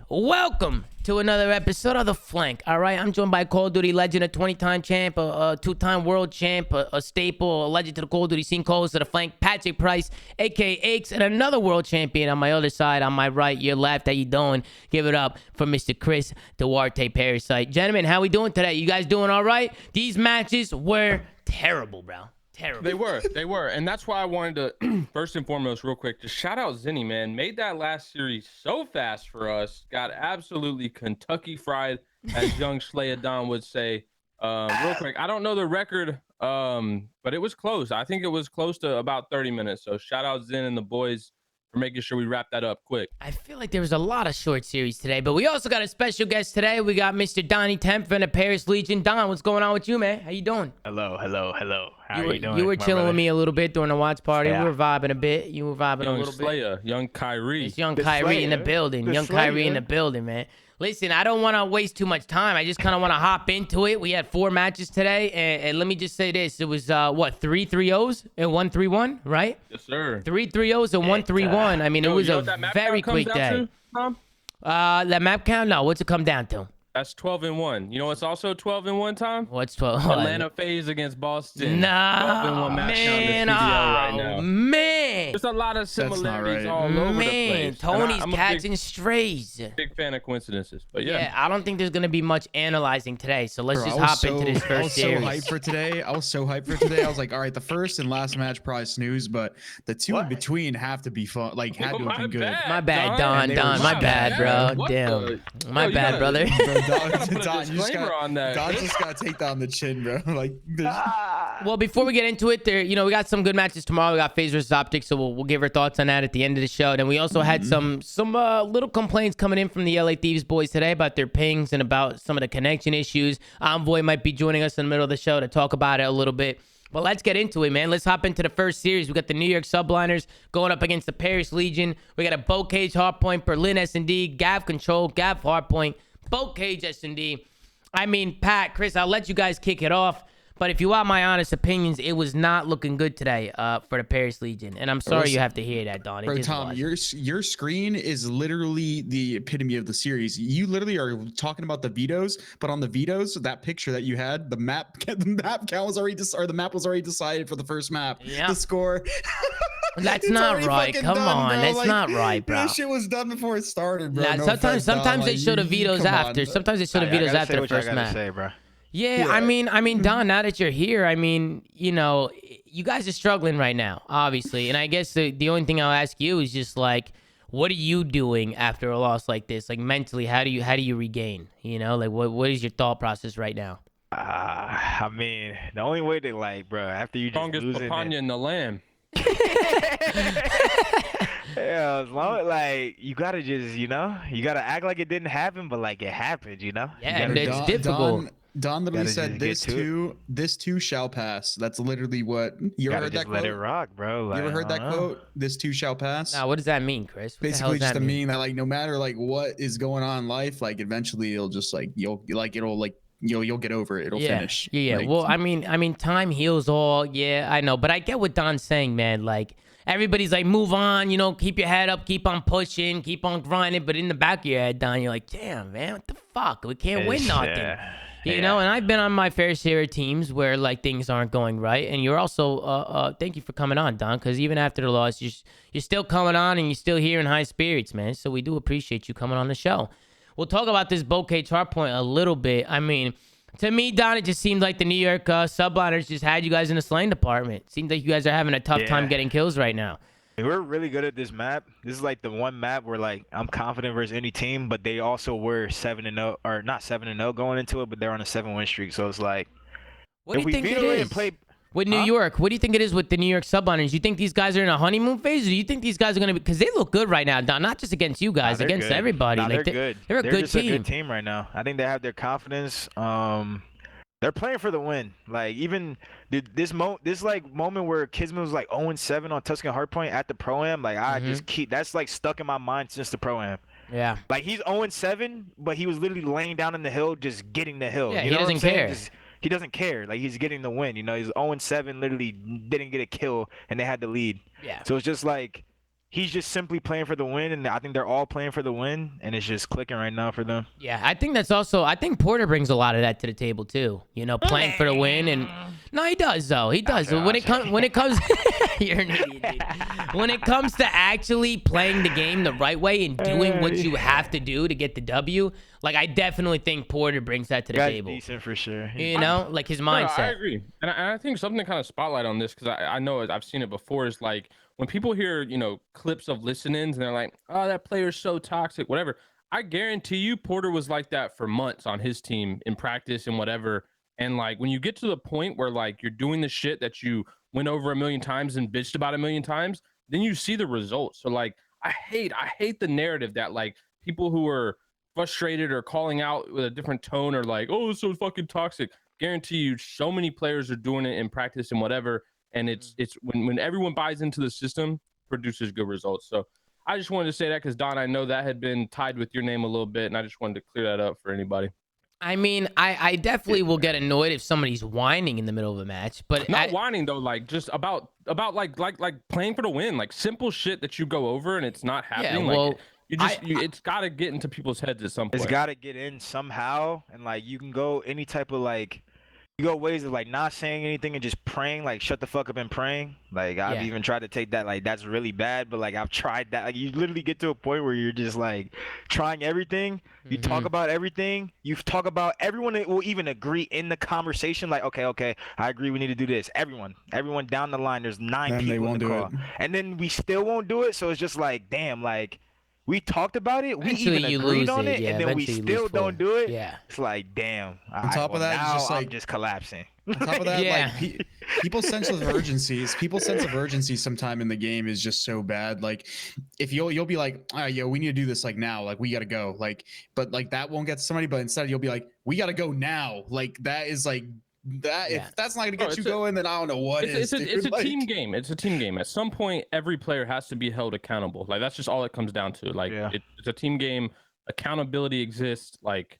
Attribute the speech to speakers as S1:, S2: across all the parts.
S1: Welcome to another episode of The Flank. All right, I'm joined by Call of Duty legend, a 20-time champ, a two-time world champ, a staple, a legend to the Call of Duty scene, co-host of The Flank, Patrick Price, a.k.a. Aches, and another world champion on my other side, on my right, your left. How you doing? Give it up for Mr. Chris Duarte Parasite. Gentlemen, how we doing today? You guys doing all right? These matches were terrible, bro. Terrible.
S2: They were. And that's why I wanted to, first and foremost, real quick, just shout out Zinni, man. Made that last series so fast for us. Got absolutely Kentucky fried, as young Slayadon would say. Real quick, I don't know the record, but it was close. I think it was close to about 30 minutes. So shout out Zen and the boys for making sure we wrap that up quick.
S1: I feel like there was a lot of short series today, but we also got a special guest today. We got Mr. Donnie Temp from the Paris Legion. Don, what's going on with you, man? How you doing?
S3: Hello. How are you doing?
S1: You were chilling with me a little bit during the watch party.
S3: Yeah.
S1: We were vibing a bit. You were vibing
S2: Young
S1: a little
S2: Slayer,
S1: bit.
S2: young Kyrie.
S1: It's young
S3: The
S1: Kyrie in the
S3: Slayer.
S1: building.
S3: The
S1: Young Kyrie in
S3: Slayer.
S1: the building, man. Listen, I don't want to waste too much time. I just kind of want to hop into it. We had 4 matches today, and let me just say this. It was, 3 3-0s and 1 3-1, right?
S2: Yes, sir.
S1: 3 3-0s and 1 3-1. I mean, it was
S2: You know
S1: a
S2: what that map
S1: very
S2: count comes
S1: quick
S2: down
S1: day.
S2: to, Tom?
S1: That map count? No, what's it come down to?
S2: That's 12-1. You know what's also 12-1 time?
S1: What's 12?
S2: Atlanta FaZe against Boston.
S1: Nah,
S2: 12-1 map count
S1: man,
S2: in the studio right now.
S1: man.
S2: There's a lot of similarities
S4: right.
S2: all over the
S1: Man,
S2: place. And
S1: Tony's
S2: I'm a
S1: catching strays.
S2: big fan of coincidences. But
S1: Yeah, I don't think there's going to be much analyzing today, so let's
S4: Bro,
S1: just
S4: I was
S1: hop into this
S4: I
S1: first
S4: was so
S1: series.
S4: hyped for today. I was like, all right, the first and last match probably snooze, but the two in between have to be fun. Like, had to have been good.
S1: My bad, Don.
S4: they were
S1: My
S4: my
S1: bad, bro.
S2: What
S1: Damn.
S2: the-
S1: My
S2: Yo, you
S1: bad,
S2: gotta-
S1: brother.
S4: Bro, Don,
S2: Put a
S4: Don,
S2: disclaimer on that.
S4: Don just got to take that on the chin, bro. Like, there's,
S1: Well, before we get into it, we got some good matches tomorrow. We got FaZe versus Optics, so we'll give our thoughts on that at the end of the show. Then we also had some little complaints coming in from the LA Thieves boys today about their pings and about some of the connection issues. Envoy might be joining us in the middle of the show to talk about it a little bit. But let's get into it, man. Let's hop into the first series. We got the New York Subliners going up against the Paris Legion. We got a Boat Cage Hardpoint, Berlin S&D, Gav Control, Gav Hardpoint, Boat Cage S&D. I mean, Pat, Chris, I'll let you guys kick it off. But if you want my honest opinions, it was not looking good today for the Paris Legion. And I'm sorry you have to hear that, Don. It
S4: bro,
S1: just
S4: Tom,
S1: was.
S4: your screen is literally the epitome of the series. You literally are talking about the vetoes, but on the vetoes, that picture that you had, the map count was already the map was already decided for the first map.
S1: Yeah.
S4: The score.
S1: That's
S4: It's
S1: not
S4: already
S1: right.
S4: fucking
S1: Come
S4: done,
S1: on.
S4: bro.
S1: That's
S4: Like,
S1: not right, bro.
S4: That shit was done before it started, bro.
S1: Nah,
S4: No
S1: sometimes
S4: offense, Don.
S1: they
S4: Like,
S1: show the vetoes
S4: come on.
S1: after. Sometimes they show the vetoes after the first map.
S3: Say, bro.
S1: Yeah, I mean, Don, now that you're here, I mean, you guys are struggling right now, obviously. And I guess the only thing I'll ask you is just like, what are you doing after a loss like this? Like mentally, how do you regain? Like what is your thought process right now?
S3: I mean, the only way to bro, after you just
S2: Strongest
S3: losing
S2: Papanya in the land.
S3: yeah, as long you gotta just, you gotta act like it didn't happen, but like it happened,
S1: Yeah,
S3: You
S1: it's
S3: gotta,
S1: difficult.
S4: Don literally
S3: Gotta
S4: said
S3: just get to
S4: this too shall pass. That's literally what you ever
S3: gotta
S4: heard
S3: just
S4: that
S3: let
S4: quote?
S3: it rock, bro.
S4: You ever heard that
S3: I don't know.
S4: quote? This too shall pass.
S1: Now, what does that mean, Chris? What the hell
S4: Basically,
S1: does
S4: just
S1: that
S4: to
S1: mean?
S4: mean that no matter what is going on in life, eventually it'll just you'll get over it. It'll finish.
S1: Yeah. Well, I mean, time heals all. Yeah, I know, but I get what Don's saying, man. Everybody's move on, keep your head up, keep on pushing, keep on grinding. But in the back of your head, Don, you're like, damn, man, what the fuck? We can't win nothing. You know, and I've been on my fair share of teams where things aren't going right. And you're also, thank you for coming on, Don, because even after the loss, you're still coming on and you're still here in high spirits, man. So we do appreciate you coming on the show. We'll talk about this Bouquet chart point a little bit. I mean, to me, Don, it just seemed like the New York Subliners just had you guys in the slaying department. Seems like you guys are having a tough time getting kills right now.
S3: We're really good at this map. This is the one map where I'm confident versus any team, but they also were 7-0 or not 7-0 going into it, but they're on a 7-win streak. So it's
S1: What do you think it
S3: veto
S1: is with New York? What do you think it is with the New York Subliners? You think these guys are in a honeymoon phase, or do you think these guys are going to be, because they look good right now, Don, not just against you guys, against
S3: good.
S1: everybody.
S3: They're good.
S1: They're a good
S3: just
S1: team.
S3: a good team right now. I think they have their confidence. They're playing for the win. Even this moment where Kisman was 0-7 on Tuscan Hardpoint at the Pro-Am, I just keep that's stuck in my mind since the Pro-Am.
S1: Yeah.
S3: He's 0-7, but he was literally laying down in the hill, just getting the hill.
S1: Yeah,
S3: you
S1: he
S3: know
S1: doesn't
S3: what I'm saying?
S1: care.
S3: He doesn't care. He's getting the win. He's 0-7, literally didn't get a kill, and they had the lead.
S1: Yeah.
S3: So it's just he's just simply playing for the win, and I think they're all playing for the win, and it's just clicking right now for them.
S1: Yeah, I think that's also. I think Porter brings a lot of that to the table too. You know, playing for the win, and no, he does though. He does. When it comes, you're an idiot, dude. When it comes to actually playing the game the right way and doing what you have to do to get the W, like I definitely think Porter brings that to the table.
S3: Decent for sure.
S1: You know, like his
S2: No,
S1: mindset.
S2: I agree, and I think something to kind of spotlight on this, because I know I've seen it before, is like when people hear, you know, clips of listen-ins and they're like, oh, that player's so toxic, whatever. I guarantee you Porter was like that for months on his team in practice and whatever. And like when you get to the point where like you're doing the shit that you went over 1,000,000 times and bitched about 1,000,000 times, then you see the results. So like I hate the narrative that like people who are frustrated or calling out with a different tone are like, oh, it's so fucking toxic. Guarantee you so many players are doing it in practice and whatever. And it's when everyone buys into the system, produces good results. So I just wanted to say that because Don, I know that had been tied with your name a little bit, and I just wanted to clear that up for anybody.
S1: I mean, I definitely will get annoyed if somebody's whining in the middle of a match, but
S2: Not whining though, like just about like playing for the win, like simple shit that you go over and it's not happening.
S1: well,
S2: like it's got to get into people's heads at some point.
S3: It's got to get in somehow, and like you can go any type of like. You go ways of like not saying anything and just praying, like shut the fuck up and praying. Like I've even tried to take that, like that's really bad, but like I've tried that. Like you literally get to a point where you're just like trying everything. You talk about everything. You talk about everyone that will even agree in the conversation. Like okay, I agree. We need to do this. Everyone down the line. There's 9 people in the call, and then we still won't do it. So it's just like damn, like. We talked about it. We
S1: Eventually
S3: even
S1: you
S3: agreed
S1: lose
S3: on
S1: it,
S3: it,
S1: yeah,
S3: and then we
S1: eventually you
S3: still
S1: lose
S3: don't do it.
S1: Yeah.
S3: It's like, damn.
S4: On top of that, it's
S3: now
S4: just
S3: I'm
S4: like
S3: just collapsing.
S4: On top of that,
S1: Yeah.
S4: like people's sense of urgency sometime in the game is just so bad. Like if you'll be like, oh, yo, we need to do this like now, like we gotta go. Like, but like that won't get somebody, but instead you'll be like, we gotta go now. Like that is like that if that's not gonna get you going, then I don't know what
S2: it's a
S4: like,
S2: team game. It's a team game. At some point, every player has to be held accountable. Like that's just all it comes down to. Like it's a team game. Accountability exists. Like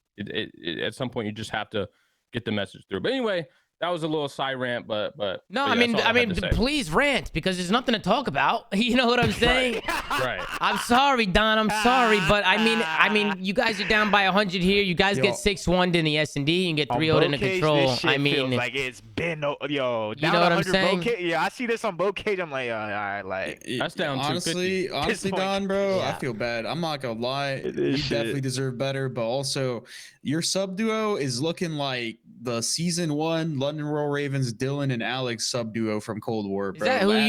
S2: at some point, you just have to get the message through. But anyway, that was a little side rant. But
S1: no,
S2: yeah,
S1: I mean, please rant because there's nothing to talk about. You know what I'm saying?
S2: Right.
S1: I'm sorry, Don. I'm sorry, but I mean, you guys are down by 100 here. You guys get 6-1 in the S&D and get 3-0 in the control. I mean,
S3: feels like it's been
S1: you know what I'm saying?
S3: Yeah, I see this on both cage. I'm like, all right, like
S2: that's down.
S4: Honestly, Don, bro,
S1: yeah.
S4: I feel bad. I'm not gonna lie. You definitely deserve better, but also your sub duo is looking like the season 1 London Royal Ravens Dylan and Alex sub duo from Cold War, bro.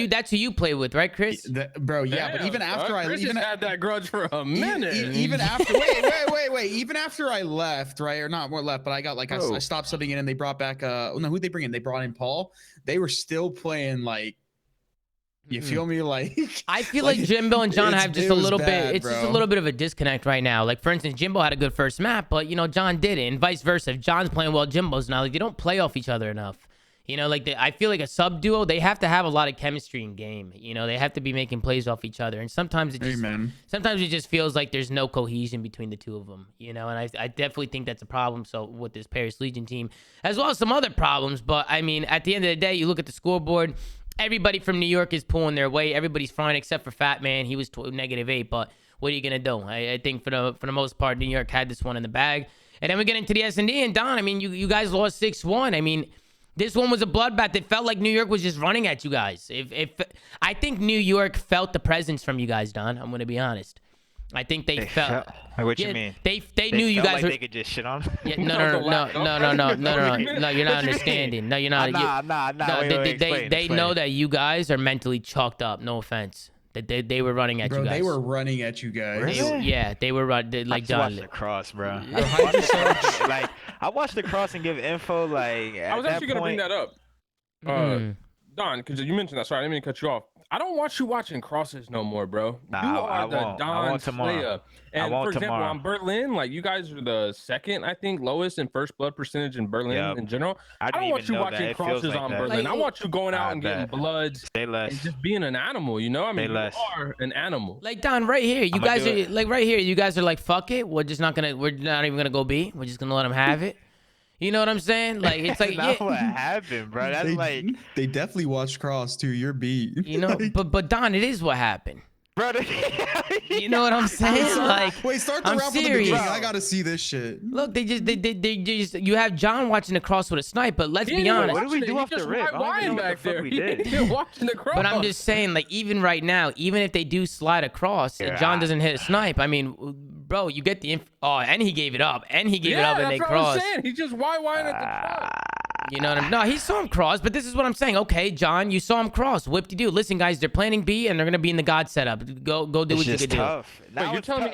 S1: That's who you play with, right, Chris?
S4: Bro, yeah. But even after
S2: Chris has had that grudge for a minute.
S4: Even after wait. Even after I left, right, or not more left, but I got like I stopped subbing in, and they brought back who'd they bring in? They brought in Paul. They were still playing like. You feel me? Like
S1: I feel like Jimbo and John have just a little bit. It's just a little bit of a disconnect right now. Like for instance, Jimbo had a good first map, but you know John didn't, and vice versa. If John's playing well, Jimbo's not. Like they don't play off each other enough. You know, like I feel like a sub duo, they have to have a lot of chemistry in game. You know, they have to be making plays off each other, and sometimes it just feels like there's no cohesion between the two of them. You know, and I definitely think that's a problem. So with this Paris Legion team, as well as some other problems, but I mean, at the end of the day, you look at the scoreboard. Everybody from New York is pulling their weight. Everybody's fine except for Fat Man. He was -8, but what are you gonna do? I think for the most part, New York had this one in the bag. And then we get into the S&D, and Don, I mean, you guys lost 6-1. I mean, this one was a bloodbath. It felt like New York was just running at you guys. If I think New York felt the presence from you guys, Don. I'm gonna be honest. I think they felt.
S3: What you mean?
S1: They knew you guys
S3: like
S1: were.
S3: They could just shit on.
S1: Yeah, no. You're not understanding. No, you're not.
S3: Nah.
S1: They know that you guys are mentally chalked up. No offense. That they were running at you guys.
S4: They were running at you guys.
S3: Really?
S1: Yeah, they were running like John.
S3: I watched the cross, bro. Like I watched the cross and give info. Like
S2: I was actually gonna bring that up, Don, because you mentioned that. Sorry, I didn't mean to cut you off. I don't want you watching crosses no more, bro.
S3: Nah,
S2: you are
S3: I
S2: the
S3: won't.
S2: Don
S3: I won't tomorrow.
S2: Slayer. And for example, on Berlin, like you guys are the second, I think, lowest in first blood percentage in Berlin in general. I don't want you watching crosses on Berlin. I want you going out and getting bloods and just being an animal, you know? I mean, you are an animal.
S1: Like Don, right here, you guys are like right here. You guys are like, fuck it. We're not even gonna go B. We're just gonna let them have it. You know what I'm saying? Like it's like
S3: that's what happened, bro. That's
S4: they definitely watched cross too. You're beat.
S1: You know, but Don, it is what happened.
S3: Brother.
S1: You know what I'm saying? Like,
S4: Wait, start the
S1: I'm
S4: round from the
S1: serious.
S4: beginning. I gotta see this shit.
S1: Look, they just you have John watching the cross with a snipe, but let's be honest.
S3: What did we do off the rip? I don't even know what the fuck we did.
S2: He watching the cross.
S1: But I'm just saying, like, even right now, even if they do slide across, and John doesn't hit a snipe, I mean, bro, you get the oh, and he gave it up, and they
S2: that's what
S1: crossed.
S2: I'm saying. He just wide at the cross.
S1: You know what I'm? No, he saw him cross, but this is what I'm saying. Okay, John, you saw him cross. Whip de do. Listen, guys, they're planning B, and they're gonna be in the God setup. Go do what you can do.
S2: Wait, you're telling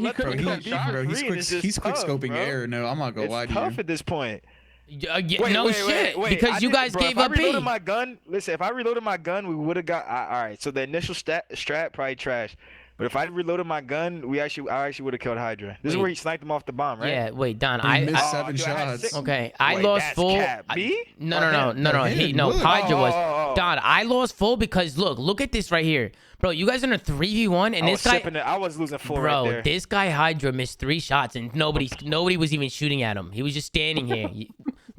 S2: me he couldn't hit a shot?
S4: Bro, he's quick scoping air. No, I'm not gonna lie to you.
S3: It's tough at this point.
S1: Wait, because you guys gave up B.
S3: If I reloaded my gun, listen, if I reloaded my gun, we would have got. All right, so the initial strat probably trash. But if I reloaded my gun, I actually would have killed Hydra. This is where he sniped him off the bomb, right?
S1: Yeah, wait, Don,
S4: I missed
S1: I
S4: 7 shots.
S1: okay, I lost full. No. Hydra was. Don, I lost full because look at this right here, bro. You guys are in a 3v1, and this guy.
S3: I was losing full
S1: bro,
S3: right there.
S1: This guy Hydra missed 3 shots, and nobody was even shooting at him. He was just standing here.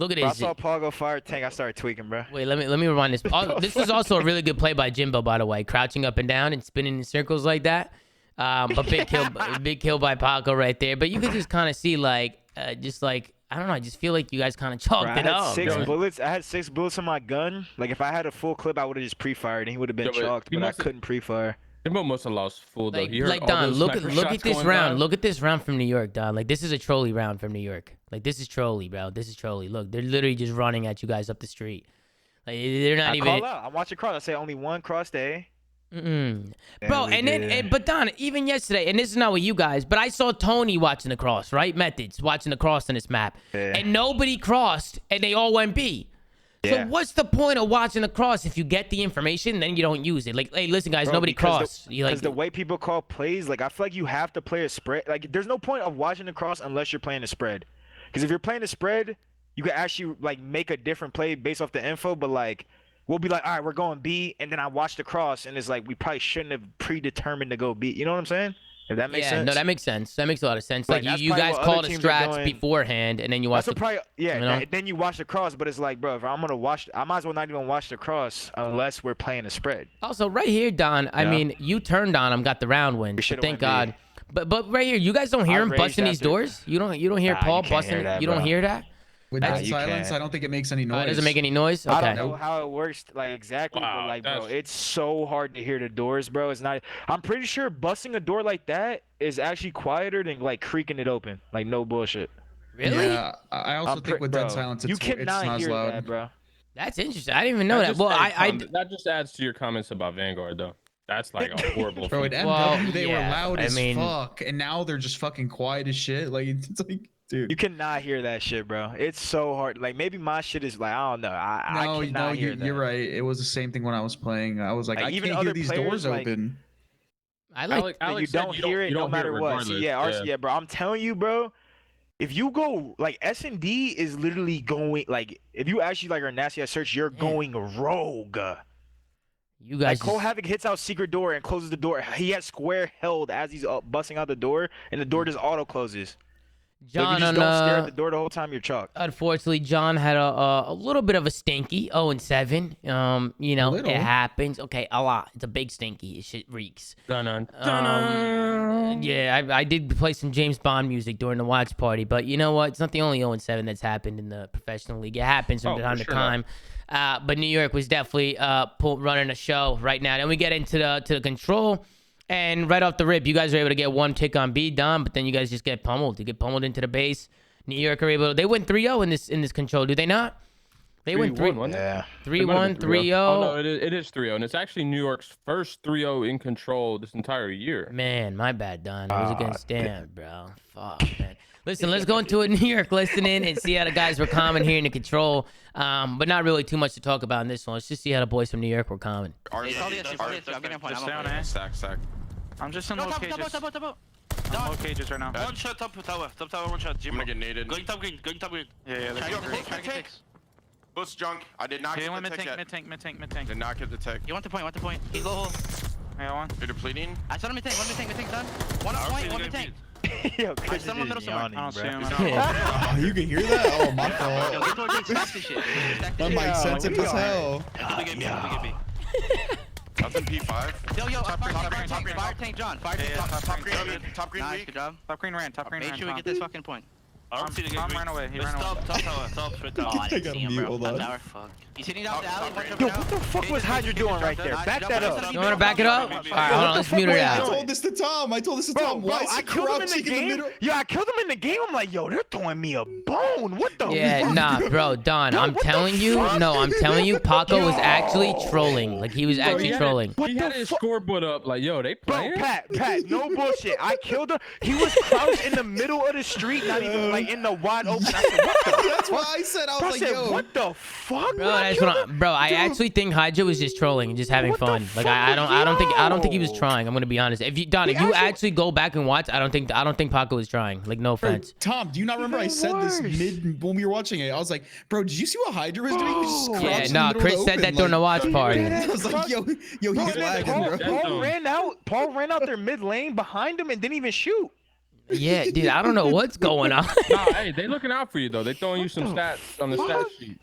S1: Look at this.
S3: I saw Paul go fire tank. I started tweaking, bro.
S1: Wait, let me rewind this. This was also a really good play by Jimbo, by the way, crouching up and down and spinning in circles like that. But big kill by Paco right there. But you could just kind of see like, I don't know. I just feel like you guys kind of chalked it up.
S3: I had 6 bullets in my gun. Like if I had a full clip, I would have just pre-fired and he would have been chalked. But I couldn't pre-fire.
S2: Jimbo must have lost full though.
S1: Like Don, look at this round. Look at this round from New York, Don. Like this is a trolley round from New York. Like this is trolley, bro. This is trolley. Look, they're literally just running at you guys up the street. Like they're not even.
S3: I call out. I'm watching cross. I say only one cross day.
S1: Bro, but Don, even yesterday, and this is not with you guys, but I saw Tony watching the cross, right? Methods watching the cross on this map, and nobody crossed, and they all went B. So what's the point of watching the cross if you get the information, then you don't use it? Like, hey, listen, guys, nobody crossed.
S3: Because the way people call plays, like I feel like you have to play a spread. Like, there's no point of watching the cross unless you're playing a spread. Because if you're playing a spread, you can actually like make a different play based off the info. But like, we'll be like, all right, we're going B, and then I watch the cross, and it's like we probably shouldn't have predetermined to go B. You know what I'm saying? If that makes sense.
S1: No, that makes sense. That makes a lot of sense. Like you guys call the strats beforehand, and then you watch.
S3: Then you watch the cross, but it's like, bro, if I'm gonna watch, I might as well not even watch the cross unless we're playing a spread.
S1: Also, right here, Don. I mean, you turned on him, got the round win. So thank God. But right here, you guys don't hear him busting these doors. You don't hear Paul busting. You don't hear that.
S4: With that silence, I don't think it makes any noise.
S1: It doesn't make any noise? Okay.
S3: I don't know how it works, like exactly, but like, bro, it's so hard to hear the doors, bro. It's not. I'm pretty sure busting a door like that is actually quieter than like creaking it open. Like no bullshit.
S1: Really?
S4: Yeah, I also think with dead silence, it's not
S3: hear
S4: loud.
S3: that, bro.
S1: That's interesting. I didn't even know that. Well,
S2: that just adds to your comments about Vanguard, though. That's like a horrible.
S4: Bro, at MW they were loud as fuck, and now they're just fucking quiet as shit. Like it's like. Dude.
S3: You cannot hear that shit, bro. It's so hard. Like maybe my shit is like I don't know. I cannot hear that.
S4: You're right. It was the same thing when I was playing. I was like I can't hear these doors open.
S1: Alex
S3: you don't hear it no matter what. So RC, bro. I'm telling you, bro. If you go like S&D is literally going like if you actually like are nasty at search, you're going rogue.
S1: You guys.
S3: Like Cole Havoc hits out secret door and closes the door. He has square held as he's busting out the door, and the door just auto closes.
S1: John,
S3: so if you just don't stare at the door the whole time, you're chalked.
S1: Unfortunately, John had a little bit of a stinky 0-7. You know, it happens. Okay, a lot. It's a big stinky. It shit reeks.
S2: Yeah,
S1: I did play some James Bond music during the watch party, but you know what? It's not the only 0-7 that's happened in the professional league. It happens from time to time. But New York was definitely running a show right now. Then we get into the control. And right off the rip, you guys are able to get 1 tick on B, Dom, but then you guys just get pummeled. You get pummeled into the base. New York are able to, they went 3-0 in this control, do they not? They went 3-1,
S3: yeah.
S1: 3-1, 3-0.
S2: Oh, no, it is 3-0, and it's actually New York's first 3-0 in control this entire year.
S1: Man, my bad, Don. It was against Dan, bro. Fuck, man. Listen, let's go into a New York listening and see how the guys were calming here in the control. But not really too much to talk about in this one. Let's just see how the boys from New York were calming.
S5: Stack. I'm just in low cages. Low cages right now.
S6: One shot top tower, one shot.
S5: I'm gonna get naded.
S6: Going top green.
S5: Yeah,
S6: Try to take.
S5: Boost junk. I did not get the tech yet.
S6: Mid tank.
S5: Did not get the tech.
S6: You want the point. He's low hole.
S5: I got one. You're depleting.
S6: I saw him mid tank done. One point, one mid tank.
S3: Yo,
S6: I saw him in the middle somewhere.
S5: I don't see him.
S4: Oh, you can hear that? Oh, my fault.
S6: Yo, get towards stack this shit.
S4: My mic sensitive as hell.
S6: Get B.
S7: Up in P5.
S6: Yo,
S5: Top green, top green, top green.
S6: fire tank John. Fire tank John.
S7: Top green weak. Top green
S6: Nice,
S7: weak.
S6: good job.
S5: Top green ran, top green ran.
S6: Make sure we
S5: Tom.
S6: get this fucking point.
S7: I don't see the
S5: Tom
S7: game.
S5: ran away, he ran away.
S7: Top tower, top straight
S6: Oh,
S7: top.
S6: I didn't see him, bro.
S4: Hold
S6: Top
S4: on.
S6: tower, fuck. He's hitting down the alley.
S3: Yo, what the fuck was Hydra doing right there? Back that up.
S1: You want to back it up? All right, hold on. Let's mute it
S4: I
S1: out.
S4: told this to Tom. I told this to Tom. Why is
S3: I
S4: he
S3: killed him in the
S4: crouching in the
S3: game.
S4: middle?
S3: Yo, I killed him in the game. I'm like, yo, they're throwing me a bone. What the
S1: Yeah,
S3: fuck?
S1: nah, bro, Don,
S3: Yo,
S1: I'm
S3: what the
S1: telling you,
S3: fuck?
S1: no, I'm telling you, Paco was actually
S3: Yo.
S1: trolling. Like, he was actually trolling.
S3: What
S2: He
S3: the
S2: had his
S3: fuck?
S2: scoreboard up like, yo, they
S3: Bro,
S2: playing?
S3: Pat, no bullshit. I killed him. He was crouched in the middle of the street, not even like in the wide open. I said, what the
S4: That's why I said, I
S3: Bro, I
S4: was like,
S3: said,
S4: yo.
S3: what the fuck?
S1: Bro, that's what bro, I actually think Hydra was just trolling and just having
S3: What the
S1: fun. Like,
S3: fuck?
S1: I don't think he was
S3: Yo.
S1: trying. I'm gonna be honest. If you, Don,
S3: He
S1: if you
S3: actually-
S1: actually go back and watch, I don't think Paco was trying. Like, no
S4: Bro,
S1: offense.
S4: Tom, do you not remember I
S3: Even
S4: said this
S3: worse.
S4: mid when we were watching it? I was like, bro, did you see what Hydra was doing? He was just
S3: Bro.
S4: crouching
S1: Yeah,
S4: in the
S1: nah,
S4: middle of
S1: Chris
S4: the
S1: said
S4: open,
S1: that during the
S4: like-
S1: watch party.
S3: Yeah.
S4: I was like, yo,
S3: Bro,
S4: he's
S3: and then
S4: lagging,
S3: Paul,
S4: bro.
S3: Paul ran out there mid lane behind him and didn't even shoot.
S1: Yeah, dude, I don't know what's going on.
S2: Nah, hey, they looking out for you though. They throwing you some stats on the stat sheet.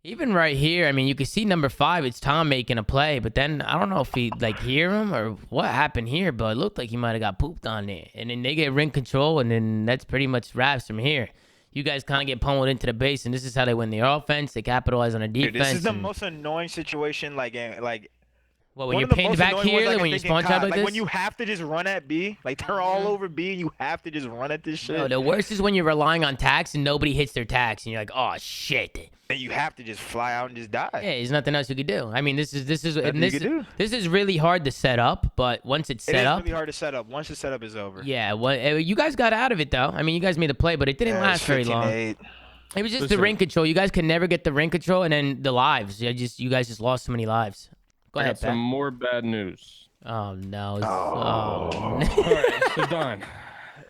S1: Even right here, I mean, you can see number 5. It's Tom making a play, but then I don't know if he like hear him or what happened here, but it looked like he might have got pooped on there. And then they get ring control, and then that's pretty much wraps from here. You guys kind of get pummeled into the base, and this is how they win their offense. They capitalize on the defense.
S3: Dude, this is the
S1: and-
S3: most annoying situation. Like
S1: What, when
S3: one
S1: you're
S3: of the
S1: pinned
S3: most
S1: back
S3: annoying
S1: here,
S3: ones I
S1: like
S3: can
S1: when you
S3: think in
S1: spawn trap
S3: COD.
S1: like
S3: Like
S1: this?
S3: when you have to just run at B, like they're all over B, and you have to just run at this shit.
S1: No, the worst is when you're relying on tax and nobody hits their tax, and you're like, oh shit.
S3: And you have to just fly out and just die.
S1: Yeah, there's nothing else you could do. I mean, this is
S3: Nothing
S1: and
S3: you could do.
S1: this is really hard to set up, but once it's
S3: It
S1: set
S3: is
S1: up,
S3: really hard to set up. Once the setup is over.
S1: yeah, you guys got out of it though. I mean, you guys made the play, but it didn't
S3: Yeah,
S1: last very long.
S3: 15-8.
S1: It was just the
S2: Listen.
S1: ring control. You guys can never get the ring control, and then the lives. You guys just lost so many lives. Go
S2: I
S1: ahead,
S2: got some
S1: Pat.
S2: more bad news.
S1: Oh no. Oh.
S2: All right, so Don,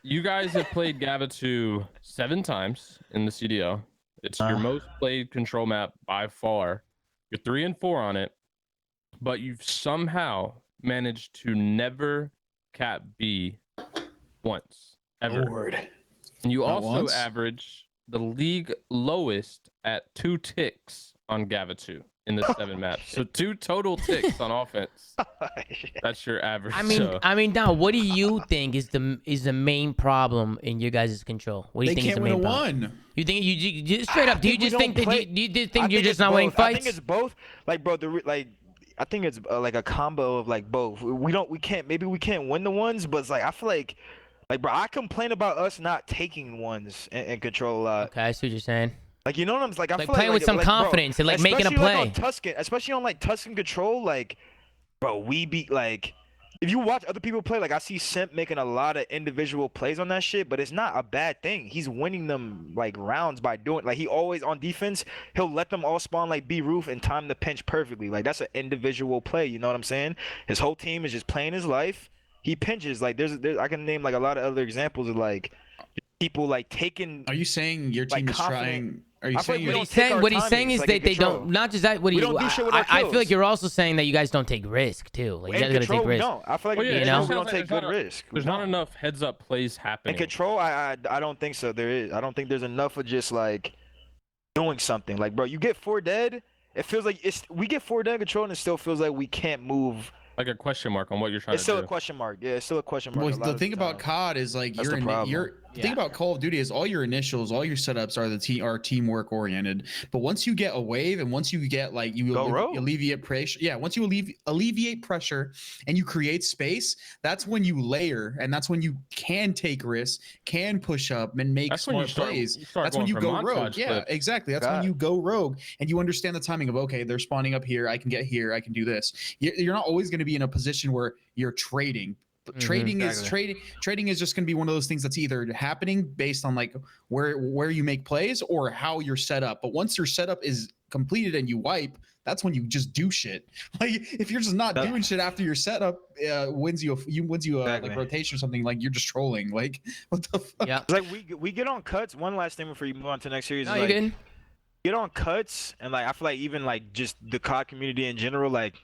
S2: you guys have played Gava 2 7 times in the CDO. It's your most played control map by far. You're 3 and 4 on it, but you've somehow managed to never cap B once ever.
S4: Lord.
S2: And you
S4: Not
S2: also
S4: once?
S2: average the league lowest at 2 ticks on Gava 2 in the 7 maps. So 2 total ticks on offense. That's your average.
S1: I mean, Don, what do you think is the main problem in your guys' control? What do you
S4: They
S1: think is the
S4: can't win
S1: main
S4: a
S1: problem?
S4: one.
S1: You think you just straight up? Do you
S3: think we
S1: just think
S3: don't
S1: that
S3: play-
S1: do you just
S3: I
S1: think you're
S3: think
S1: just
S3: it's
S1: not winning
S3: both. I
S1: fights?
S3: think it's both. Like, bro, I think it's like a combo of like both. We can't win the ones, but it's like I feel like, bro, I complain about us not taking ones and control a lot.
S1: Okay, I see what you're saying.
S3: Like, you know what I'm like? I
S1: Like
S3: feel
S1: playing with some
S3: bro,
S1: confidence and like making a
S3: especially, like,
S1: play.
S3: on Tuscan, especially on like Tuscan control, like, bro, we beat like. If you watch other people play, like I see Simp making a lot of individual plays on that shit, but it's not a bad thing. He's winning them like rounds by doing like he always on defense, he'll let them all spawn like B roof and time the pinch perfectly. Like that's an individual play, you know what I'm saying? His whole team is just playing his life. He pinches like there's I can name like a lot of other examples of like people like taking.
S4: Are you saying your team
S3: Like,
S4: is
S3: confident-
S4: trying? Are you
S3: I feel like
S4: saying
S3: we
S4: you're
S3: don't take our
S1: What he's saying
S3: timings,
S1: is
S3: like,
S1: that
S3: in
S1: they
S3: control.
S1: don't. Not just that. What
S3: We
S1: do you?
S3: don't do shit with our
S1: I feel like
S3: kills.
S1: you're also saying that you guys don't take risk too. Like you
S3: In
S1: guys gotta
S3: control,
S1: take
S3: we
S1: risk.
S3: don't. I feel like
S2: Well, yeah,
S3: in
S1: you know?
S3: control,
S2: it
S3: we don't
S2: sounds
S3: take
S2: like
S3: good
S2: there's
S3: risk. We
S2: There's not
S3: don't.
S2: enough heads up plays
S3: In
S2: happening.
S3: control, I don't think so. There is. I don't think there's enough of just like doing something. Like, bro, you get 4 dead. It feels like we get 4 dead in control, and it still feels like we can't move.
S2: Like a question mark on what you're trying
S3: It's
S2: to
S3: still
S2: do.
S3: a question mark. Yeah, it's still a question mark.
S4: Well,
S3: a lot
S4: the
S3: of
S4: thing about
S3: time.
S4: COD is like
S3: That's the problem.
S4: the thing about Call of Duty is all your initials, all your setups are teamwork oriented. But once you get a wave and once you get like you
S3: Go rogue.
S4: alleviate pressure, once you alleviate pressure and you create space, that's when you layer and that's when you can take risks, can push up and make
S2: That's when you
S4: smart
S2: start-
S4: plays.
S2: you start
S4: That's when
S2: going
S4: you
S2: for
S4: go
S2: montage
S4: rogue. Yeah,
S2: clips.
S4: exactly. That's
S3: God.
S4: when you go rogue and you understand the timing of okay, they're spawning up here, I can get here, I can do this. You're not always going to be in a position where you're trading. Trading is trading is just going to be one of those things that's either happening based on like where you make plays or how you're set up. But once your setup is completed and you wipe, that's when you just do shit. Like if you're just not doing shit after your setup wins you
S3: Exactly.
S4: like rotation or something, like you're just trolling. Like what the fuck?
S1: Yeah.
S3: It's like we get on cuts. One last thing before you move on to the next series.
S1: No,
S3: is
S1: you
S3: like,
S1: good?
S3: get on cuts, and like I feel like even like just the COD community in general, like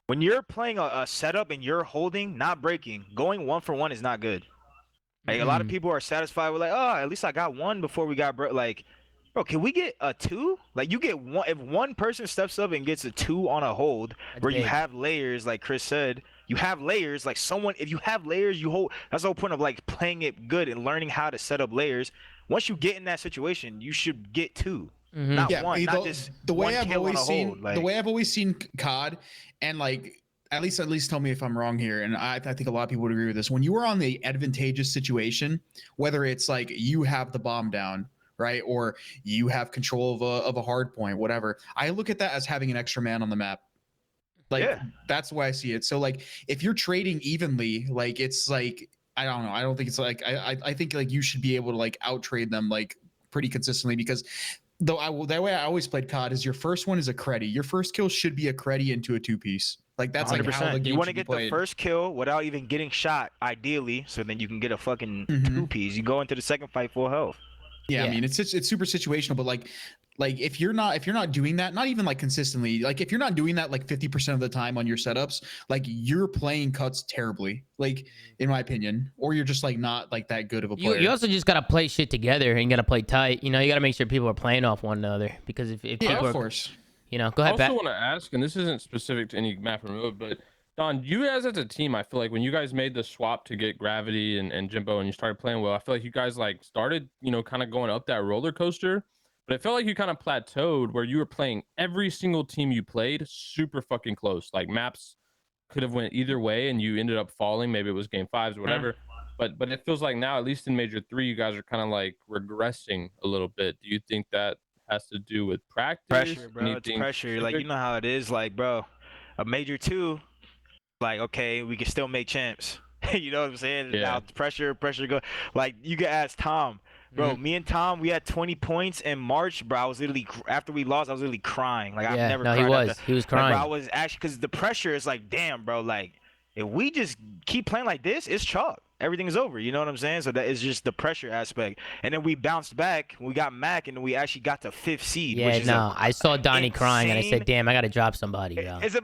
S3: when you're playing a setup and you're holding, not breaking, going 1 for 1 is not good. Like a lot of people are satisfied with like, oh, at least I got one before we got like, Bro, can we get a 2? Like you get one if one person steps up and gets a 2 on a hold
S1: That's
S3: where you
S1: big.
S3: have layers, like Chris said, you have layers. Like someone, if you have layers, you hold. That's the whole point of like playing it good and learning how to set up layers. Once you get in that situation, you should get 2, not
S4: Yeah,
S3: one,
S4: the,
S3: not just
S4: the way
S3: one
S4: I've
S3: kill on
S4: always
S3: a
S4: seen
S3: hold. Like,
S4: the way I've always seen COD, and like at least tell me if I'm wrong here, and I think a lot of people would agree with this. When you are on the advantageous situation, whether it's like you have the bomb down, right, or you have control of a hard point, whatever, I look at that as having an extra man on the map. Like
S3: Yeah.
S4: that's the way I see it. So like if you're trading evenly, like it's like I don't know. I don't think it's like I think like you should be able to like out trade them like pretty consistently, because the way I always played COD is your first one is a credit. Your first kill should be a credit into a 2-piece. Like that's like how the game
S3: You want to
S4: should be
S3: get
S4: played.
S3: the first kill without even getting shot, ideally, so then you can get a fucking
S4: Mhm.
S3: 2-piece. You go into the second fight full health.
S4: Yeah,
S1: Yeah.
S4: I mean it's super situational, but like if you're not doing that, not even like consistently, like if you're not doing that like 50% of the time on your setups, like you're playing cuts terribly, like in my opinion, or you're just like not like that good of a player.
S1: You also just gotta play shit together and you gotta play tight. You know, you gotta make sure people are playing off one another, because if
S4: yeah,
S1: people
S4: of
S1: are,
S4: course.
S1: you know, go
S2: I
S1: ahead,
S2: also
S1: Pat.
S2: want to ask, and this isn't specific to any map or mode, but Don, you guys as a team, I feel like when you guys made the swap to get Gravity and Jimbo and you started playing well, I feel like you guys like started, you know, kind of going up that roller coaster. But it felt like you kind of plateaued where you were playing every single team you played super fucking close. Like maps could have went either way and you ended up falling. Maybe it was game 5s or whatever. But it feels like now, at least in Major 3, you guys are kind of like regressing a little bit. Do you think that has to do with practice?
S3: Pressure, bro. It's
S2: Anything
S3: pressure. Like, you
S2: specific?
S3: know how it is. Like, bro, a Major 2, like, okay, we can still make champs. You know what I'm saying?
S2: Yeah.
S3: Now pressure go. Like, you can ask Tom, bro. Me and Tom, we had 20 points in March, bro. I was literally after we lost, I was literally crying. Like, I've
S1: Yeah,
S3: never
S1: no,
S3: cried.
S1: he was.
S3: After,
S1: He was
S3: like, bro,
S1: crying.
S3: I was actually, because the pressure is like, damn, bro. Like, if we just keep playing like this, it's chalk. Everything's over. You know what I'm saying? So that is just the pressure aspect. And then we bounced back. We got Mac, and then we actually got to 5th seed.
S1: Yeah,
S3: which is
S1: no, I saw Donnie crying and I
S3: insane-
S1: said, damn, I gotta drop somebody, bro.
S3: It's a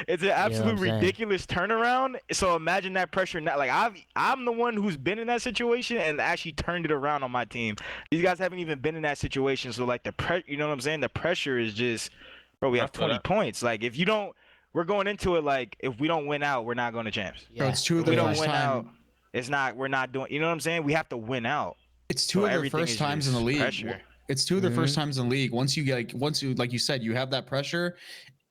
S3: it's an absolute
S1: I'm saying?
S3: ridiculous turnaround. So imagine that pressure. Not like I'm the one who's been in that situation and actually turned it around on my team. These guys haven't even been in that situation. So like you know what I'm saying? The pressure is just, bro. We have 20 points. Like if you don't, we're going into it like if we don't win out, we're not going to champs.
S4: Bro, it's two of
S3: If we
S4: the
S3: don't
S4: first
S3: win out,
S4: time.
S3: it's not. We're not doing. You know what I'm saying? We have to win out.
S4: It's two
S3: So
S4: of their
S3: everything
S4: first
S3: is
S4: times in the
S3: just
S4: league.
S3: pressure.
S4: It's two of their first times in the league. Once you like you said, you have that pressure.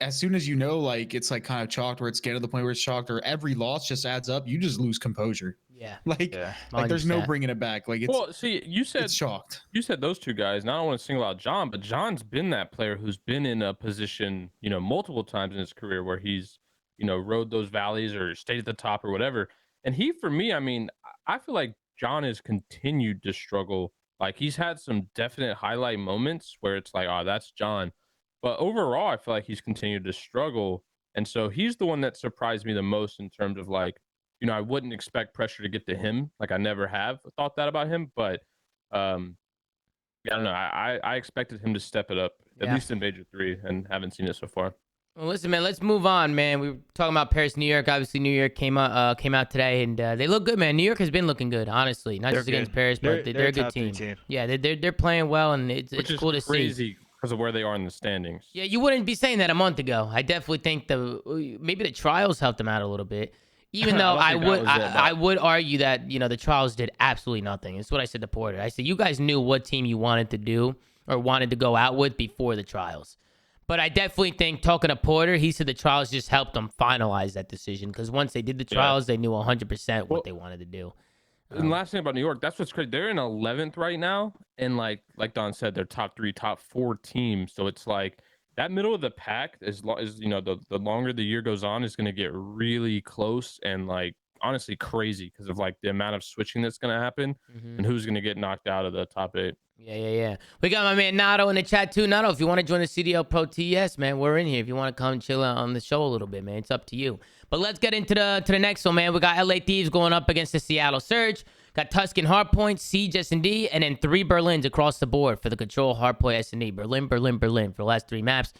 S4: As soon as you know, like it's like kind of chalked, where it's getting to the point where it's chalked, or every loss just adds up. You just lose composure.
S1: Yeah.
S4: Like,
S3: Yeah.
S4: like there's no
S1: 100%.
S4: bringing it back. Like it's
S2: Well, see, you said
S4: it's chalked.
S2: those two guys. Now I don't want to single out John, but John's been that player who's been in a position, you know, multiple times in his career where he's, you know, rode those valleys or stayed at the top or whatever. And he, for me, I mean, I feel like John has continued to struggle. Like he's had some definite highlight moments where it's like, oh, that's John. But overall, I feel like he's continued to struggle. And so he's the one that surprised me the most in terms of like, you know, I wouldn't expect pressure to get to him. Like I never have thought that about him, but yeah, I don't know. I expected him to step it up, at least in Major 3, and haven't seen it so far.
S1: Well, listen, man, let's move on, man. We were talking about Paris, New York. Obviously, New York came out today, and they look good, man. New York has been looking good, honestly. Not
S3: They're
S1: just against
S3: good.
S1: Paris, but they're a good
S3: top 3
S1: team. Yeah, they're playing well, and it's cool to see.
S2: Crazy because of where they are in the standings.
S1: Yeah, you wouldn't be saying that a month ago. I definitely think maybe the trials helped them out a little bit. Even though I would argue that, you know, the trials did absolutely nothing. It's what I said to Porter. I said you guys knew what team you wanted to do or wanted to go out with before the trials. But I definitely think, talking to Porter, he said the trials just helped them finalize that decision, because once they did the trials, they knew 100% what they wanted to do.
S2: And last thing about New York, that's what's crazy. They're in 11th right now, and like Don said, they're top 3, top 4 teams. So it's like that middle of the pack is you know, the longer the year goes on, is going to get really close and like honestly crazy because of like the amount of switching that's going to happen and who's going to get knocked out of the top 8.
S1: Yeah. We got my man Nato in the chat too. Nato, if you want to join the CDL Pro TS, man, we're in here. If you want to come chill on the show a little bit, man, it's up to you. But let's get into the next one, man. We got LA Thieves going up against the Seattle Surge. Got Tuscan Hardpoint, Siege S&D, and then 3 Berlins across the board for the Control Hardpoint S&D. Berlin for the last 3 maps.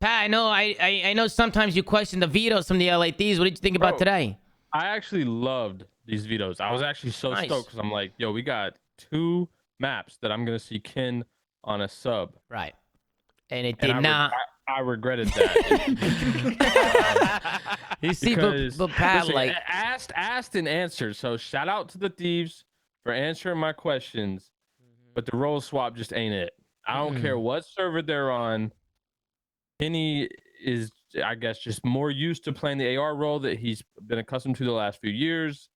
S1: Pat, I know I know sometimes you question the vetoes from the LA Thieves. What did you think about today?
S2: I actually loved these vetoes. I was actually so stoked because I'm like, yo, we got 2 maps that I'm going to see Ken on a sub.
S1: Right. And it
S2: And
S1: did not.
S2: I regretted that.
S1: You see,
S2: Because,
S1: but Pat,
S2: listen,
S1: like,
S2: asked and answered. So shout out to the Thieves for answering my questions. But the role swap just ain't it. I don't care what server they're on. Kenny is, I guess, just more used to playing the AR role that he's been accustomed to the last few years.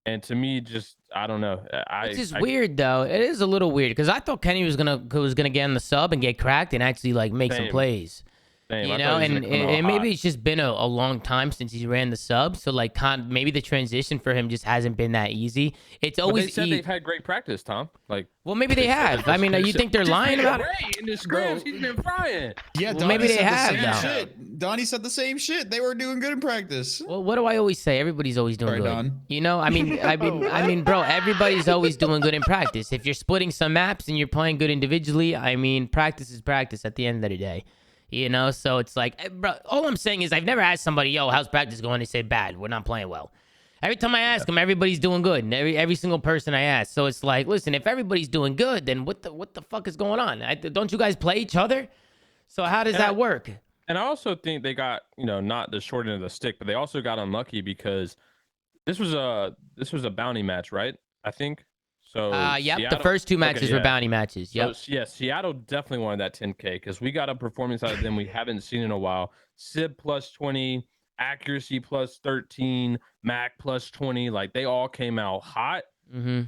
S2: And to me, just I don't know.
S1: It's just weird though. It is a little weird because I thought Kenny was gonna get on the sub and get cracked and actually like make some plays.
S2: Same.
S1: You
S2: I
S1: know,
S2: thought he was
S1: and
S2: gonna come out
S1: maybe
S2: hot.
S1: it's just been a long time since he ran the sub, so like maybe the transition for him just hasn't been that easy. It's
S2: But
S1: always
S2: they said they've had great practice, Tom. Like,
S1: well, maybe they have. I mean, you think they're lying about it?
S2: in the scrims, he's been frying.
S4: Yeah,
S1: Well,
S4: Donnie
S1: maybe they
S4: said the
S1: have,
S4: same
S1: though.
S4: shit. Donnie said the same shit. They were doing good in practice.
S1: Well, what do I always say? Everybody's always doing
S4: Sorry,
S1: good.
S4: Don.
S1: You know, I mean, bro, everybody's always doing good in practice. If you're splitting some maps and you're playing good individually, I mean, practice is practice at the end of the day. You know, so it's like, bro, all I'm saying is I've never asked somebody, yo, how's practice going? They say bad. We're not playing well. Every time I ask them, everybody's doing good. And every single person I ask. So it's like, listen, if everybody's doing good, then what the fuck is going on? Don't you guys play each other? So how does that work?
S2: And I also think they got, not the short end of the stick, but they also got unlucky because this was a bounty match, right? I think. So
S1: yep,
S2: Seattle,
S1: the first two matches were bounty matches. Yep.
S2: So, yeah, Seattle definitely wanted that 10K because we got a performance out of them we haven't seen in a while. Sib plus 20, accuracy plus 13, Mac plus 20. Like they all came out hot,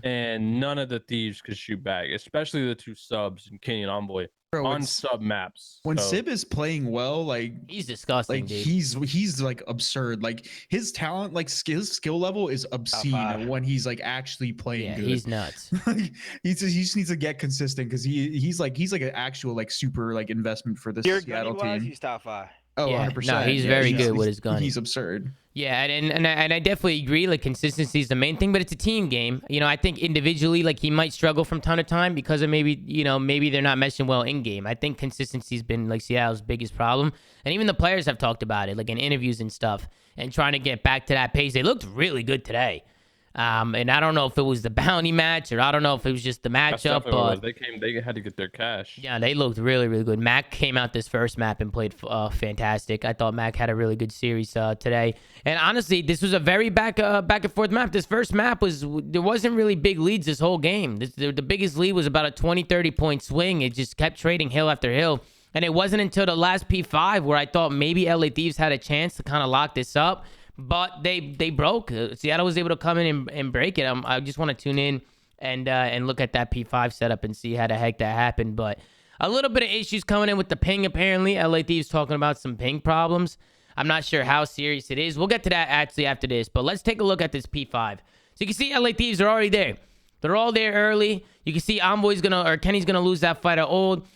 S2: and none of the Thieves could shoot back, especially the two subs and Kenny and Envoy on sub maps.
S4: When
S2: So-
S4: Sib is playing well, like
S1: he's disgusting, dude.
S4: he's like absurd. Like his talent, like his skill level is obscene when he's like actually playing good.
S1: He's nuts.
S4: He just needs to get consistent because he's like an actual like super like investment for this Seattle team.
S3: He's top 5.
S4: Oh,
S1: Yeah,
S4: 100%.
S1: no, he's very good with his gun.
S4: He's absurd.
S1: Yeah, and I definitely agree. Like consistency is the main thing, but it's a team game. You know, I think individually, like he might struggle from time to time because of maybe they're not meshing well in game. I think consistency's been like Seattle's biggest problem, and even the players have talked about it, like in interviews and stuff, and trying to get back to that pace. They looked really good today. And I don't know if it was the bounty match or I don't know if it was just the matchup, but
S2: they had to get their cash.
S1: yeah, they looked really, really good. Mac came out this first map and played fantastic. I thought Mac had a really good series today. And honestly, this was a very back and forth map. This first map there wasn't really big leads this whole game. The biggest lead was about a 20-30 point swing. It just kept trading hill after hill. And it wasn't until the last P5 where I thought maybe LA Thieves had a chance to kind of lock this up. But they broke. Seattle was able to come in and break it. I just want to tune in and look at that P5 setup and see how the heck that happened. But a little bit of issues coming in with the ping, apparently. LA Thieves talking about some ping problems. I'm not sure how serious it is. We'll get to that actually after this. But let's take a look at this P5. So you can see LA Thieves are already there. They're all there early. You can see Kenny's going to lose that fight at old.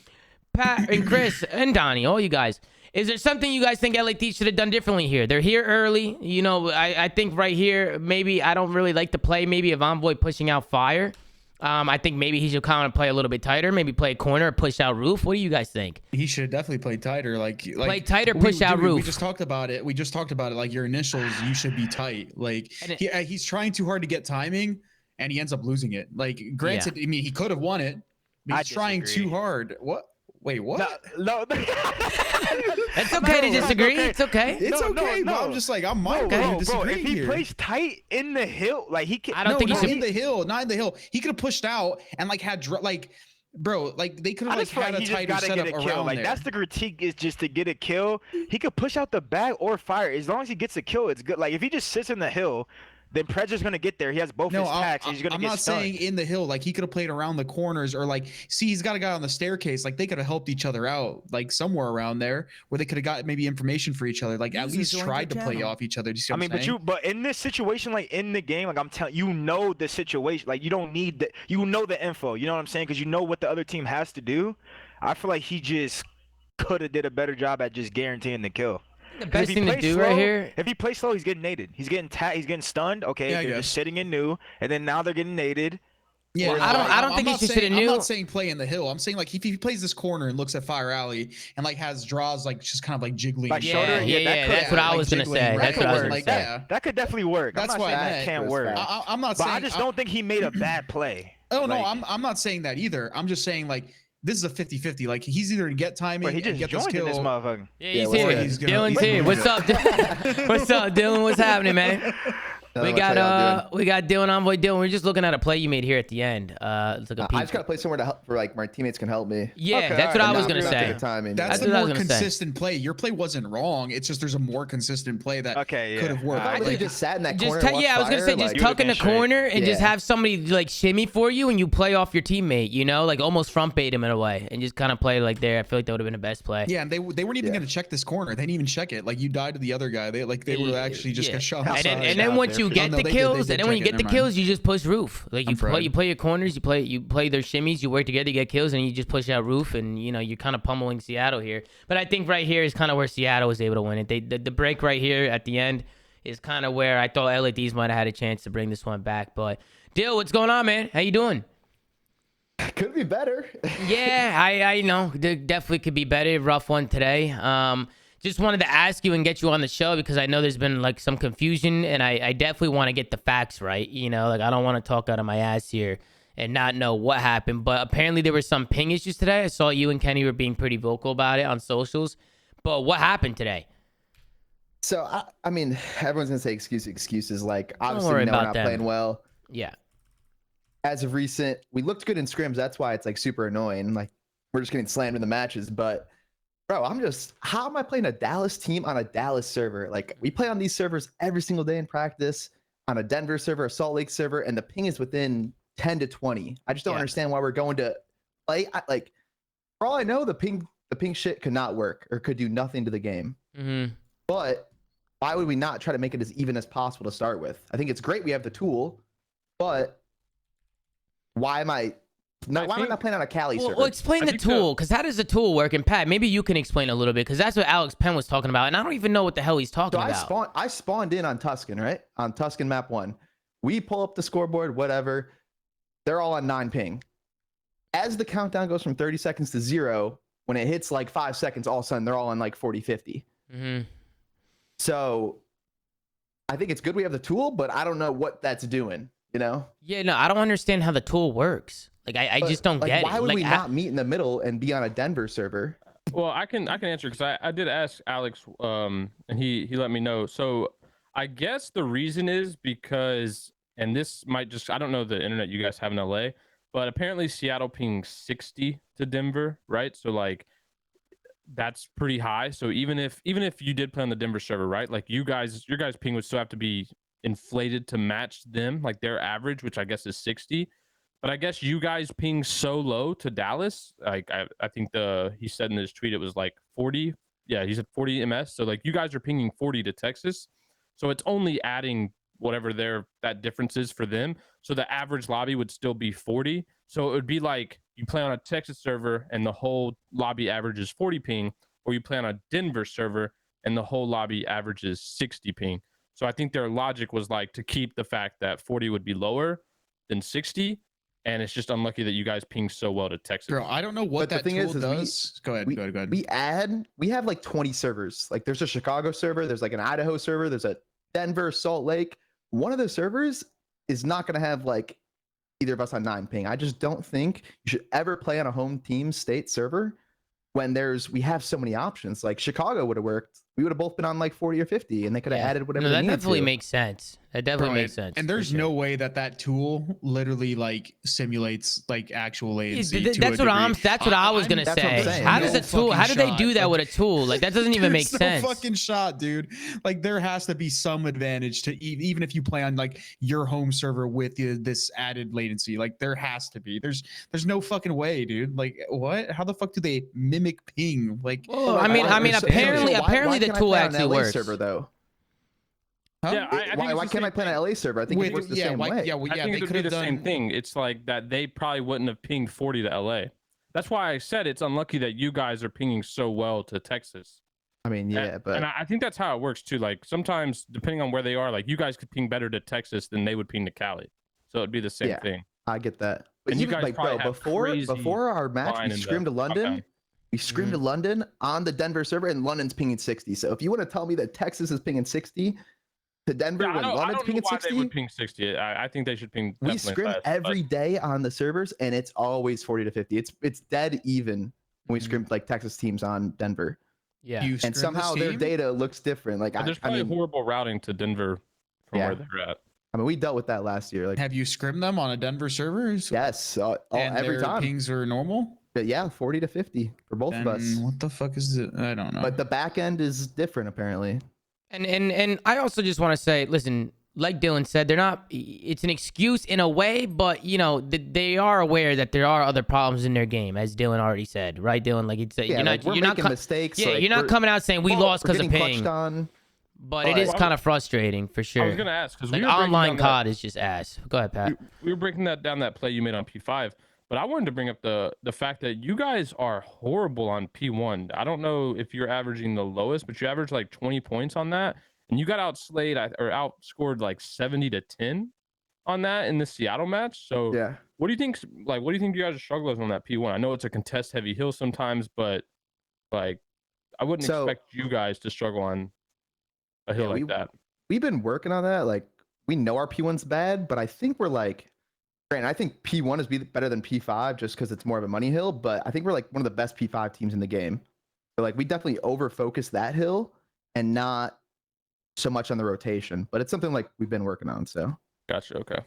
S1: Pat and Chris and Donnie, all you guys. Is there something you guys think LA Thieves should have done differently here? They're here early. You know, I think right here, maybe I don't really like the play maybe of Envoy pushing out fire. I think maybe he should kind of play a little bit tighter, maybe play a corner or push out roof. What do you guys think?
S4: He should definitely play tighter. Like
S1: play tighter, push out roof.
S4: We just talked about it. Like your initials, you should be tight. Like he's trying too hard to get timing, and he ends up losing it. Like granted, I mean he could have won it. But he's trying too hard. What? Wait, what?
S3: No.
S1: It's okay to disagree.
S3: Okay.
S1: It's okay.
S4: It's okay, but I'm just like I'm disagreeing
S3: if he
S4: here.
S3: plays tight in the hill, like he can.
S1: I don't think he
S4: not
S1: should.
S4: in the hill. Not in the hill. He could have pushed out and like had bro, like they could have like had a tighter setup around
S3: like
S4: there.
S3: that's the critique is just to get a kill. He could push out the bag or fire as long as he gets a kill. It's good. Like if he just sits in the hill, then Predator's gonna get there. He has both his packs. He's gonna
S4: I'm
S3: get
S4: not
S3: stunned.
S4: saying in the hill. Like he could have played around the corners or like see he's got a guy on the staircase. Like they could have helped each other out like somewhere around there where they could have got maybe information for each other. Like at least tried to play off each other. Do you see what I'm saying?
S3: but in this situation, like in the game, like I'm telling you, know the situation. Like you don't need the the info. You know what I'm saying? Because you know what the other team has to do. I feel like he just could have did a better job at just guaranteeing the kill.
S1: The best thing to do right here.
S3: If he plays slow, he's getting naded. He's getting he's getting stunned. Okay,
S4: Yeah,
S3: they're just sitting in new, and then now they're getting naded.
S4: Yeah,
S1: I don't think he should sit in new.
S4: I'm not saying play in the hill. I'm saying like if he plays this corner and looks at Fire Alley and like has draws like just kind of like jiggling.
S3: Like
S1: Yeah,
S3: that
S1: that's what I was gonna say. That's what I was gonna say.
S3: That could definitely work.
S4: That's why
S3: that can't work.
S4: I'm not
S3: But
S4: saying.
S3: I just don't think he made a bad play.
S4: Oh no,
S3: Like-
S4: I'm not saying that either. I'm just saying like this is a 50-50. Like he's either to get timing,
S3: Wait, he
S4: and
S3: just
S4: get this
S3: joined in this
S4: kill.
S3: motherfucker.
S1: Yeah, he's
S8: what's
S1: here.
S8: up?
S4: He's gonna-
S1: Dylan's here. What's up? What's up, Dylan? What's happening, man? We got Dylan, Envoy Dylan. We're just looking at a play you made here at the end. It's like a
S8: I just gotta play somewhere to help for like my teammates can help me.
S1: Yeah,
S3: Okay,
S1: that's what I
S3: alright.
S1: was gonna say.
S8: Timing.
S4: That's
S1: That's
S4: the
S1: what I
S4: more
S1: was gonna say.
S4: consistent play. Your play wasn't wrong. It's just there's a more consistent play that
S3: Okay, yeah.
S4: could have worked.
S8: I
S3: Alright.
S8: really
S4: Like,
S8: just sat in that
S1: Just
S8: corner. and
S1: yeah, I was
S8: watched
S1: gonna say
S8: fire,
S1: just
S8: like,
S1: tuck in the
S3: straight.
S1: corner and just
S8: Yeah.
S1: have somebody like shimmy for you and you play off your teammate, you know, like almost front bait him in a way and just kind of play like there. I feel like that would have been the best play.
S4: yeah, and they weren't even gonna check this corner. They didn't even check it. Like you died to the other guy. They would have actually just
S1: Yeah.
S4: got shot.
S1: And then,
S4: outside.
S1: and then once you
S3: there.
S1: get
S4: Oh, no,
S1: the
S4: they did-
S1: kills,
S4: they
S1: and
S4: did
S1: then when you
S4: check
S1: get
S4: it,
S1: the
S4: never
S1: kills, you just push roof. Like
S4: I'm fried.
S1: you play your corners, you play their shimmies, you work together, you get kills, and you just push out roof, and you know you're kind of pummeling Seattle here. But I think right here is kind of where Seattle was able to win it. The break right here at the end is kind of where I thought LADs might have had a chance to bring this one back. But Dill, what's going on, man? How you doing?
S8: Could be better.
S1: Yeah, I know. There definitely could be better. Rough one today. Just wanted to ask you and get you on the show because I know there's been like some confusion and I definitely want to get the facts right. You know, like I don't want to talk out of my ass here and not know what happened. But apparently there were some ping issues today. I saw you and Kenny were being pretty vocal about it on socials. But what happened today?
S8: So I mean, everyone's gonna say excuses. Like
S1: worry
S8: obviously we know we're
S1: about
S8: not
S1: them.
S8: playing well.
S1: Yeah.
S8: As of recent, we looked good in scrims. That's why it's like super annoying. Like we're just getting slammed in the matches. But bro, how am I playing a Dallas team on a Dallas server? Like we play on these servers every single day in practice on a Denver server, a Salt Lake server, and the ping is within 10 to 20. I just don't
S1: Yeah.
S8: understand why we're going to play. Like for all I know, the ping shit could not work or could do nothing to the game.
S1: Mm-hmm.
S8: But why would we not try to make it as even as possible to start with? I think it's great we have the tool, but why am I not playing on a Cali server?
S1: Well, explain
S2: I
S1: the
S2: think
S1: tool, because how does the tool work? And Pat, maybe you can explain a little bit, because that's what Alex Penn was talking about, and I don't even know what the hell he's talking
S8: So
S1: about.
S8: I spawned in on Tuscan, right? On Tuscan map 1. We pull up the scoreboard, whatever. They're all on 9 ping. As the countdown goes from 30 seconds to 0, when it hits like 5 seconds, all of a sudden they're all on like 40, 50.
S1: Mm-hmm.
S8: So I think it's good we have the tool, but I don't know what that's doing, you know?
S1: Yeah, no, I don't understand how the tool works. Like, I
S8: But,
S1: just don't
S8: like,
S1: get
S8: why
S1: it.
S8: would
S1: Like,
S8: we not meet in the middle and be on a Denver server?
S2: Well, I can answer because I did ask Alex, and he let me know. So I guess the reason is because, and this might just, I don't know the internet you guys have in LA, but apparently Seattle ping 60 to Denver, right? So like that's pretty high. So even if you did play on the Denver server, right? Like your guys ping would still have to be inflated to match them, like their average, which I guess is 60. But I guess you guys ping so low to Dallas. Like I think he said in his tweet it was like 40. Yeah, he said 40 ms. So like you guys are pinging 40 to Texas. So it's only adding whatever that difference is for them. So the average lobby would still be 40. So it would be like you play on a Texas server and the whole lobby average is 40 ping, or you play on a Denver server and the whole lobby average is 60 ping. So I think their logic was like to keep the fact that 40 would be lower than 60. And it's just unlucky that you guys ping so well to Texas.
S4: Bro, I don't know what
S8: But the
S4: that
S8: thing
S4: tool
S8: is
S4: does. Go ahead. Go ahead.
S8: We have like 20 servers. Like there's a Chicago server, there's like an Idaho server, there's a Denver, Salt Lake. One of those servers is not going to have like either of us on 9 ping. I just don't think you should ever play on a home team state server when we have so many options. Like Chicago would have worked. We would have both been on like 40 or 50 and they could have added whatever
S1: No,
S8: they
S1: that
S8: needed
S1: definitely
S8: to.
S1: makes sense. That definitely makes sense.
S4: And
S1: for
S4: there's
S1: sure.
S4: no way that tool literally like simulates like actual latency.
S1: That's what I was gonna
S8: That's what I'm
S1: say.
S8: saying.
S1: How does
S4: No
S1: a tool?
S4: fucking
S1: How do they
S4: shot.
S1: do that with a tool? Like that doesn't even make
S4: There's
S1: sense.
S4: No fucking shot, dude. Like there has to be some advantage to even if you play on like your home server with this added latency. Like there has to be. There's no fucking way, dude. Like what? How the fuck do they mimic ping? Like
S1: Well, I mean, apparently the tool actually works.
S8: Server though.
S4: huh?
S2: Yeah, I think
S8: Why
S2: it's the
S8: can't I
S2: same
S8: play on an LA server? I think it works the same way.
S2: I
S4: they
S2: think it would
S4: could
S2: be
S4: have
S2: the
S4: done
S2: same thing. It's like that they probably wouldn't have pinged 40 to LA. That's why I said it's unlucky that you guys are pinging so well to Texas.
S8: I mean, yeah, but
S2: And I think that's how it works too. Like sometimes, depending on where they are, like you guys could ping better to Texas than they would ping to Cali. So it'd be the same
S8: Yeah.
S2: thing.
S8: I get that. But
S2: And you
S8: even
S2: guys
S8: like, bro,
S2: probably have crazy
S8: before our match,
S2: line
S8: we
S2: in the
S8: screamed to London.
S2: countdown.
S8: We screamed to London on the Denver server, and London's pinging 60. So if you want to tell me that Texas is pinging 60, to Denver
S2: Yeah,
S8: when
S2: I
S8: London's
S2: don't know
S8: pinging
S2: why
S8: 60.
S2: they would ping 60. I think they should ping.
S8: We
S2: definitely
S8: scrim
S2: less,
S8: every
S2: but
S8: day on the servers, and it's always 40 to 50. It's dead even when we scrim like Texas teams on Denver,
S1: Yeah.
S4: You
S8: and
S4: scrim this
S8: somehow their
S4: team?
S8: data looks different. Like
S2: there's
S8: I
S2: probably
S8: mean,
S2: horrible routing to Denver from
S8: Yeah.
S2: where they're at.
S8: I mean, we dealt with that last year. Like
S4: Have you scrimmed them on a Denver server?
S8: yes,
S4: And
S8: every
S4: their
S8: time.
S4: pings are normal?
S8: But yeah, 40 to 50 for both of us.
S4: Then what the fuck is it? I don't know.
S8: But the back end is different apparently.
S1: And I also just want to say, listen, like Dylan said, they're not. It's an excuse in a way, but you know they are aware that there are other problems in their game, as Dylan already said, right, Dylan? Like it's
S8: Yeah,
S1: you're
S8: like,
S1: not
S8: we're
S1: you're not
S8: making mistakes.
S1: Yeah,
S8: like,
S1: you're not
S8: we're-
S1: coming out saying we lost
S8: we're
S1: because of
S8: getting
S1: ping,
S8: clutched on.
S1: but it
S8: but-
S1: is kind of frustrating for sure.
S2: I was gonna ask because
S1: Like
S2: we were breaking
S1: online
S2: down that-
S1: COD is just ass. Go ahead, Pat.
S2: we were breaking that play you made on P5, but I wanted to bring up the fact that you guys are horrible on P1. I don't know if you're averaging the lowest, but you averaged like 20 points on that, and you got outscored like 70 to 10 on that in the Seattle match. So
S8: Yeah.
S2: what do you think? Like, what do you think you guys are struggling with on that P1? I know it's a contest heavy hill sometimes, but like I wouldn't
S8: So-
S2: expect you guys to struggle on a hill
S8: Yeah,
S2: like that.
S8: We've been working on that. Like we know our P1's bad, but I think we're like, granted, I think P1 is better than P5 just because it's more of a money hill. But I think we're like one of the best P5 teams in the game. So like we definitely over focus that hill and not so much on the rotation. But it's something like we've been working on. So
S2: Gotcha. Okay.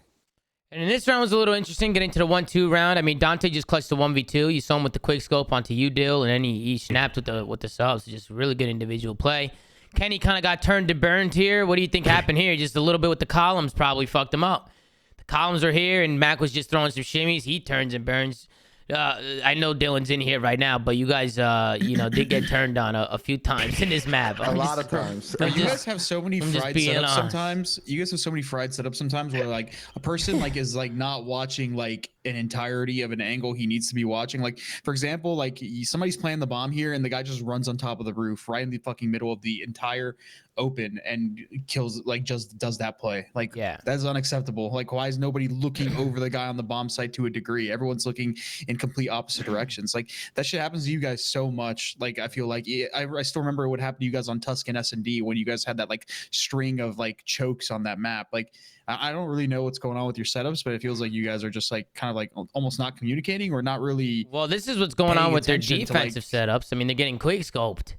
S1: And in this round was a little interesting, getting to the 1-2 round. I mean, Dante just clutched the 1v2. You saw him with the quick scope onto you, Dill, and then he snapped with the subs. Just really good individual play. Kenny kind of got turned to burned here. What do you think happened here? Just a little bit with the columns probably fucked him up. The columns are here, and Mac was just throwing some shimmies. He turns and burns. I know Dylan's in here right now, but you guys, did get turned on a few times in this map.
S8: a lot of times.
S1: I'm
S4: You
S1: just-
S4: guys have so many
S1: I'm just
S4: fried
S1: being
S4: setups
S1: honest.
S4: sometimes. You guys have so many fried setups sometimes where like a person like is like not watching like an entirety of an angle he needs to be watching. Like for example, like somebody's playing the bomb here and the guy just runs on top of the roof right in the fucking middle of the entire open and kills like just does that play. Like
S1: Yeah.
S4: that's unacceptable. Like why is nobody looking over the guy on the bomb site to a degree? Everyone's looking in complete opposite directions. Like that shit happens to you guys so much. Like I feel like I still remember what happened to you guys on Tuscan S&D when you guys had that like string of like chokes on that map. Like I don't really know what's going on with your setups, but it feels like you guys are just like kind of like almost not communicating or not really.
S1: Well, this is what's going on
S4: paying
S1: with their
S4: attention to, like-
S1: defensive setups. I mean, they're getting quick scoped.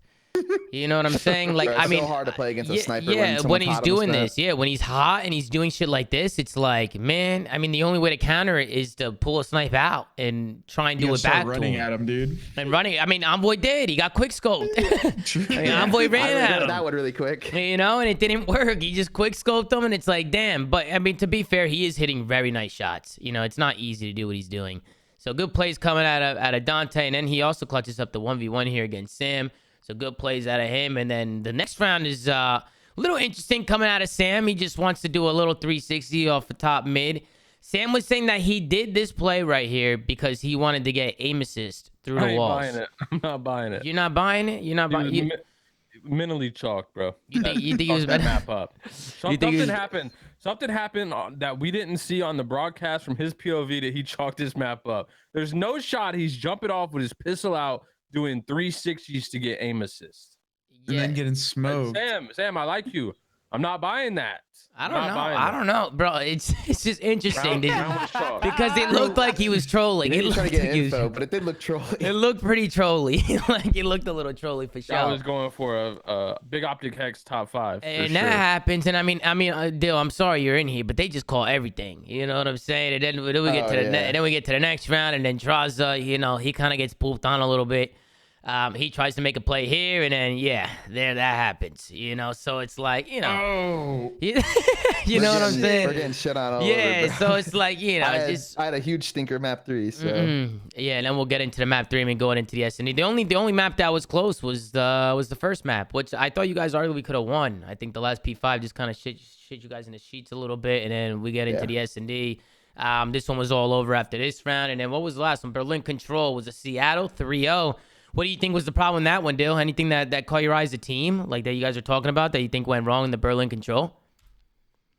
S1: You know what I'm saying? Like,
S8: Bro,
S1: I
S8: it's
S1: mean,
S8: so hard to play against a
S1: yeah,
S8: sniper.
S1: yeah,
S8: when
S1: when he's
S8: someone's hot on the
S1: doing
S8: snap.
S1: this, yeah, when he's hot and he's doing shit like this, it's like, man, I mean, the only way to counter it is to pull a snipe out and try and
S4: You
S1: do
S4: guys
S1: it
S4: start
S1: back to
S4: running
S1: him.
S4: at him, dude.
S1: And running, I mean, Envoy did. He got quick scoped. I mean, Envoy
S8: I
S1: ran
S8: really
S1: at
S8: got
S1: him.
S8: that one really quick.
S1: You know, and it didn't work. He just quick scoped him, and it's like, damn. But I mean, to be fair, he is hitting very nice shots. You know, it's not easy to do what he's doing. So good plays coming out of Dante, and then he also clutches up the 1v1 here against Sam. So good plays out of him. And then the next round is a little interesting coming out of Sam. He just wants to do a little 360 off the top mid. Sam was saying that he did this play right here because he wanted to get aim assist through
S2: I
S1: the
S2: ain't
S1: walls.
S2: buying it. I'm not buying it.
S1: You're not buying it? You're not buying
S2: Dude,
S1: it?
S2: mentally chalked, bro.
S1: You think he
S2: Fuck
S1: was
S2: that
S1: better?
S2: map up.
S1: You think he
S2: Something
S1: was-
S2: happened. Something happened that we didn't see on the broadcast from his POV that he chalked his map up. There's no shot he's jumping off with his pistol out, doing 360s to get aim assist.
S4: And then getting smoked.
S2: Sam, I like you. I'm not buying that.
S1: I
S2: I'm
S1: don't
S2: not
S1: know.
S2: buying
S1: I
S2: that.
S1: don't know, bro. It's just interesting
S2: Round was chalk.
S1: because it looked like he was trolling.
S8: He
S1: It
S8: was trying
S1: looked
S8: to get
S1: like he was-
S8: info, but it did look trolly.
S1: It looked pretty trolly. Like it looked a little trolly for
S2: I
S1: sure.
S2: was going for a big optic hex top 5. For
S1: And
S2: sure.
S1: that happens, and I mean, Dill, I'm sorry you're in here, but they just call everything. You know what I'm saying? And then we get
S8: Oh,
S1: to the
S8: yeah.
S1: then we get to the next round, and then Traza, you know, he kind of gets pooped on a little bit. He tries to make a play here, and then that happens. You know, so it's like, you know,
S4: Oh,
S1: you
S8: We're
S1: know what I'm
S8: getting-
S1: saying?
S8: We're getting shit on all
S1: Yeah,
S8: over. bro.
S1: so it's like, you know,
S8: I had,
S1: just
S8: I had a huge stinker map 3, so
S1: yeah, and then we'll get into the map 3 and going into the S&D. The only map that was close was the first map, which I thought you guys arguably could have won. I think the last P5 just kind of shit you guys in the sheets a little bit, and then we get into
S8: Yeah.
S1: the S&D. This one was all over after this round, and then what was the last one? Berlin Control was a Seattle 3-0. What do you think was the problem in that one, Dill? Anything that caught your eyes, the team like that you guys are talking about that you think went wrong in the Berlin Control?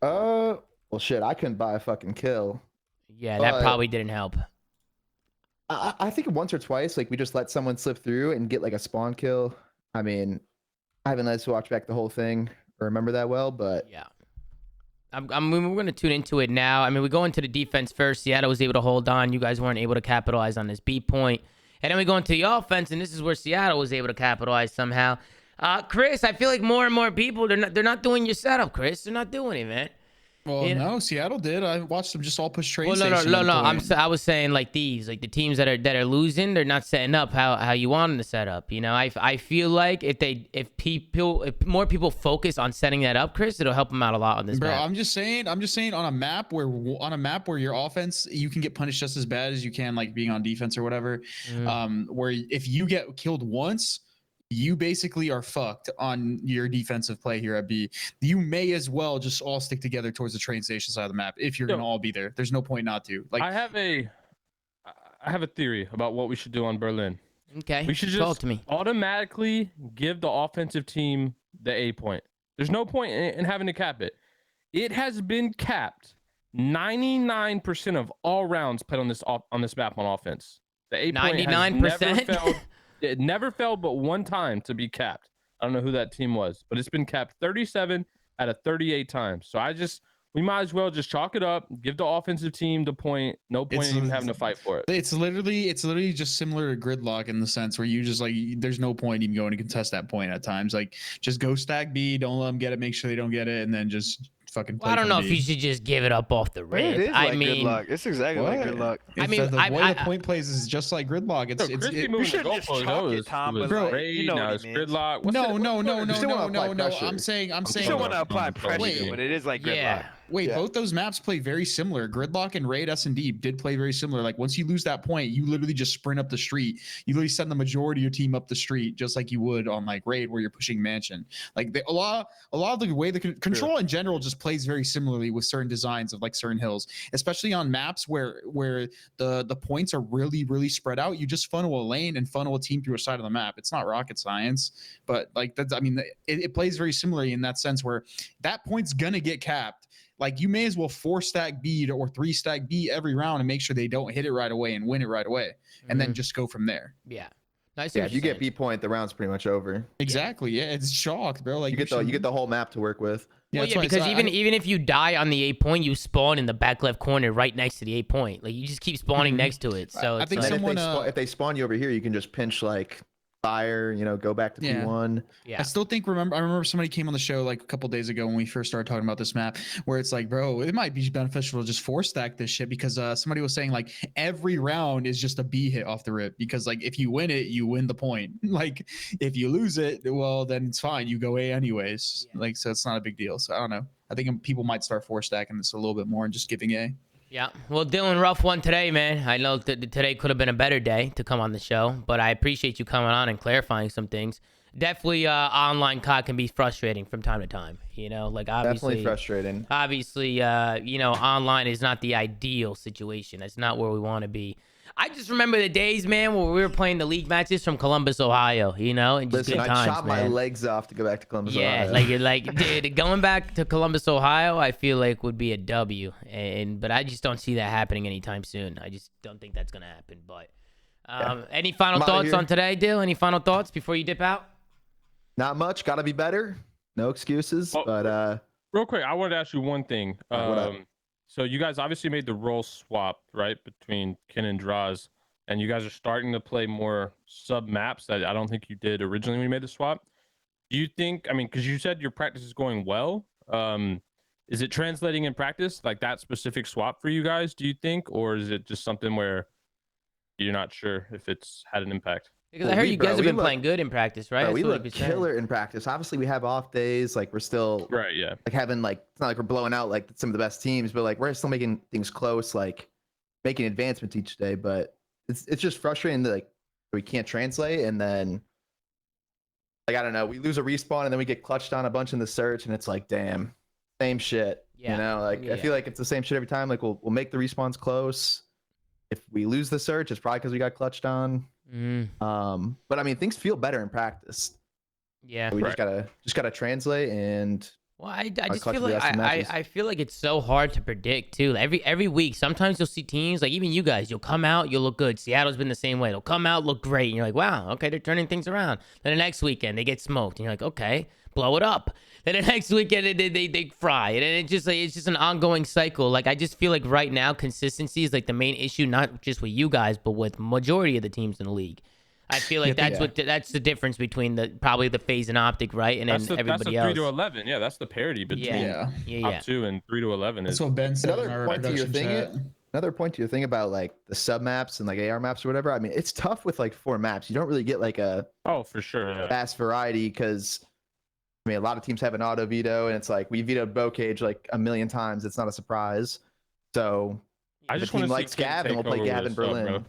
S8: well shit, I couldn't buy a fucking kill.
S1: Yeah, that
S8: But-
S1: probably didn't help.
S8: I think once or twice, like we just let someone slip through and get like a spawn kill. I mean, I haven't let to watch back the whole thing or remember that well, but
S1: Yeah. I mean, we're going to tune into it now. I mean, we go into the defense first. Seattle was able to hold on. You guys weren't able to capitalize on this B point. And then we go into the offense, and this is where Seattle was able to capitalize somehow. Chris, I feel like more and more people, they're not doing your setup, Chris. They're not doing it, man.
S4: Well,
S1: Yeah.
S4: no, Seattle did. I watched them just all push train
S1: Well, no.
S4: station at a point.
S1: I was saying like Thieves, like the teams that are losing, they're not setting up how you want them to set up. You know, I feel like if more people focus on setting that up, Chris, it'll help them out a lot on this.
S4: Bro,
S1: map.
S4: I'm just saying on a map where your offense, you can get punished just as bad as you can like being on defense or whatever. Where if you get killed once, you basically are fucked on your defensive play here at B. You may as well just all stick together towards the train station side of the map if you're gonna all be there. There's no point not to. Like
S2: I have a theory about what we should do on Berlin.
S1: Okay,
S2: We should
S1: talk
S2: just
S1: to me.
S2: automatically give the offensive team the A point. There's no point in having to cap it. It has been capped 99% of all rounds played on this map on offense. The A point has
S1: 99%?
S2: never failed. It never failed but one time to be capped. I don't know who that team was, but it's been capped 37 out of 38 times. So we might as well just chalk it up, give the offensive team the point. No point in even having to fight for it.
S4: it's literally just similar to gridlock in the sense where you just like there's no point even going to contest that point at times. Like just go stack B, don't let them get it, make sure they don't get it, and then just fucking play.
S1: Well, I don't
S4: from
S1: know
S4: B.
S1: if you should just give it up off the
S3: Bro, it
S1: rip.
S3: is like
S1: I mean,
S3: good luck. It's exactly like good luck.
S1: I mean,
S4: the way the point plays is just like gridlock.
S2: Bro, Chris be moving the
S3: shouldn't just
S2: goalposts.
S3: chalk
S2: That
S3: it,
S2: was-
S3: Tom,
S2: it was
S3: but, like,
S2: great.
S3: you know
S2: Now
S3: what
S2: it's
S3: he means.
S2: gridlock. What's
S4: No.
S8: You still wanna apply
S4: No.
S8: pressure.
S4: I'm saying.
S3: You still want to apply pressure,
S4: Wait.
S3: but it is like good
S1: yeah.
S3: luck.
S4: Wait,
S3: Yeah.
S4: both those maps play very similar. Gridlock and Raid S&D did play very similar. Like once you lose that point, you literally just sprint up the street. You literally send the majority of your team up the street, just like you would on like Raid, where you're pushing Mansion. Like a lot of the way the control in general just plays very similarly with certain designs of like certain hills, especially on maps where the points are really spread out. You just funnel a lane and funnel a team through a side of the map. It's not rocket science, but like that's it plays very similarly in that sense where that point's gonna get capped. Like you may as well 4-stack B or 3-stack B every round and make sure they don't hit it right away and win it right away, and then just go from there.
S1: Yeah. Nice.
S8: Yeah, if you get B point, the round's pretty much over.
S4: Exactly. Yeah, it's chalked, bro. Like
S8: You get the whole map to work with.
S4: Yeah,
S1: Well,
S4: that's
S1: yeah,
S4: why
S1: because
S4: I-
S1: even if you die on the 8 point, you spawn in the back left corner right next to the 8 point. Like you just keep spawning next to it. So
S4: I
S1: it's
S4: think
S1: like,
S8: And then
S4: someone,
S8: if they spawn you over here, you can just pinch like fire. Go back to
S4: Yeah.
S8: P1.
S1: yeah.
S4: I still think I remember somebody came on the show like a couple days ago when we first started talking about this map, where it's like, bro, it might be beneficial to just 4-stack this shit because somebody was saying like every round is just a B hit off the rip because like if you win it, you win the point. Like if you lose it, well then it's fine, you go A anyways.
S1: Yeah.
S4: Like so it's not a big deal. So I don't know. I think people might start 4-stacking this a little bit more and just giving A.
S1: Yeah. Well, Dylan, rough one today, man. I know today could have been a better day to come on the show, but I appreciate you coming on and clarifying some things. Definitely, online COD can be frustrating from time to time. Like obviously,
S8: Definitely frustrating.
S1: Obviously, online is not the ideal situation. That's not where we want to be. I just remember the days, man, where we were playing the league matches from Columbus, Ohio. And just
S8: Listen,
S1: good
S8: I
S1: times,
S8: shot my
S1: man.
S8: legs off to go back to Columbus.
S1: Yeah,
S8: Ohio.
S1: dude, going back to Columbus, Ohio, I feel like would be a W, but I just don't see that happening anytime soon. I just don't think that's gonna happen. But any final
S8: I'm outta
S1: thoughts
S8: here.
S1: on today, Dill? Any final thoughts before you dip out?
S8: Not much. Got to be better. No excuses.
S2: Oh,
S8: But
S2: Real quick, I wanted to ask you one thing.
S8: What up?
S2: So you guys obviously made the role swap, right, between Ken and Draws, and you guys are starting to play more sub maps that I don't think you did originally when you made the swap. Do you think? I mean, because you said your practice is going well. Is it translating in practice, like that specific swap for you guys? Do you think, or is it just something where you're not sure if it's had an impact?
S1: Because I heard you guys have been playing good in practice, right?
S8: bro, we
S1: That's what
S8: look
S1: you've been saying.
S8: killer in practice. Obviously, we have off days. Like we're still
S2: Right. Yeah.
S8: like having like it's not like we're blowing out like some of the best teams, but like we're still making things close, like making advancements each day. But it's just frustrating that like we can't translate, and then like I don't know, we lose a respawn and then we get clutched on a bunch in the search, and it's like damn, same shit.
S1: Yeah.
S8: Like I feel like it's the same shit every time. Like we'll make the respawns close. If we lose the search, it's probably because we got clutched on. But I mean, things feel better in practice.
S1: Yeah.
S8: We
S2: Right.
S8: just gotta translate, and
S1: Well, I
S8: Like,
S1: just
S8: clutch
S1: feel
S8: the
S1: like
S8: rest of the
S1: I
S8: matches.
S1: feel like it's so hard to predict too. Every week, sometimes you'll see teams like even you guys. You'll come out, you'll look good. Seattle's been the same way. They'll come out, look great, and you're like, wow, okay, they're turning things around. Then the next weekend they get smoked, and you're like, okay, blow it up. Then the next weekend they fry, and it's just an ongoing cycle. Like I just feel like right now consistency is like the main issue, not just with you guys, but with majority of the teams in the league. I feel like that's the difference between probably the FaZe and Optic, right? And then everybody
S2: that's
S1: else.
S2: 3 to 11. Yeah, that's the parity between top 2 and 3 to 11.
S4: That's what Ben said in
S8: Another
S4: our
S8: point to your
S4: production
S8: thing.
S4: chat.
S8: Another point to your thing about like the sub maps and like AR maps or whatever. I mean, it's tough with like 4 maps. You don't really get like a
S2: For sure. Yeah.
S8: vast variety because I mean, a lot of teams have an auto veto, and it's like we vetoed Bow Cage like a million times. It's not a surprise. So
S2: I
S8: if
S2: just
S8: a team
S2: want to
S8: likes Gav, then we'll play Gav in Berlin.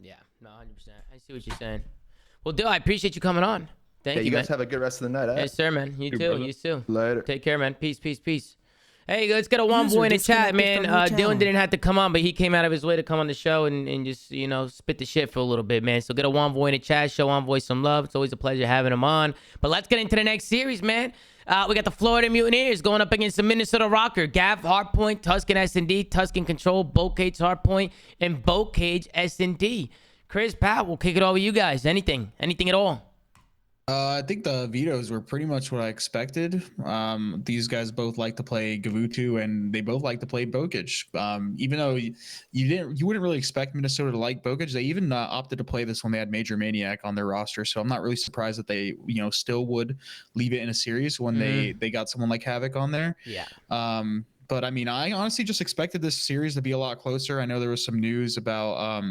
S1: Yeah, no, 100%. I see what you're saying. Well, Dill, I appreciate you coming on. Thank
S8: Yeah,
S1: you,
S8: you guys
S1: man.
S8: have a good rest of the night.
S1: Yes, sir, man. You too.
S2: brother.
S1: You too.
S8: Later.
S1: Take care, man. Peace, peace, peace. Hey, let's get a one boy in the chat, man. Dylan didn't have to come on, but he came out of his way to come on the show and just, spit the shit for a little bit, man. So get a one boy in the chat, show Envoy some love. It's always a pleasure having him on. But let's get into the next series, man. We got the Florida Mutineers going up against the Minnesota Rokkr. Gav Hardpoint, Tuscan S&D, Tuscan Control, Boat Cage Hardpoint, and Boat Cage S&D. Chris, Pat, we'll kick it over you guys. Anything at all?
S4: I think the vetoes were pretty much what I expected. These guys both like to play Gavutu, and they both like to play Bokage. Even though you wouldn't really expect Minnesota to like Bokage, they even opted to play this when they had Major Maniac on their roster. So I'm not really surprised that they still would leave it in a series when they got someone like Havoc on there.
S1: Yeah.
S4: But I mean, I honestly just expected this series to be a lot closer. I know there was some news about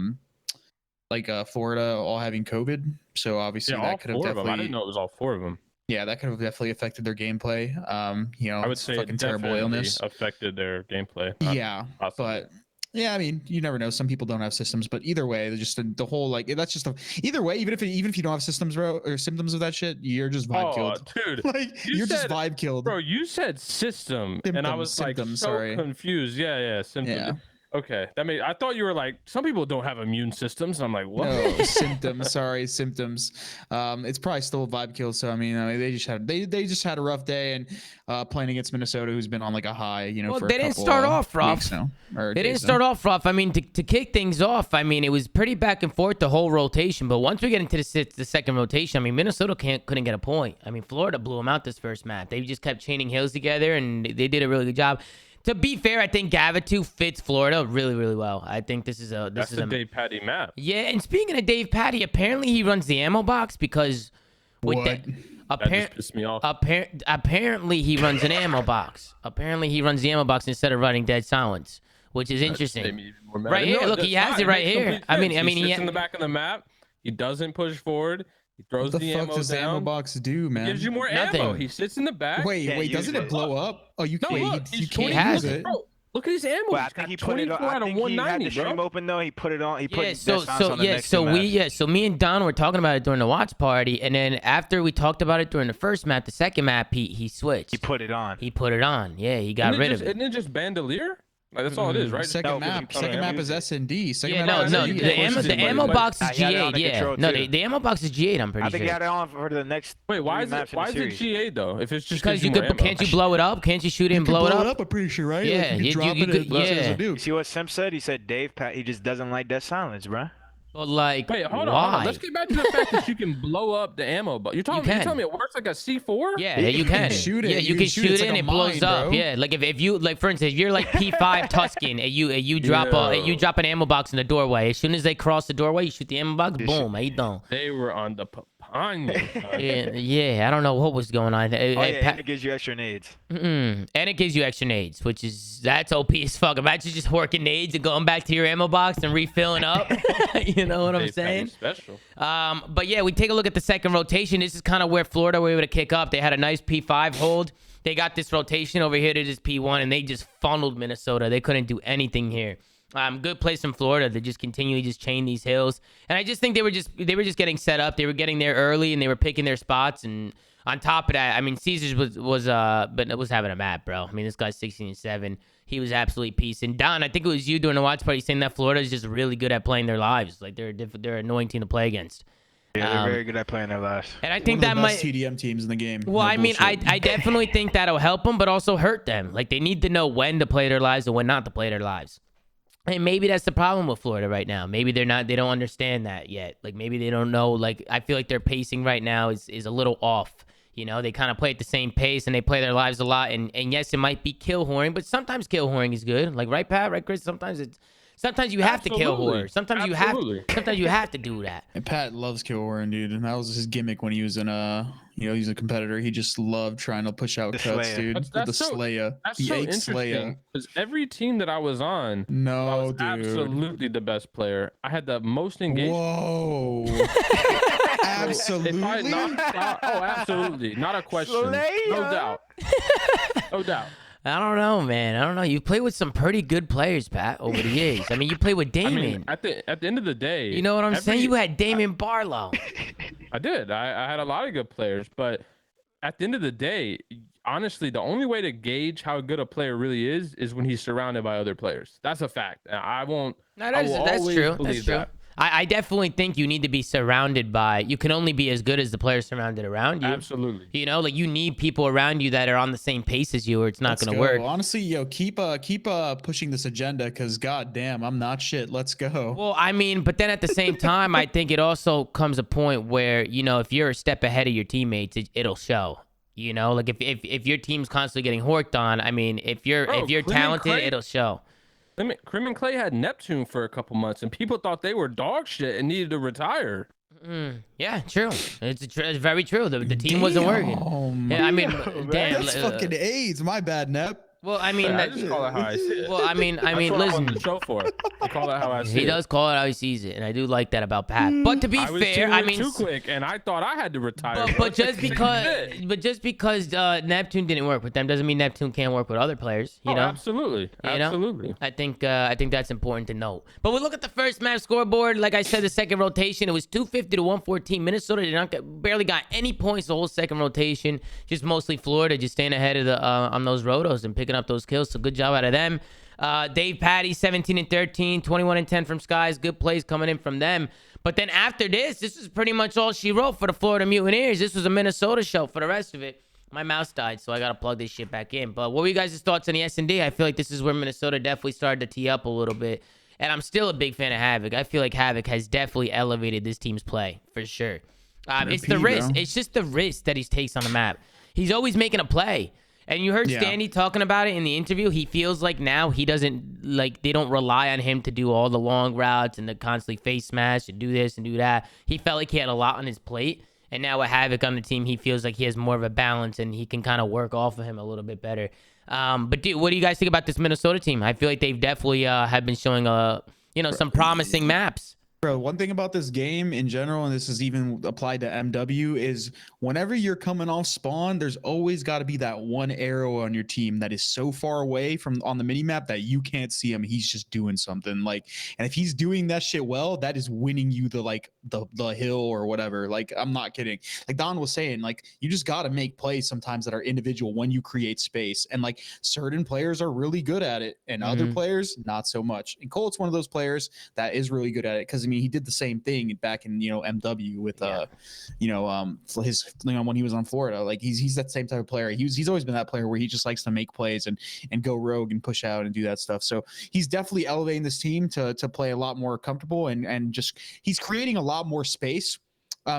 S4: Florida all having COVID, so obviously that could have definitely.
S2: I didn't know it was all 4 of them.
S4: Yeah, that could have definitely affected their gameplay.
S2: I would say
S4: fucking
S2: it
S4: terrible
S2: definitely
S4: illness
S2: affected their gameplay.
S4: Yeah, but yeah, I mean, you never know. Some people don't have systems, but either way, just the whole that's just either way. Even if you don't have systems, bro, or symptoms of that shit, you're just vibe killed,
S2: dude.
S4: Like you're just vibe killed,
S2: bro. You said system, and I was
S4: symptoms,
S2: so confused. Yeah, symptoms.
S4: Yeah.
S2: Okay, I thought you were like some people don't have immune systems. And I'm like, what?
S4: No, symptoms. Sorry, symptoms. It's probably still a vibe kill. So I mean, they just had a rough day and playing against Minnesota, who's been on like a high.
S1: Well,
S4: for
S1: they didn't start off rough.
S4: They
S1: didn't start off rough. I mean, to kick things off, I mean, it was pretty back and forth the whole rotation. But once we get into the second rotation, I mean, Minnesota couldn't get a point. I mean, Florida blew them out this first map. They just kept chaining hills together, and they did a really good job. To be fair, I think Gavitu fits Florida really, really well. I think this is a
S2: Dave Patty map.
S1: Yeah, and speaking of Dave Patty, apparently he runs the ammo box because
S2: That just pissed me off.
S1: Apparently he runs an ammo box. Apparently he runs the ammo box instead of running Dead Silence, which is interesting. Right here, look, he has it right here. I mean,
S2: he sits in the back of the map. He doesn't push forward. He throws
S4: what the fuck
S2: ammo
S4: does the
S2: down.
S4: ammo box do, man?
S2: He gives you more ammo. He sits in the back.
S4: Wait, doesn't it blow up? Oh, you can't. You can't
S1: has
S4: use
S1: it.
S4: it.
S2: Bro, look at his ammo.
S3: Well, I think he put it on. I think he had the stream open though. He put it on. He put
S1: So me and Don were talking about it during the watch party, and then after we talked about it during the first map, the second map he switched.
S3: He put it on.
S1: Yeah, he got rid of it.
S2: Isn't it just Bandolier? Like, that's all it is, right?
S4: Second map is S&D.
S1: The ammo box is G8. Yeah, no, the ammo box is G8. I'm pretty sure.
S3: I think he had it on for the next.
S2: Wait, why is it G8 though? If it's just
S1: because can't you blow it up? Can't you shoot it and blow it up?
S4: I'm pretty sure, right?
S1: Yeah,
S4: you drop it.
S1: Yeah.
S3: You see what Sim said? He said Dave Pat. He just doesn't like Dead Silence, bro.
S1: But like,
S2: wait, hold
S1: why?
S2: on. Let's get back to the fact that you can blow up the ammo. But you're telling me it works like a C4?
S1: Yeah, you can shoot it. Yeah, you can shoot it and it blows up. Yeah, like if you like, for instance, if you're like P5 Tuscan and you drop an ammo box in the doorway. As soon as they cross the doorway, you shoot the ammo box. Boom, how you doing?
S2: They were on the
S1: papaya. Yeah, I don't know what was going on.
S3: And it gives you extra nades.
S1: And it gives you extra nades, that's OP as fuck. Imagine just working nades and going back to your ammo box and refilling up. You know what I'm saying?
S2: Special.
S1: But yeah, we take a look at the second rotation. This is kind of where Florida were able to kick up. They had a nice P5 hold. They got this rotation over here to this P1, and they just funneled Minnesota. They couldn't do anything here. Good place from Florida to just continually just chain these hills. And I just think they were just getting set up. They were getting there early, and they were picking their spots. And on top of that, I mean, Caesars was having a map, bro. I mean, this guy's 16-7. He was absolutely peace. And Don, I think it was you during the watch party saying that Florida is just really good at playing their lives. Like they're annoying team to play against.
S3: Yeah, they're very good at playing their lives.
S1: And I think
S4: One of
S1: that
S4: the best
S1: might.
S4: TDM teams in the game.
S1: Well,
S4: No
S1: I mean,
S4: bullshit.
S1: I definitely think that'll help them, but also hurt them. Like, they need to know when to play their lives and when not to play their lives. And maybe that's the problem with Florida right now. Maybe they don't understand that yet. Like, maybe they don't know. Like, I feel like their pacing right now is a little off. You know, they kind of play at the same pace and they play their lives a lot. And yes, it might be kill whoring, but sometimes kill whoring is good. Like, right, Pat? Right, Chris? Sometimes you have to kill
S2: Absolutely.
S1: whore. Sometimes you have to do that.
S4: And Pat loves kill Warren, dude, and that was his gimmick when he was in he's a competitor. He just loved trying to push out
S3: The
S4: cuts,
S3: Slayer.
S4: dude.
S2: That's
S4: With the
S2: so-
S4: Slayer,
S2: That's
S4: the
S2: so
S4: egg
S2: interesting
S4: Slayer.
S2: because every team that I was on, I
S4: No,
S2: was
S4: dude.
S2: absolutely the best player. I had the most engagement.
S4: Whoa.
S2: If I
S4: Absolutely.
S2: not, oh, absolutely, not a question, no
S3: Slayer.
S2: doubt, no doubt.
S1: I don't know, man. I don't know. You play with some pretty good players, Pat, over the years. I mean, you play with
S2: I
S1: Damon.
S2: mean, at the end of the day,
S1: You know what I'm saying?
S2: every-
S1: You had Damon Barlow.
S2: I did. I had a lot of good players, but at the end of the day, honestly, the only way to gauge how good a player really is when he's surrounded by other players. That's a fact. I won't.
S1: No,
S2: I
S1: that's,
S2: will
S1: that's
S2: always
S1: true. That's
S2: believe
S1: true.
S2: that.
S1: I definitely think you need to be surrounded by. You can only be as good as the players surrounded around you.
S2: Absolutely.
S1: You know, like you need people around you that are on the same pace as you, or it's not
S4: Let's
S1: going to
S4: go.
S1: work.
S4: Honestly, yo, keep pushing this agenda, because goddamn, I'm not shit. Let's go.
S1: Well, I mean, but then at the same time, I think it also comes a point where, you know, if you're a step ahead of your teammates, it'll show. You know, like if your team's constantly getting horked on, I mean, if you're
S2: Bro,
S1: if you're
S2: Clem and
S1: talented,
S2: Clay-
S1: it'll show.
S2: Crim and Clay had Neptune for a couple months, and people thought they were dog shit and needed to retire.
S1: Yeah, true. It's very true. The team wasn't working.
S4: Damn.
S1: Yeah, I mean, damn.
S4: That's fucking AIDS. My bad, Nep.
S1: Well, I mean,
S2: I just call it how I see it.
S1: well, I mean,
S2: That's what I
S1: listen.
S2: wanted the show for. I call it how I see it.
S1: He does call it how he sees it, and I do like that about Pat. But to be
S2: I was
S1: fair,
S2: doing
S1: I
S2: it
S1: mean,
S2: too quick, and I thought I had to retire. bro.
S1: but just
S2: Shit.
S1: because Neptune didn't work with them doesn't mean Neptune can't work with other players. You
S2: Oh,
S1: know,
S2: absolutely,
S1: You know?
S2: absolutely.
S1: I think that's important to note. But we look at the first match scoreboard. Like I said, the second rotation, it was 250 to 114. Minnesota did not barely got any points the whole second rotation. Just mostly Florida, just staying ahead of the on those rotos and picking up those kills. So good job out of them. Dave Patty, 17 and 13, 21 and 10 from Skies. Good plays coming in from them. But then after this is pretty much all she wrote for the Florida Mutineers. This was a Minnesota show for the rest of it. My mouse died, so I got to plug this shit back in. But what were you guys' thoughts on the S&D? I feel like this is where Minnesota definitely started to tee up a little bit. And I'm still a big fan of Havoc. I feel like Havoc has definitely elevated this team's play, for sure. It's the
S4: RP,
S1: risk.
S4: bro.
S1: It's just the risk that he takes on the map. He's always making a play. And you heard
S4: Yeah.
S1: Standy talking about it in the interview. He feels like now he doesn't, like, they don't rely on him to do all the long routes and to constantly face smash and do this and do that. He felt like he had a lot on his plate. And now with Havoc on the team, he feels like he has more of a balance and he can kind of work off of him a little bit better. But dude, what do you guys think about this Minnesota team? I feel like they've definitely have been showing some promising maps.
S4: Bro, one thing about this game in general, and this is even applied to MW, is whenever you're coming off spawn, there's always got to be that one arrow on your team that is so far away from on the mini map that you can't see him. He's just doing something, like, and if he's doing that shit well, that is winning you the hill or whatever. Like, I'm not kidding. Like Don was saying, like, you just got to make plays sometimes that are individual when you create space, and like certain players are really good at it, and other players not so much. And Colt's one of those players that is really good at it, because I mean, he did the same thing back in MW with for his when he was on Florida. Like he's that same type of player. He's always been that player where he just likes to make plays and go rogue and push out and do that stuff. So he's definitely elevating this team to play a lot more comfortable and just he's creating a lot more space.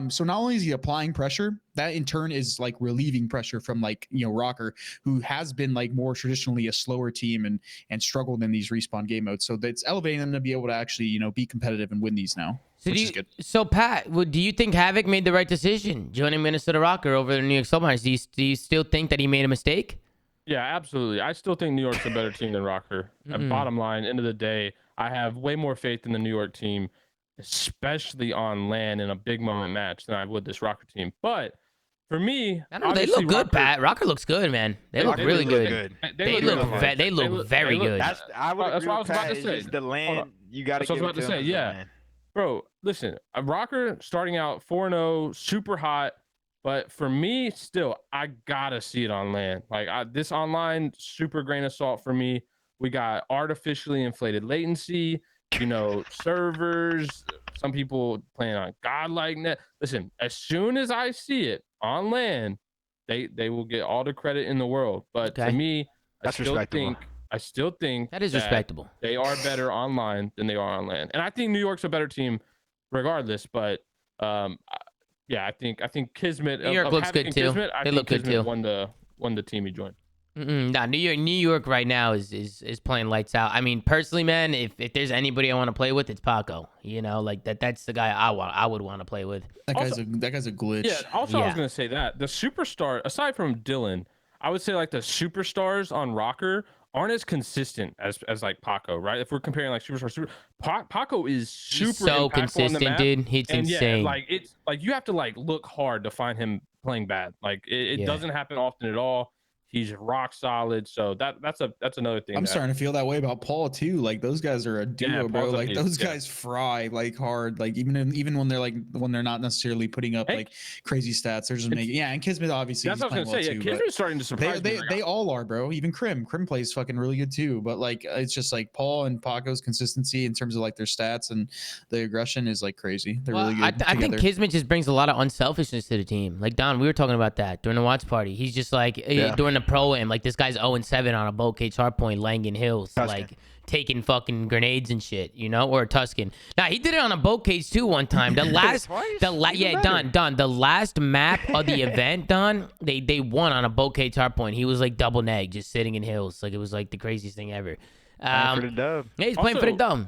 S4: So not only is he applying pressure, that in turn is like relieving pressure from Rokkr, who has been like more traditionally a slower team and struggled in these respawn game modes. So that's elevating them to be able to actually be competitive and win these now, which is good.
S1: So Pat, do you think Havoc made the right decision joining Minnesota Rokkr over the New York Submarines? Do you still think that he made a mistake?
S2: Yeah, absolutely. I still think New York's a better team than Rokkr. And bottom line, end of the day, I have way more faith in the New York team, especially on LAN in a big moment match, than I would this Rokkr team. But for me,
S1: I don't know. They look good, Pat. Rokkr looks good, man. They look really good. They look very good.
S3: I would
S2: That's
S3: agree
S2: what I was
S3: with
S2: about
S3: Pat.
S2: to
S3: It's
S2: say.
S3: just the land. You got to
S2: That's what
S3: give
S2: I
S3: it
S2: was
S3: to
S2: about to
S3: him
S2: say,
S3: for the
S2: yeah.
S3: land.
S2: Bro, listen, Rokkr starting out 4-0, super hot. But for me, still, I gotta see it on LAN. Like this online, super grain of salt for me. We got artificially inflated latency. servers. Some people playing on godlike net. Listen, as soon as I see it on land, they will get all the credit in the world. But to me,
S3: That's respectable.
S2: I still think
S1: That is respectable.
S2: They are better online than they are on land, and I think New York's a better team, regardless. But yeah, I think Kismet.
S1: New York looks good too.
S2: Kismet, I
S1: They
S2: think
S1: look good
S2: Kismet
S1: too.
S2: won the team he joined.
S1: Nah, New York right now is playing lights out. I mean, personally, man, if there's anybody I want to play with, it's Paco. Like that's the guy I would want to play with.
S4: That guy's a glitch.
S2: Yeah. Also, I
S1: Yeah.
S2: was gonna say that the superstar, aside from Dylan, I would say like the superstars on Rokkr aren't as consistent as like Paco, right? If we're comparing like superstar, Paco is super
S1: so
S2: impactful on the
S1: consistent,
S2: map,
S1: dude. It's
S2: and
S1: insane.
S2: yeah, like it's like you have to like look hard to find him playing bad. Like it doesn't happen often at all. He's rock solid. So that's another thing.
S4: I'm starting to feel that way about Paul too. Like those guys are a duo, bro.
S2: Paul's a
S4: Like
S2: beast,
S4: those guys fry like hard. Like even when they're not necessarily putting up like crazy stats, they're just making and Kismet obviously.
S2: That's what I was gonna say. Yeah, Kismet's starting to surprise me.
S4: They all are, bro. Even Krim plays fucking really good too. But like it's just like Paul and Paco's consistency in terms of like their stats and the aggression is like crazy. They're really good.
S1: I think Kismet just brings a lot of unselfishness to the team. Like Don, we were talking about that during the watch party. He's just like during the pro-am, like this guy's 0-7 on a boat cage hardpoint, Langan Hills, like taking fucking grenades and shit, or Tuscan. Now he did it on a boat cage too one time. The last, Don, the last map of the event, Don, they won on a boat cage hardpoint. He was like double neg, just sitting in hills, like it was like the craziest thing ever.
S3: For the dub.
S1: Yeah, he's playing for the dub.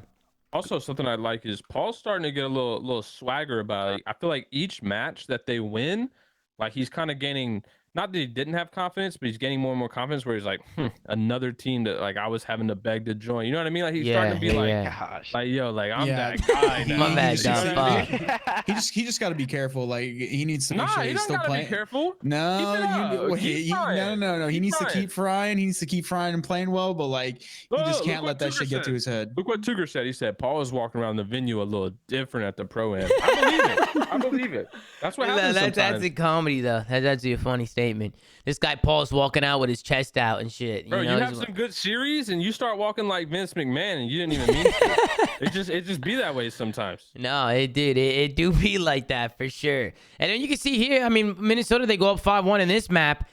S2: Also, something I like is Paul's starting to get a little swagger about it. Like, I feel like each match that they win, like he's kind of gaining. Not that he didn't have confidence, but he's gaining more and more confidence where he's like, another team that like I was having to beg to join. You know what I mean? Like he's starting to be like, yo, like I'm that guy now.
S1: My bad, Don.
S4: He just got to be careful. Like he needs to make sure he's still playing.
S2: Be careful.
S4: No, no. He needs to keep frying. He needs to keep frying and playing well. But like he just can't let that shit get to his head.
S2: Look what Tucker said. He said Paul is walking around the venue a little different at the pro-am. I believe it. I believe it. That's what happens sometimes.
S1: That's a comedy though. That's actually a funny statement. This guy Paul's walking out with his chest out and shit.
S2: Bro, you have some good series and you start walking like Vince McMahon and you didn't even mean to. It just be that way sometimes.
S1: No, it did. It do be like that for sure. And then you can see here, I mean, Minnesota, they go up 5-1 in this map.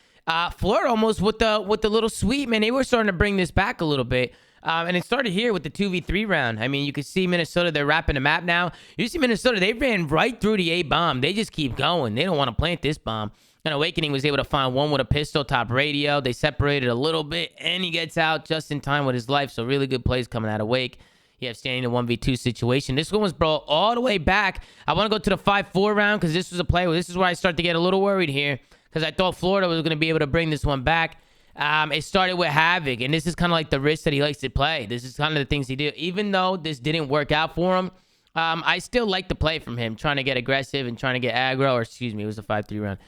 S1: Florida almost with the little sweep, man. They were starting to bring this back a little bit. And it started here with the 2v3 round. I mean, you can see Minnesota, they're wrapping the map now. You see Minnesota, they ran right through the A bomb. They just keep going. They don't want to plant this bomb. And Awakening was able to find one with a pistol, top radio. They separated a little bit, and he gets out just in time with his life. So really good plays coming out of Wake. You have standing in a 1v2 situation. This one was brought all the way back. I want to go to the 5-4 round because this was a play where this is where I start to get a little worried here because I thought Florida was going to be able to bring this one back. It started with Havoc, and this is kind of like the risk that he likes to play. This is kind of the things he do. Even though this didn't work out for him, I still like the play from him, trying to get aggressive and trying to get aggro, or excuse me, it was a 5-3 round.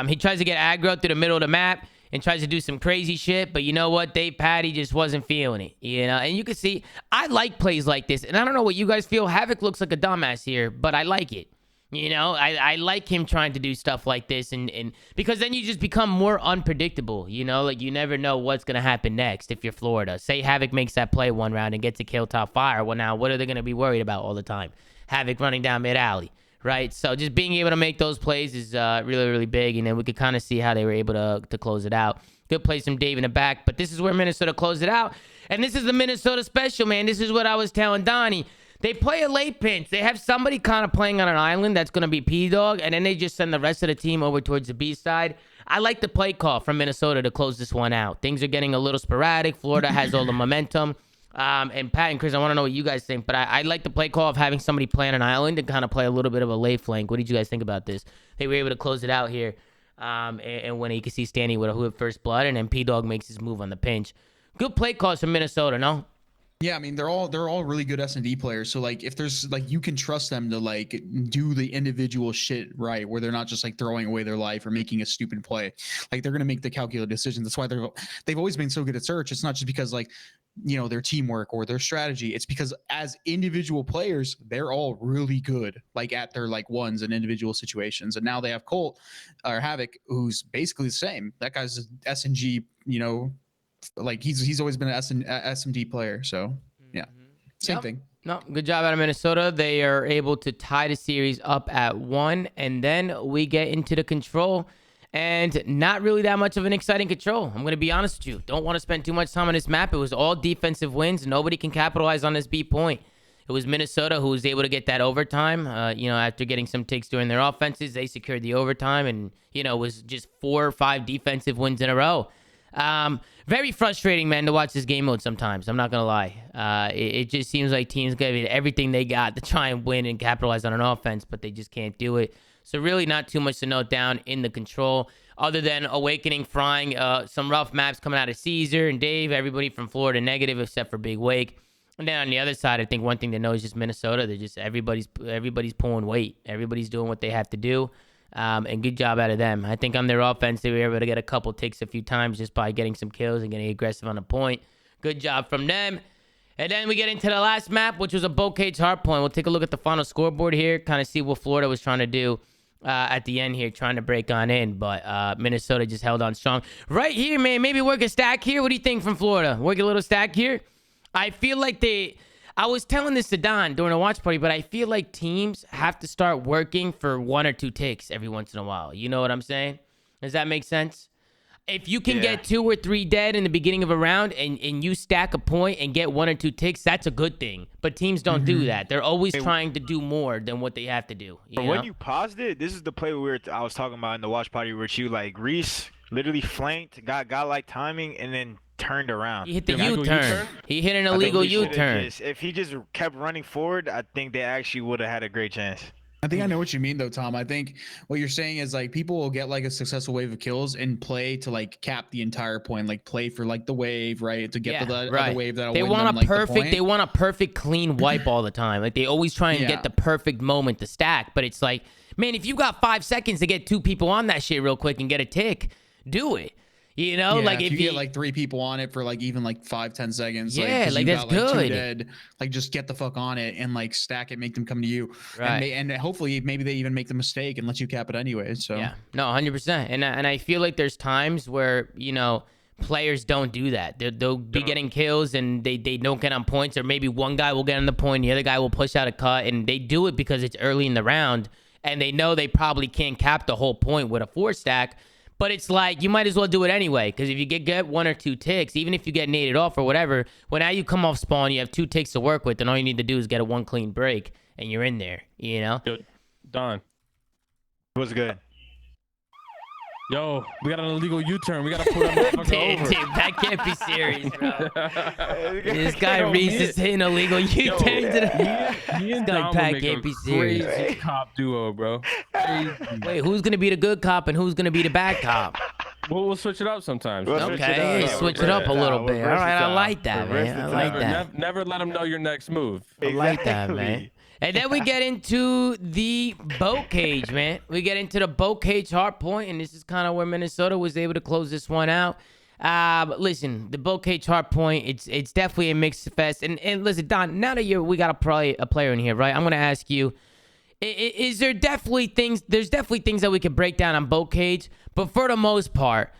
S1: He tries to get aggro through the middle of the map and tries to do some crazy shit, but you know what? Dave Patty just wasn't feeling it, And you can see, I like plays like this, and I don't know what you guys feel. Havoc looks like a dumbass here, but I like it. I like him trying to do stuff like this, and because then you just become more unpredictable, Like you never know what's going to happen next if you're Florida. Say Havoc makes that play one round and gets a kill top fire. Well, now what are they going to be worried about all the time? Havoc running down mid-alley. Right, so just being able to make those plays is really, really big, and then we could kind of see how they were able to close it out. Good plays from Dave in the back, but this is where Minnesota closed it out, and this is the Minnesota special, man. This is what I was telling Donnie. They play a late pinch. They have somebody kind of playing on an island that's going to be P-Dog, and then they just send the rest of the team over towards the B side. I like the play call from Minnesota to close this one out. Things are getting a little sporadic. Florida has all the momentum. And Pat and Chris, I want to know what you guys think, but I like the play call of having somebody play on an island and kind of play a little bit of a lay flank. What did you guys think about this? They were able to close it out here. And when you can see Stanley with a hood first blood, and then P-Dog makes his move on the pinch. Good play calls from Minnesota, no?
S4: Yeah, I mean they're all really good S&D players. So like if there's like you can trust them to like do the individual shit right, where they're not just like throwing away their life or making a stupid play. Like they're gonna make the calculated decisions. That's why they've always been so good at search. It's not just because like their teamwork or their strategy. It's because as individual players, they're all really good like at their like ones and individual situations. And now they have Colt or Havoc, who's basically the same. That guy's an S&G, like he's always been an SMD player. So yeah, same thing.
S1: No, good job out of Minnesota. They are able to tie the series up at 1, and then we get into the control, and not really that much of an exciting control. I'm going to be honest with you. Don't want to spend too much time on this map. It was all defensive wins. Nobody can capitalize on this B point. It was Minnesota who was able to get that overtime. After getting some takes during their offenses, they secured the overtime, and, it was just 4 or 5 defensive wins in a row. Very frustrating, man, to watch this game mode sometimes. I'm not going to lie. It just seems like teams give it everything they got to try and win and capitalize on an offense, but they just can't do it. So really not too much to note down in the control other than Awakening frying some rough maps coming out of Caesar and Dave, everybody from Florida negative except for Big Wake. And then on the other side, I think one thing to know is just Minnesota. They're just everybody's pulling weight. Everybody's doing what they have to do. And good job out of them. I think on their offense, they were able to get a couple takes a few times just by getting some kills and getting aggressive on the point. Good job from them. And then we get into the last map, which was a boat cage hard point. We'll take a look at the final scoreboard here, kind of see what Florida was trying to do at the end here, trying to break on in. But Minnesota just held on strong. Right here, man, maybe work a stack here. What do you think from Florida? Work a little stack here? I feel like I was telling this to Don during a watch party, but I feel like teams have to start working for 1 or 2 takes every once in a while. You know what I'm saying? Does that make sense? If you can get 2 or 3 dead in the beginning of a round and you stack a point and get 1 or 2 ticks, that's a good thing. But teams don't do that. They're always trying to do more than what they have to do.
S3: But when you paused it, this is the play I was talking about in the watch party where you, like, Reese literally flanked, got like timing, and then turned around.
S1: He hit the U-turn. He hit an illegal U-turn.
S3: If he just kept running forward, I think they actually would have had a great chance.
S4: I think I know what you mean though, Tom. I think what you're saying is like people will get like a successful wave of kills and play to like cap the entire point, like play for like the wave, right? To get the other wave that'll
S1: they
S4: win
S1: want
S4: them,
S1: a
S4: like,
S1: perfect
S4: the point.
S1: They want a perfect clean wipe all the time. Like they always try and get the perfect moment to stack, but it's like, man, if you got 5 seconds to get 2 people on that shit real quick and get a tick, do it. You know, like
S4: if you get like 3 people on it for like even like 5-10 seconds,
S1: yeah, like that's
S4: got, like,
S1: good.
S4: 2 dead, like just get the fuck on it and like stack it, make them come to you,
S1: right?
S4: And hopefully maybe they even make the mistake and let you cap it anyway. So
S1: yeah, no, 100%. And I feel like there's times where players don't do that. They'll be getting kills and they don't get on points, or maybe one guy will get on the point, the other guy will push out a cut, and they do it because it's early in the round and they know they probably can't cap the whole point with a 4 stack. But it's like, you might as well do it anyway, because if you get 1 or 2 ticks, even if you get naded off or whatever, when now you come off spawn, you have 2 ticks to work with, and all you need to do is get a 1 clean break, and you're in there,
S2: Dude, Don.
S3: It was good.
S2: Yo, we got an illegal U-turn. We got to pull that motherfucker over.
S1: Dude, that can't be serious, bro. This guy Reese is hitting illegal U-turns.
S2: He and
S1: Don
S2: Don would
S1: can't
S2: make
S1: be
S2: a
S1: serious.
S2: crazy cop duo, bro. Crazy.
S1: Wait, who's going to be the good cop and who's going to be the bad cop?
S2: We'll switch it up sometimes.
S1: Okay, switch it up a little bit. All right, I like that, man. I like that.
S2: Never let them know your next move.
S1: I like that, man. And then we get into the boat cage, man. We get into the boat cage hard point, and this is kind of where Minnesota was able to close this one out. But listen, the boat cage hard point, it's definitely a mixed fest. And listen, Don, now that we got a player in here, right? I'm gonna ask you, is there definitely things? There's definitely things that we could break down on boat cage, but for the most part,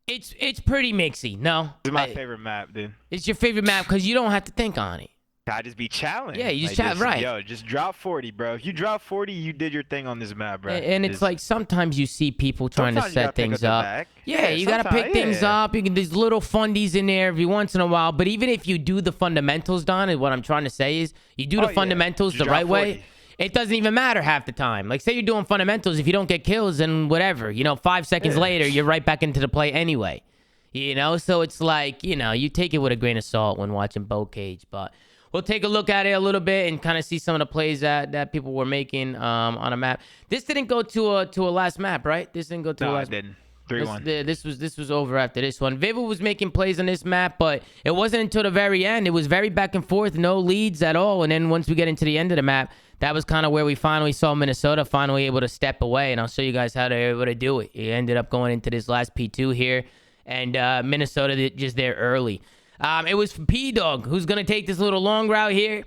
S1: it's pretty mixy. No,
S3: This is my favorite map, dude.
S1: It's your favorite map because you don't have to think on it.
S3: I just be challenged.
S1: Yeah, you just right.
S3: Yo, just drop 40, bro. If you drop 40, you did your thing on this map, bro.
S1: And it's like sometimes you see people trying to set things up. Yeah, you gotta pick things up. You can there's little fundies in there every once in a while. But even if you do the fundamentals, Don, and what I'm trying to say is you do the fundamentals the right way. It doesn't even matter half the time. Like say you're doing fundamentals, if you don't get kills, then whatever. 5 seconds later, you're right back into the play anyway. So it's like you take it with a grain of salt when watching boat cage, but. We'll take a look at it a little bit and kind of see some of the plays that people were making on a map. This didn't go to a last map, right? This didn't go to a last.
S3: No, it didn't. 3-1.
S1: This was over after this one. Viva was making plays on this map, but it wasn't until the very end. It was very back and forth, no leads at all. And then once we get into the end of the map, that was kind of where we finally saw Minnesota finally able to step away. And I'll show you guys how they were able to do it. It ended up going into this last P2 here, and Minnesota just there early. It was P-Dog who's going to take this little long route here.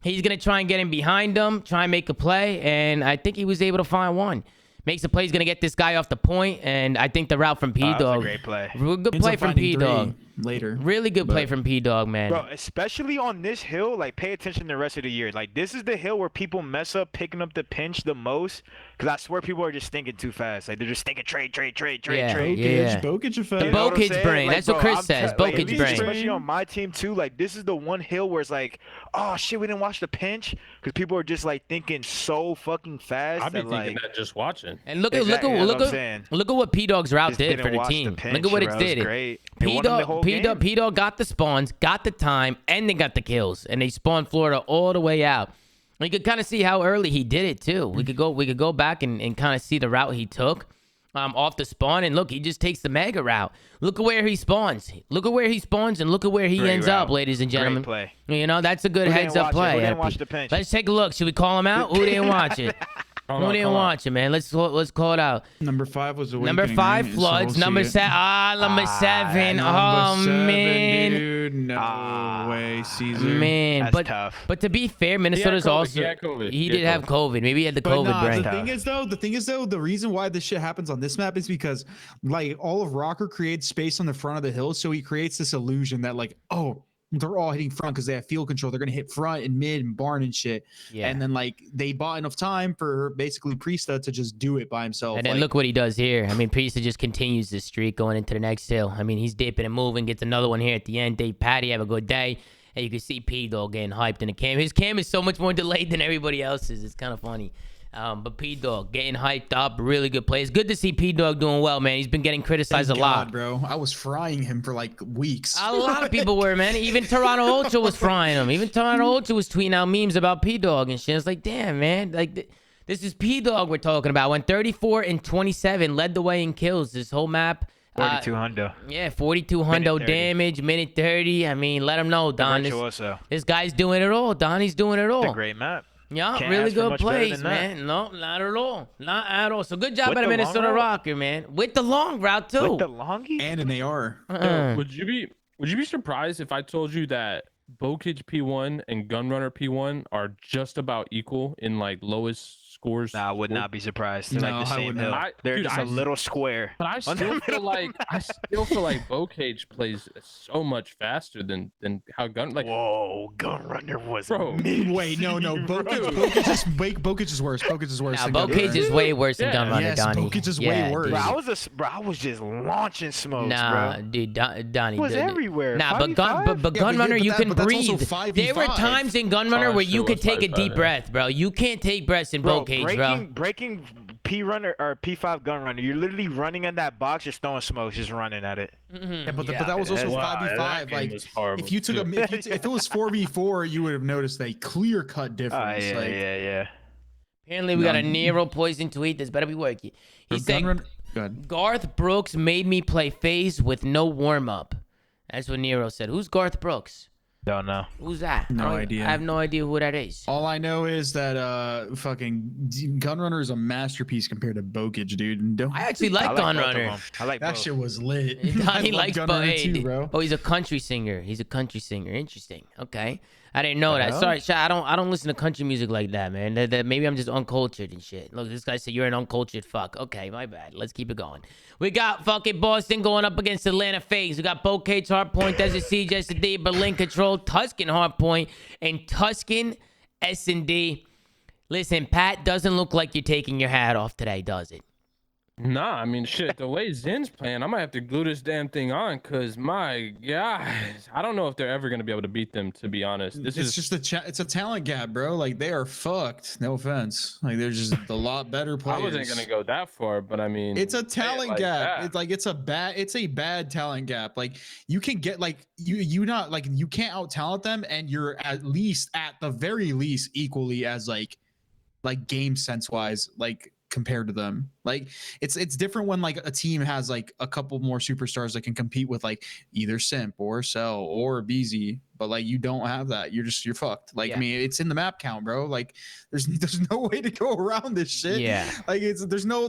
S1: He's going to try and get in behind him, try and make a play, and I think he was able to find one. Makes a play. He's going to get this guy off the point, and I think the route from P-Dog.
S3: That was a great play.
S1: Good play from P-Dog.
S4: later.
S1: Really good play from P Dog, man.
S3: Bro, especially on this hill, like pay attention the rest of the year. Like this is the hill where people mess up picking up the pinch the most. Cause I swear people are just thinking too fast. Like they're just thinking trade.
S1: Yeah.
S4: Bokage effect.
S1: The
S3: You know what I'm
S1: Bokage
S3: saying?
S1: brain.
S3: Like,
S1: That's what
S3: bro,
S1: Chris
S3: I'm
S1: says.
S3: like, at
S1: Bokage
S3: least
S1: brain.
S3: Especially on my team too. Like this is the one hill where it's like, oh shit, we didn't watch the pinch because people are just like thinking so fucking fast.
S2: I'd be
S3: that,
S2: thinking
S3: like,
S2: that just watching.
S1: And look
S3: Exactly, that's what I'm
S1: at
S3: saying.
S1: what P Dog's route
S3: just
S1: did
S3: didn't
S1: for the
S3: watch
S1: team.
S3: pinch,
S1: Look at what it
S3: bro. It was
S1: did.
S3: great. It
S1: P
S3: won them the whole game.
S1: Dog got the spawns, got the time, and they got the kills, and they spawned Florida all the way out. You could kind of see how early he did it too. We could go back and kind of see the route he took off the spawn, and look, he just takes the mega route. Look at where he spawns. Look at where he spawns, and look at where he
S3: Great
S1: ends
S3: route.
S1: up, ladies and gentlemen.
S3: Great
S1: You know, that's a good
S3: Who didn't
S1: heads up
S3: watch it?
S1: play.
S3: Who didn't watch the pinch?
S1: Let's take a look. Should we call him out? Who didn't watch it? Who didn't watch it, man? Let's call it out.
S4: Number 5 was Awakening.
S1: Number 5,
S4: right?
S1: Floods.
S4: So we'll
S1: number
S4: see it.
S1: 7. Number 7.
S4: Number
S1: Oh
S4: 7,
S1: man.
S4: dude. No way, Caesar.
S1: Man,
S3: That's tough.
S1: but to be fair, Minnesota's
S2: COVID.
S1: also
S2: He had COVID.
S1: he
S2: He
S1: did
S2: had
S1: have COVID. Maybe he had the
S4: But
S1: COVID
S4: nah,
S1: brain.
S4: the thing is though, the reason why this shit happens on this map is because like all of Rokkr creates space on the front of the hill, so he creates this illusion that like, oh, they're all hitting front because they have field control. They're gonna hit front and mid and barn and shit.
S1: Yeah.
S4: And then like they bought enough time for basically Priesta to just do it by himself.
S1: And then
S4: like,
S1: look what he does here. I mean, Priesta just continues this streak going into the next hill. I mean, he's dipping and moving, gets another one here at the end. Dave Patty have a good day. And you can see P Dog getting hyped in the cam. His cam is so much more delayed than everybody else's. It's kind of funny. But P Dog getting hyped up, really good play. It's good to see P Dog doing well, man. He's been getting criticized
S4: thank
S1: a lot.
S4: God, bro. I was frying him for like weeks.
S1: A lot of people were, man. Even Toronto Ultra was frying him. Even Toronto Ultra was tweeting out memes about P Dog and shit. It's like, damn, man. Like, this is P Dog we're talking about. Went 34 and 27, led the way in kills this whole map.
S3: 42 hundo.
S1: Yeah, 42 hundo
S3: 30.
S1: damage, minute 30. I mean, let him know, Don.
S3: Virtuoso.
S1: This guy's doing it all. Don, he's doing it
S3: It's a
S1: all.
S3: great map.
S1: Yeah,
S3: Can't
S1: really
S3: ask for
S1: good
S3: much better
S1: plays,
S3: than that.
S1: man. No, not at all. Not at all. So good job
S3: With
S1: by the
S3: the long
S1: Minnesota
S3: route?
S1: Rokkr, man. With the long route, too.
S3: With the longie?
S4: And an AR.
S2: Would you be surprised if I told you that Bokage P1 and Gunrunner P1 are just about equal in like lowest scores?
S3: Nah, I would not be surprised. They're
S4: No,
S3: like the
S4: I
S3: same
S4: would
S3: hill.
S4: not.
S3: They're
S2: Dude,
S3: just a
S2: I-
S3: little square.
S2: But I still feel like Bokage plays so much faster than how Gun like.
S3: Whoa, Gunrunner was
S2: Bro.
S4: Wait, no. Bokage is worse. Bokage is worse.
S1: Nah,
S4: than
S1: Bokage
S4: Gunrunner.
S1: is way worse than
S2: Yeah.
S1: Gunrunner,
S4: Yes,
S1: Donnie.
S4: Bokage is way
S1: Yeah,
S4: worse.
S1: dude.
S3: Bro, I was just launching smokes,
S1: Nah,
S3: bro.
S1: dude, Donnie.
S3: It was everywhere.
S1: Nah, but
S3: 5v5?
S1: Gunrunner, you can
S4: but that's also
S1: breathe.
S4: 5v5.
S1: There were times in Gunrunner
S2: Oh,
S1: where
S2: shit,
S1: you
S2: it
S1: could
S2: was
S1: take a
S2: 5v5,
S1: deep
S2: yeah.
S1: breath, bro. You can't take breaths in Bokage, bro.
S3: breaking P runner or P5 Gunrunner. You're literally running in that box, just throwing smokes, just running at it.
S4: Yeah, but that was also
S3: Wow,
S4: 5v5. Like, if you took if it was 4v4, you would have noticed a clear-cut difference.
S3: Yeah.
S1: Apparently, we got a Nero poison tweet. This better be working. He said, Garth Brooks made me play FaZe with no warm-up. That's what Nero said. Who's Garth Brooks?
S3: Don't know.
S1: Who's that?
S4: No
S1: I don't-
S4: idea.
S1: I have no idea who that is.
S4: All I know is that fucking Gunrunner is a masterpiece compared to Bokage, dude. And don't
S1: I actually like
S3: I like both of
S1: Gunrunner.
S3: them. I like
S4: that
S3: both.
S4: shit was lit. I
S1: Donnie
S4: love
S1: likes
S4: Gunrunner too,
S1: Bokage.
S4: bro.
S1: Oh, he's a country singer. Interesting. Okay. I didn't know that.
S3: hell?
S1: Sorry, Sha, I don't listen to country music like that, man. Maybe I'm just uncultured and shit. Look, this guy said you're an uncultured fuck. Okay, my bad. Let's keep it going. We got fucking Boston going up against Atlanta FaZe. We got Bokage Hardpoint, Desert Siege, S&D, Berlin Control, Tuscan Hardpoint, and Tuscan S&D. Listen, Pat, doesn't look like you're taking your hat off today, does it?
S2: Nah, I mean, shit, the way Zen's playing, I might have to glue this damn thing on because, my God, I don't know if they're ever going to be able to beat them, to be honest.
S4: It's just it's a talent gap, bro. Like, they are fucked. No offense. Like, they're just a lot better players.
S2: I wasn't going to go that far, but I mean.
S4: It's a
S2: say it
S4: talent
S2: like
S4: gap.
S2: that.
S4: It's a bad talent gap. Like, you can get like you can't out talent them, and you're at the very least equally as like game sense wise, like compared to them. Like, it's different when like a team has like a couple more superstars that can compete with like either Simp or Cell or BZ, but like you don't have that. You're fucked. Like,
S1: Yeah.
S4: I mean, it's in the map count, bro. Like, there's no way to go around this shit.
S1: Yeah.
S4: Like, there's no way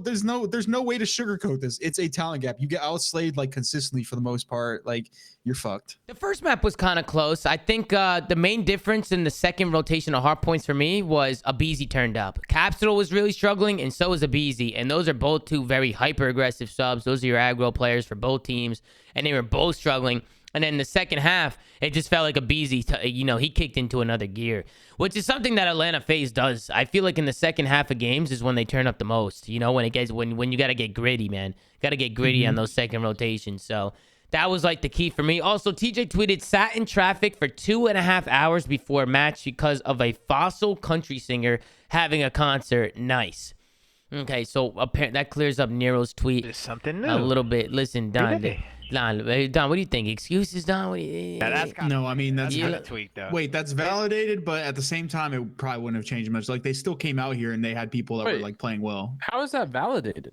S4: to sugarcoat this. It's a talent gap. You get outslayed like consistently for the most part. Like, you're fucked.
S1: The first map was kind of close. I think the main difference in the second rotation of hard points for me was Abizi turned up. Capsule was really struggling, and so was Abizi. And those are both two very hyper-aggressive subs. Those are your aggro players for both teams, and they were both struggling. And then the second half, it just felt like a Beezy, he kicked into another gear, which is something that Atlanta FaZe does. I feel like in the second half of games is when they turn up the most, when you got to get gritty, man. Got to get gritty on those second rotations. So that was like the key for me. Also, TJ tweeted, sat in traffic for 2.5 hours before a match because of a fossil country singer having a concert. Nice. Okay, so that clears up Nero's tweet.
S3: There's something new.
S1: A little bit. Listen, Don,
S3: Really?
S1: Don, what do you think? Excuses, Don? What do you,
S3: That's
S4: No, I mean that's
S3: kind of tweak though.
S4: wait, that's validated, but at the same time, it probably wouldn't have changed much. Like they still came out here and they had people that were
S2: Wait.
S4: like playing well
S2: How is that validated?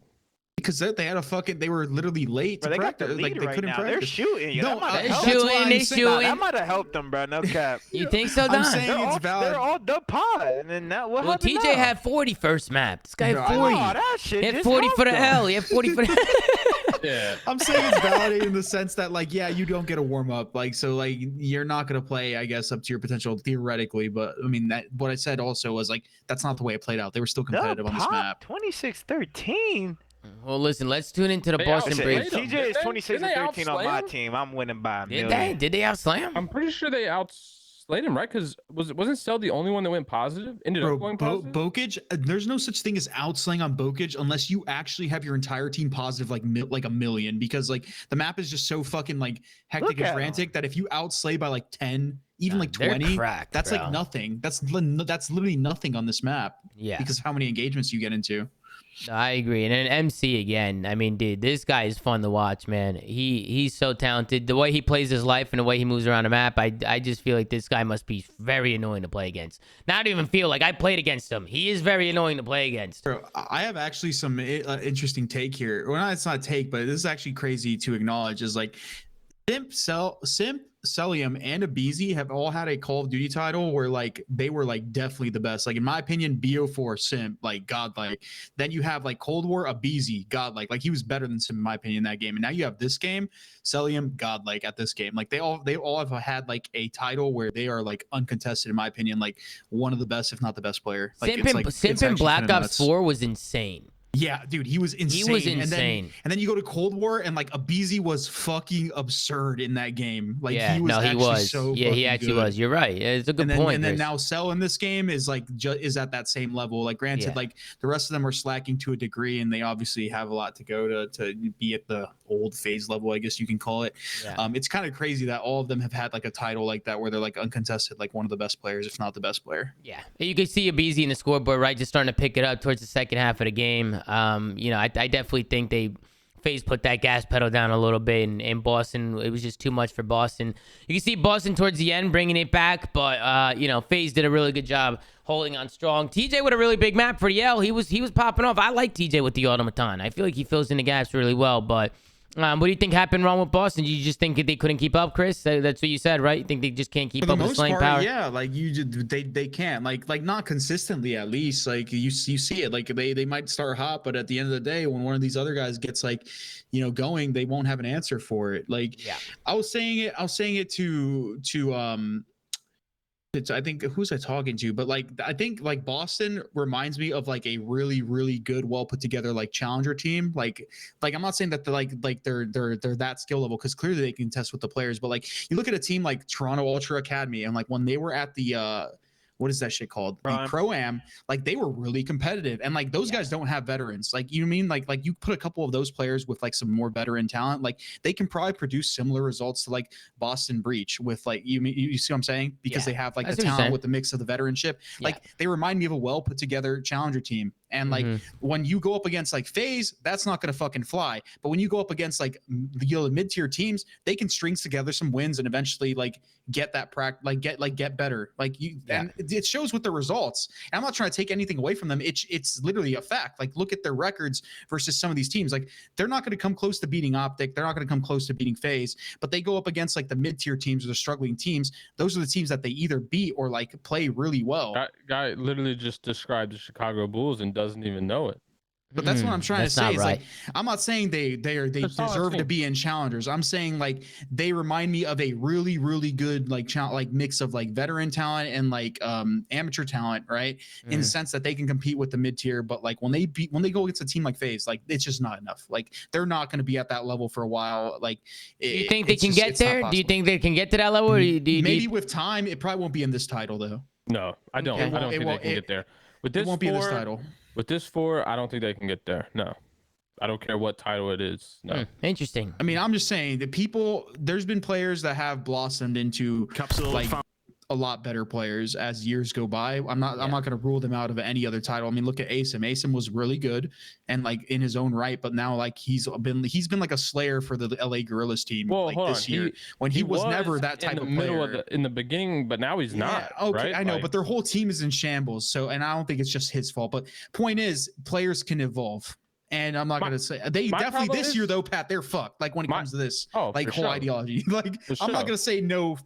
S4: because they had they were literally late to
S3: Bro, they got the
S4: practice.
S3: lead
S4: Like they
S3: right
S4: couldn't
S3: now. They're
S4: practice.
S3: shooting.
S4: No,
S3: That
S4: that's
S1: shooting,
S4: why I'm
S1: they
S4: saying-
S1: shooting.
S3: that might have helped them, bro. No cap.
S1: You think so,
S4: I'm
S1: Don?
S4: saying it's valid.
S3: They're all the pod, and then that what
S1: Well,
S3: happened
S1: TJ
S3: now?
S1: had 40 first map. This guy
S4: No,
S1: had
S4: I
S1: 40.
S3: Oh, that shit
S1: He had
S3: just
S1: 40 for the
S3: helped them.
S1: L. He had 40 for the
S2: Yeah.
S4: I'm saying it's validated in the sense that, like, yeah, you don't get a warm up, like, so, like, you're not gonna play, I guess, up to your potential theoretically. But I mean, that what I said also was like that's not the way it played out. They were still competitive on this map.
S3: 26-13.
S1: Well, listen, let's tune into the
S2: They
S1: Boston
S3: Listen,
S1: Bridge.
S3: if
S2: Did
S3: TJ is
S2: they?
S3: 26
S2: Did they
S3: and 13 on my
S2: outslay him?
S3: team, I'm winning by a
S1: Did
S3: million.
S1: they outslay him?
S2: I'm pretty sure they outslayed him, right? Because wasn't Cell the only one that went positive? Ended
S4: Bro,
S2: up going positive?
S4: Bokage, there's no such thing as outslaying on Bokage unless you actually have your entire team positive like a million, because like the map is just so fucking like hectic
S3: Look
S4: and
S3: at
S4: frantic that if you outslay by like 10, even like
S1: They're
S4: 20,
S1: cracked,
S4: that's
S1: bro.
S4: like nothing. That's literally nothing on this map
S1: Yeah,
S4: because of how many engagements you get into.
S1: I agree. And then MC again. I mean, dude, this guy is fun to watch, man. He's so talented. The way he plays his life and the way he moves around the map, I just feel like this guy must be very annoying to play against. Not even feel like I played against him. He is very annoying to play against.
S4: Bro, I have actually some interesting take here. Well, it's not a take, but this is actually crazy to acknowledge. Is like Simp, Cellium, and Abizi have all had a Call of Duty title where like they were like definitely the best. Like in my opinion, BO4 Simp, like godlike. Then you have like Cold War Abizi, godlike. Like he was better than Simp in my opinion in that game. And now you have this game, Cellium, godlike at this game. Like they all have had like a title where they are like uncontested in my opinion, like one of the best, if not the best player. Like
S1: Simp in Black
S4: kinda
S1: Ops
S4: nuts.
S1: 4 was insane.
S4: Yeah, dude, he was insane.
S1: He was
S4: And
S1: insane.
S4: then you go to Cold War and like Abizi was fucking absurd in that game. Like
S1: Yeah,
S4: he was
S1: no, he
S4: actually
S1: was.
S4: so
S1: Yeah, he
S4: fucking
S1: actually
S4: good.
S1: was. You're right. It's a good
S4: And
S1: point.
S4: then
S1: Chris.
S4: now Cell in this game is like is at that same level. Like granted,
S1: Yeah.
S4: like the rest of them are slacking to a degree, and they obviously have a lot to go to be at the old phase level, I guess you can call it.
S1: Yeah.
S4: It's kind of crazy that all of them have had like a title like that where they're like uncontested, like one of the best players, if not the best player.
S1: Yeah, you can see Abizi in the scoreboard, right? Just starting to pick it up towards the second half of the game. I definitely think FaZe put that gas pedal down a little bit, and in Boston, it was just too much for Boston. You can see Boston towards the end bringing it back, but FaZe did a really good job holding on strong. TJ with a really big map for the L. He was popping off. I like TJ with the automaton. I feel like he fills in the gaps really well, but. What do you think happened wrong with Boston? You just think they couldn't keep up, Chris? That's what you said, right? You think they just can't keep
S4: For the
S1: up with
S4: most
S1: slaying
S4: part,
S1: power?
S4: yeah, like they can't, like not consistently at least. Like you see it, like they might start hot, but at the end of the day, when one of these other guys gets like, going, they won't have an answer for it. Like
S1: Yeah.
S4: I was saying it to I think who's I talking to, but like I think like Boston reminds me of like a really really good, well put together like challenger team. Like I'm not saying that they're that skill level, because clearly they can test with the players, but like you look at a team like Toronto Ultra Academy, and like when they were at the what is that shit called? The Pro-Am, like they were really competitive, and like those guys don't have veterans. Like you know what I mean? Like you put a couple of those players with like some more veteran talent, like they can probably produce similar results to like Boston Breach with like you see what I'm saying? Because
S1: Yeah,
S4: they have like
S1: I
S4: the
S1: see what you're
S4: talent
S1: saying.
S4: with the mix of the veteranship. Like
S1: Yeah.
S4: they remind me of a well put together challenger team. And like when you go up against like FaZe, that's not gonna fucking fly. But when you go up against like the mid-tier teams, they can string together some wins and eventually like get that get better. Like you, and it shows with the results. And I'm not trying to take anything away from them. It's literally a fact. Like look at their records versus some of these teams. Like they're not going to come close to beating Optic. They're not going to come close to beating FaZe. But they go up against like the mid-tier teams or the struggling teams. Those are the teams that they either beat or like play really well.
S2: Guy literally just described the Chicago Bulls and doesn't even know it.
S4: But that's what I'm trying to
S1: That's not
S4: say. Is
S1: right.
S4: like, I'm not saying they deserve to be in challengers. I'm saying like they remind me of a really, really good like mix of like veteran talent and like amateur talent, right? In the sense that they can compete with the mid tier, but like when they go against a team like FaZe, like it's just not enough. Like they're not going to be at that level for a while. Like,
S1: Do you think they can get there? Do you think they can get to that level? Or
S4: maybe with time? It probably won't be in this title though.
S2: No, I don't.
S4: It
S2: I don't
S4: won't-
S2: think
S4: it
S2: they
S4: won't-
S2: can get there. With this
S4: It won't be in this
S2: 4,
S4: title.
S2: With this 4, I don't think they can get there. No, I don't care what title it is. No.
S1: Interesting.
S4: I mean, I'm just saying that there's been players that have blossomed into like a lot better players as years go by. I'm not going to rule them out of any other title. I mean, look at Asim. Asim was really good and like in his own right, but now like he's been like a slayer for the LA Gorillas team like this year when he was never that type of player
S2: in the beginning, but now he's not.
S4: Okay,
S2: right?
S4: I know,
S2: Like,
S4: but their whole team is in shambles. So, and I don't think it's just his fault. But point is, players can evolve. And I'm not going to say they definitely this year though, Pat, they're fucked. Like when it comes to this, like whole ideology, like I'm not going to say no,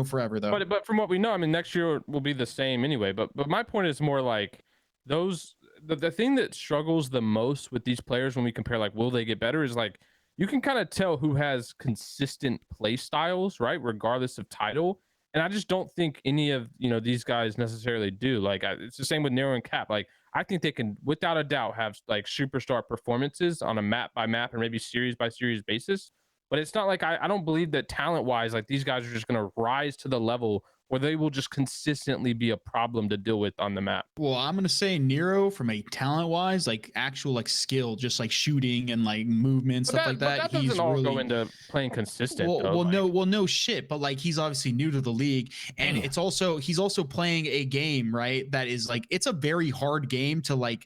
S4: forever though.
S2: But from what we know, I mean, next year will be the same anyway. But my point is more like the thing that struggles the most with these players when we compare, like, will they get better, is like you can kind of tell who has consistent play styles, right, regardless of title. And I just don't think any of these guys necessarily do. Like it's the same with Nero and Cap. Like I think they can, without a doubt, have like superstar performances on a map by map and maybe series by series basis. But it's not like I don't believe that talent wise, like these guys are just going to rise to the level where they will just consistently be a problem to deal with on the map.
S4: Well, I'm going to say Nero from a talent wise, like actual like skill, just like shooting and like movement, stuff like that.
S2: But that
S4: he's
S2: doesn't all
S4: really
S2: go into playing consistent.
S4: No shit. But like he's obviously new to the league, and he's also playing a game, right? That is like it's a very hard game to like.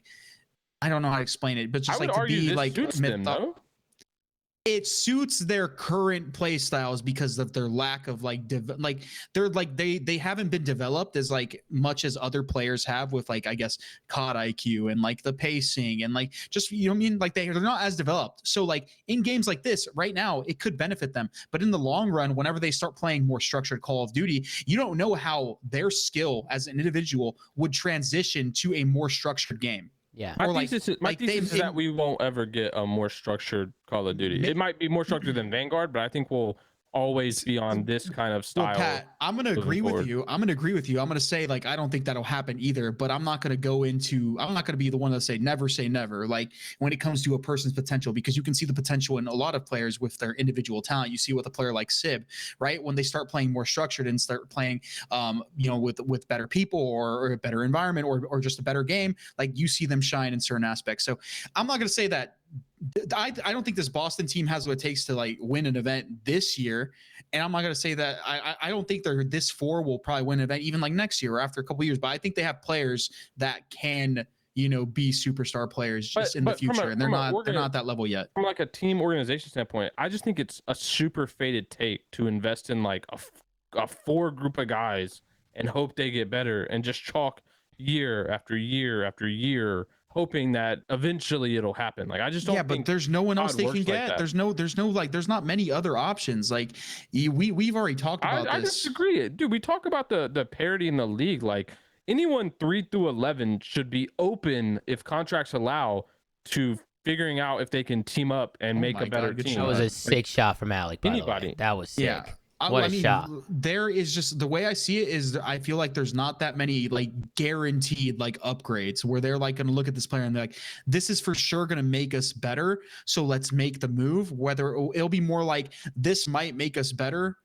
S4: I don't know how to explain it, but just like to be like it suits their current play styles because of their lack of like they haven't been developed as like much as other players have with like I guess COD IQ and like the pacing and like just what I mean, like they're not as developed. So like in games like this right now it could benefit them, but in the long run whenever they start playing more structured Call of Duty, you don't know how their skill as an individual would transition to a more structured game.
S1: Yeah.
S2: My thesis is that we won't ever get a more structured Call of Duty. It might be more structured than Vanguard, but I think we'll always be on this kind of style.
S4: Well, Pat, I'm going to agree with you. I'm going to say like I don't think that'll happen either, but I'm not going to be the one to say never like when it comes to a person's potential, because you can see the potential in a lot of players with their individual talent. You see with a player like Sib, right? When they start playing more structured and start playing with better people or a better environment or just a better game, like you see them shine in certain aspects. So I'm not going to say that I don't think this Boston team has what it takes to like win an event this year, and I'm not going to say that I don't think they're this 4 will probably win an event even like next year or after a couple of years, but I think they have players that can be superstar players just in the future, and they're not that level yet.
S2: From like a team organization standpoint, I just think it's a super faded take to invest in like a 4 group of guys and hope they get better and just chalk year after year after year, hoping that eventually it'll happen. Like I just don't.
S4: Yeah, but there's no one else they can get. Like there's not many other options. Like we've already talked about this.
S2: I disagree, dude. We talk about the parity in the league. Like anyone 3 through 11 should be open, if contracts allow, to figuring out if they can team up and make a better team.
S1: That was a sick shot from Alec. By the way. That was sick.
S4: Yeah.
S1: What a shot.
S4: There is just the way I see it is I feel like there's not that many like guaranteed like upgrades where they're like going to look at this player and they're like, this is for sure going to make us better, so let's make the move. Whether it'll be more like this might make us better,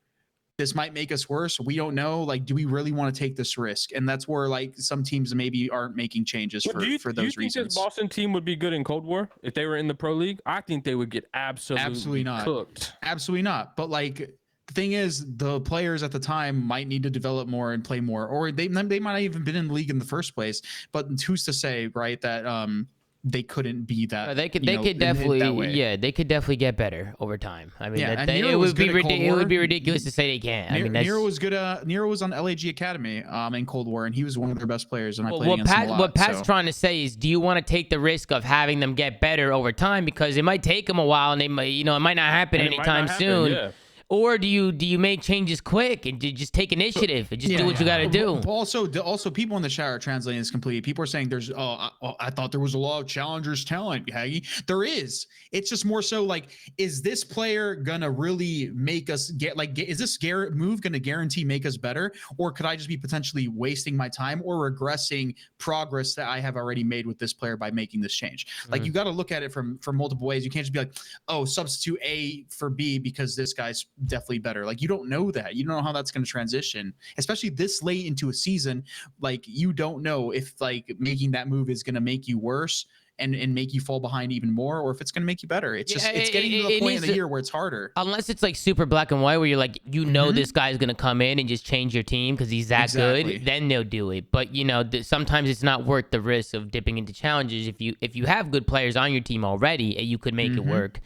S4: this might make us worse, we don't know. Like, do we really want to take this risk? And that's where like some teams maybe aren't making changes for those reasons. Do you think
S2: this Boston team would be good in Cold War if they were in the pro league? I think they would get absolutely
S4: not
S2: cooked.
S4: Absolutely not. But like, the thing is, the players at the time might need to develop more and play more, or they might not even been in the league in the first place. But who's to say, right, that they couldn't be that?
S1: They could definitely, they could definitely get better over time. I mean, it would be ridiculous to say they can't. I mean,
S4: Nero was good. Nero was on LAG Academy in Cold War, and he was one of their best players. And I played against him a lot.
S1: What Pat's trying to say is, do you want to take the risk of having them get better over time, because it might take them a while, and they might, it might not happen anytime soon.
S2: Yeah.
S1: Or do you make changes quick and just take initiative and just do what you got to do?
S4: Also, people in the chat are translating this completely. People are saying there's, I thought there was a lot of challengers talent, Haggy. There is. It's just more so like, is this player gonna really make us is this move gonna guarantee make us better, or could I just be potentially wasting my time or regressing progress that I have already made with this player by making this change? Like, you got to look at it from multiple ways. You can't just be like, oh, substitute A for B because this guy's definitely better. Like, you don't know that. You don't know how that's going to transition, especially this late into a season. Like, you don't know if like making that move is going to make you worse and make you fall behind even more, or if it's going to make you better. It's just it's getting to the point in the year where it's harder.
S1: Unless it's like super black and white where you're like, this guy's going to come in and just change your team because he's that good, then they'll do it. But sometimes it's not worth the risk of dipping into challenges if you have good players on your team already, you could make it work.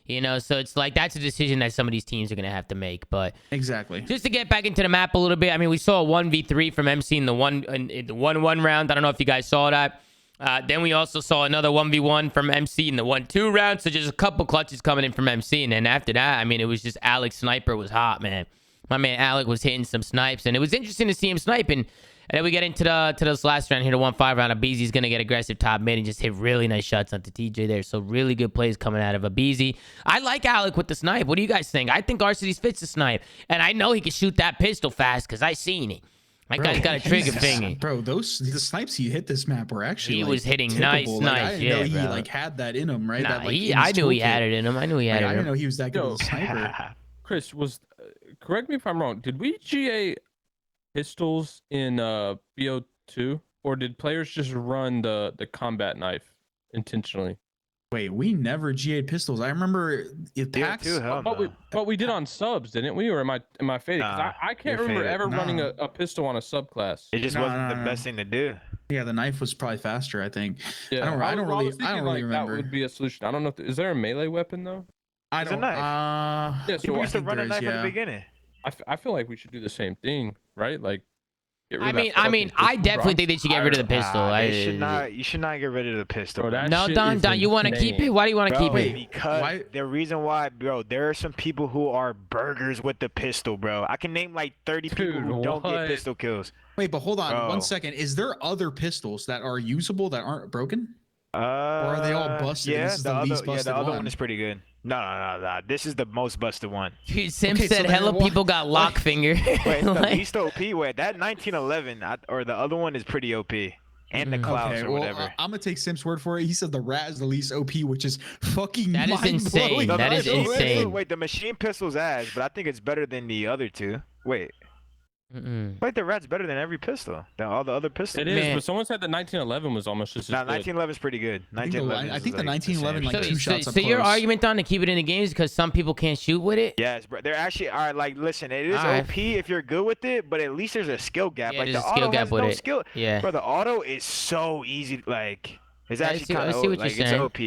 S1: So it's like that's a decision that some of these teams are going to have to make. But
S4: exactly,
S1: just to get back into the map a little bit, I mean, we saw a 1v3 from MC in the 1-1 round. I don't know if you guys saw that. Then we also saw another 1v1 from MC in the 1-2 round. So just a couple clutches coming in from MC. And then after that, I mean, it was just Alex Sniper was hot, man. My man Alec was hitting some snipes. And it was interesting to see him sniping. And then we get into this last round here, the 1-5 round. Abeezy's going to get aggressive top mid and just hit really nice shots onto TJ there. So really good plays coming out of Abeezy. I like Alec with the snipe. What do you guys think? I think Arcedy's fits the snipe. And I know he can shoot that pistol fast because I seen it. That guy's got a trigger finger.
S4: Bro, the snipes he hit this map were actually
S1: he was hitting
S4: tippable.
S1: nice.
S4: I didn't know he
S1: bro.
S4: had that in him, right?
S1: Nah,
S4: that,
S1: I knew he had it in him. I
S4: didn't know he was that good of a sniper.
S2: Chris, correct me if I'm wrong. Did we GA pistols in BO2, or did players just run the combat knife intentionally?
S4: Wait, we never GA'd pistols. I remember it packs.
S2: But we did on subs, didn't we? Or am I faded? I can't remember ever running a pistol on a subclass.
S3: It just wasn't the best thing to do.
S4: Yeah, the knife was probably faster, I think.
S2: Yeah,
S4: I don't really remember.
S2: That would be a solution. I don't know. Is there a melee weapon though?
S3: It's a knife.
S2: Yeah, so
S3: people used to run a knife at the beginning.
S2: I feel like we should do the same thing, right? Like,
S1: I mean, I definitely think they should get rid of the pistol.
S3: You should not get rid of the pistol.
S2: Bro,
S1: no, Don, you want to keep it? Why do you want to keep it?
S3: Because the reason why, bro, there are some people who are burgers with the pistol, bro. I can name like 30 people who don't get pistol kills.
S4: Wait, but hold on 1 second. Is there other pistols that are usable that aren't broken? Or are they all busted?
S3: Yeah,
S4: this is the least busted
S3: the other one is pretty good. No. This is the most busted one.
S1: Sim said hella people got lock finger.
S3: Wait, it's the least OP. Wait, that 1911 or the other one is pretty OP. And the clouds or whatever.
S4: I'm gonna take Sim's word for it. He said the rat is the least OP, which is fucking
S1: that is insane. That is insane.
S3: Wait, the machine pistol's ass, but I think it's better than the other two. Wait. Wait, the rat's better than every pistol. Than all the other pistols.
S2: It is, but someone said the 1911 was almost just as good.
S3: 1911 is pretty good.
S4: I think the 1911 like two shots up
S1: close. So your argument on to keep it in the games because some people can't shoot with it?
S3: Yes, bro. They're actually all right. Like, listen, it is OP if you're good with it, but at least there's a skill gap.
S1: Yeah,
S3: like
S1: there's
S3: the
S1: a skill
S3: auto
S1: gap
S3: has
S1: with
S3: no
S1: it.
S3: skill.
S1: Yeah,
S3: bro. The auto is so easy. Like, it's actually kind of
S1: like
S3: it's OP.